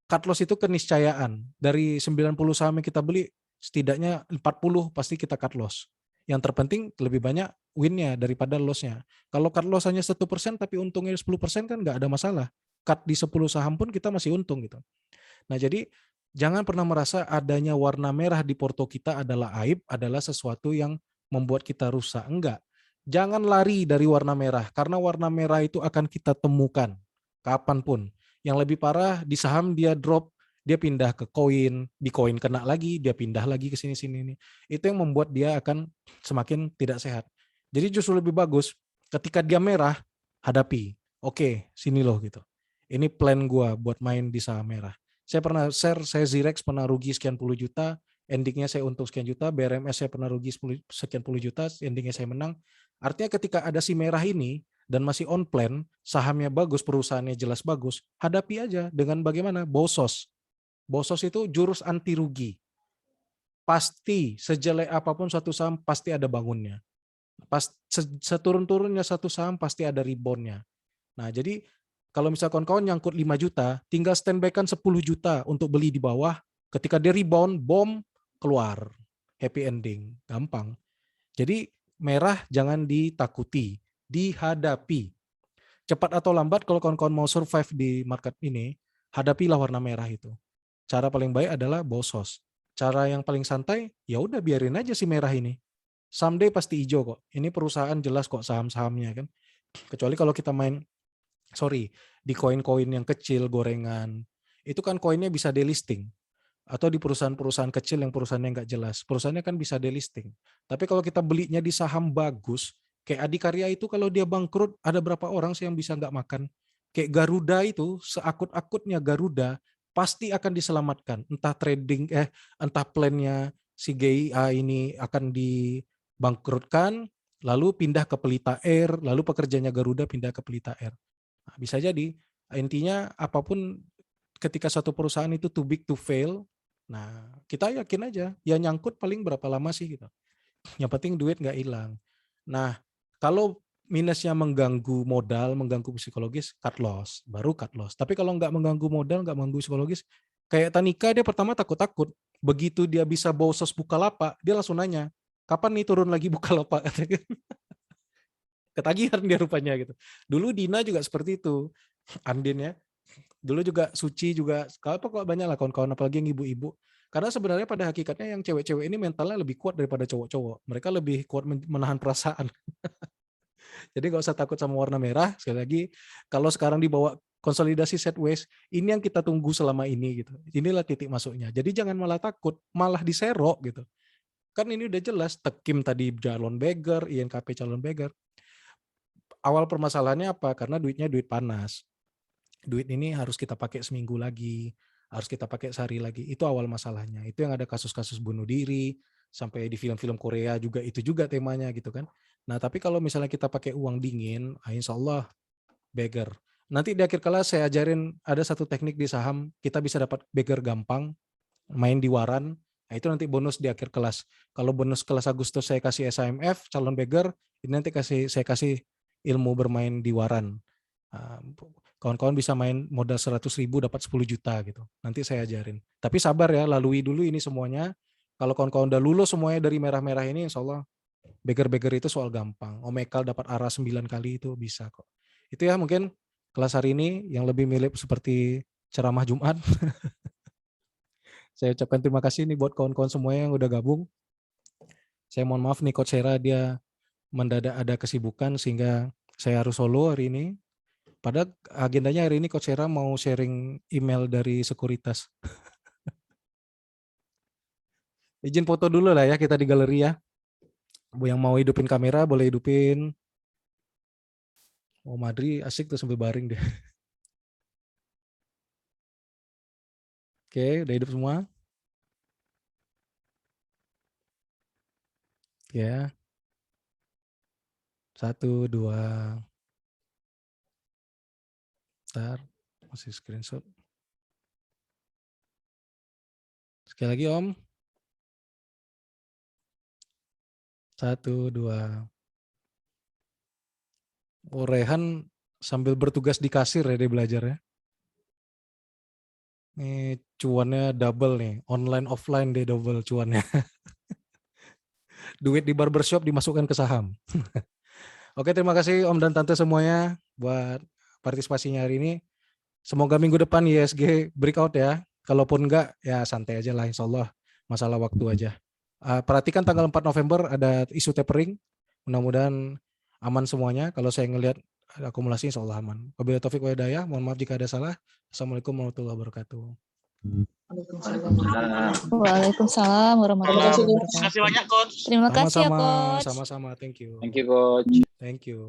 S1: cut loss itu keniscayaan. Dari 90 saham yang kita beli, setidaknya 40 pasti kita cut loss. Yang terpenting lebih banyak win-nya daripada loss-nya. Kalau cut loss hanya 1% tapi untungnya 10% kan nggak ada masalah. Cut di 10 saham pun kita masih untung gitu. Nah jadi jangan pernah merasa adanya warna merah di porto kita adalah aib, adalah sesuatu yang membuat kita rusak. Enggak. Jangan lari dari warna merah, karena warna merah itu akan kita temukan kapanpun. Yang lebih parah di saham dia drop, dia pindah ke koin, di koin kena lagi, dia pindah lagi ke sini-sini nih. Itu yang membuat dia akan semakin tidak sehat. Jadi justru lebih bagus ketika dia merah, hadapi. Oke, sini loh gitu. Ini plan gua buat main di saham merah. Saya pernah share, saya Zirex pernah rugi sekian puluh juta, endingnya saya untung sekian juta, BRMS saya pernah rugi sekian puluh juta, endingnya saya menang. Artinya ketika ada si merah ini dan masih on plan, sahamnya bagus, perusahaannya jelas bagus, hadapi aja dengan bagaimana? Bosos. Bosos itu jurus anti rugi. Pasti sejelek apapun suatu saham pasti ada bangunnya. Pas seturun-turunnya satu saham pasti ada reboundnya. Nah, jadi kalau misalnya kawan-kawan nyangkut 5 juta, tinggal standby-kan 10 juta untuk beli di bawah. Ketika dia rebound, bom, keluar. Happy ending. Gampang. Jadi merah jangan ditakuti, dihadapi. Cepat atau lambat kalau kawan-kawan mau survive di market ini, hadapilah warna merah itu. Cara paling baik adalah bosos. Cara yang paling santai, ya udah biarin aja si merah ini. Someday pasti hijau kok. Ini perusahaan jelas kok saham-sahamnya kan. Kecuali kalau kita main di koin-koin yang kecil, gorengan, itu kan koinnya bisa delisting. Atau di perusahaan-perusahaan kecil yang perusahaannya nggak jelas. Perusahaannya kan bisa delisting. Tapi kalau kita belinya di saham bagus, kayak Adikarya itu kalau dia bangkrut, ada berapa orang sih yang bisa nggak makan? Kayak Garuda itu, seakut-akutnya Garuda, pasti akan diselamatkan. Entah entah plannya si GIA ini akan dibangkrutkan, lalu pindah ke Pelita Air, lalu pekerjanya Garuda pindah ke Pelita Air. Nah, bisa jadi, intinya apapun ketika satu perusahaan itu too big to fail, nah kita yakin aja, ya nyangkut paling berapa lama sih gitu. Yang penting duit nggak hilang. Nah, kalau minusnya mengganggu modal, mengganggu psikologis, cut loss, baru cut loss. Tapi kalau nggak mengganggu modal, nggak mengganggu psikologis, kayak Tanika dia pertama takut-takut. Begitu dia bisa bosos Bukalapak, dia langsung nanya, kapan nih turun lagi Bukalapak? Ketagihan dia rupanya gitu. Dulu Dina juga seperti itu. Andin ya. Dulu juga Suci juga, kalau kok banyak lah kawan-kawan apalagi yang ibu-ibu. Karena sebenarnya pada hakikatnya yang cewek-cewek ini mentalnya lebih kuat daripada cowok-cowok. Mereka lebih kuat menahan perasaan. Jadi nggak usah takut sama warna merah. Sekali lagi, kalau sekarang dibawa konsolidasi sideways, ini yang kita tunggu selama ini gitu. Inilah titik masuknya. Jadi jangan malah takut, malah diserok gitu. Kan ini udah jelas, Tekim tadi calon beggar, INKP calon beggar. Awal permasalahannya apa? Karena duitnya duit panas. Duit ini harus kita pakai seminggu lagi, harus kita pakai sehari lagi. Itu awal masalahnya. Itu yang ada kasus-kasus bunuh diri, sampai di film-film Korea juga itu juga temanya gitu kan. Nah tapi kalau misalnya kita pakai uang dingin, insya Allah beggar. Nanti di akhir kelas saya ajarin ada satu teknik di saham, kita bisa dapat beggar gampang, main di waran. Nah itu nanti bonus di akhir kelas. Kalau bonus kelas Agustus saya kasih SIMF, calon beggar, ini nanti saya kasih ilmu bermain di waran. Kawan-kawan bisa main modal 100.000 dapat 10 juta gitu. Nanti saya ajarin. Tapi sabar ya, lalui dulu ini semuanya. Kalau kawan-kawan udah lulus semuanya dari merah-merah ini, insya Allah beggar-beggar itu soal gampang. Om Ekal dapat arah 9 kali itu bisa kok. Itu ya mungkin kelas hari ini yang lebih mirip seperti ceramah Jumat. Saya ucapkan terima kasih nih buat kawan-kawan semuanya yang udah gabung. Saya mohon maaf nih Coach Hera dia mendadak ada kesibukan sehingga saya harus solo hari ini. Padahal agendanya hari ini Coach Hera mau sharing email dari sekuritas. Izin foto dulu lah ya kita di galeri ya. Yang mau hidupin kamera boleh hidupin. Oh Madri asik tuh sambil baring deh. Oke, udah hidup semua. Ya. 1, 2. Bentar, masih screenshot. Sekali lagi Om. 1, 2. Oh Rehan sambil bertugas di kasir ya dia belajar ya. Nih cuannya double nih, online offline dia double cuannya. Duit di barbershop dimasukkan ke saham. Oke, terima kasih Om dan Tante semuanya buat partisipasinya hari ini. Semoga minggu depan ISG breakout ya. Kalaupun enggak, ya santai aja lah insya Allah. Masalah waktu aja. Perhatikan tanggal 4 November ada isu tapering. Mudah-mudahan aman semuanya. Kalau saya ngelihat ada akumulasi insya Allah aman. Wabillahi taufiq wa hidayah. Mohon maaf jika ada salah. Assalamualaikum warahmatullahi wabarakatuh.
S4: Waalaikumsalam warahmatullahi
S6: Terima
S4: wabarakatuh.
S6: kasih banyak, Coach.
S4: Terima kasih ya,
S1: Sama-sama,
S4: Coach.
S1: sama-sama. Thank you.
S7: Thank you, Coach.
S1: Thank you.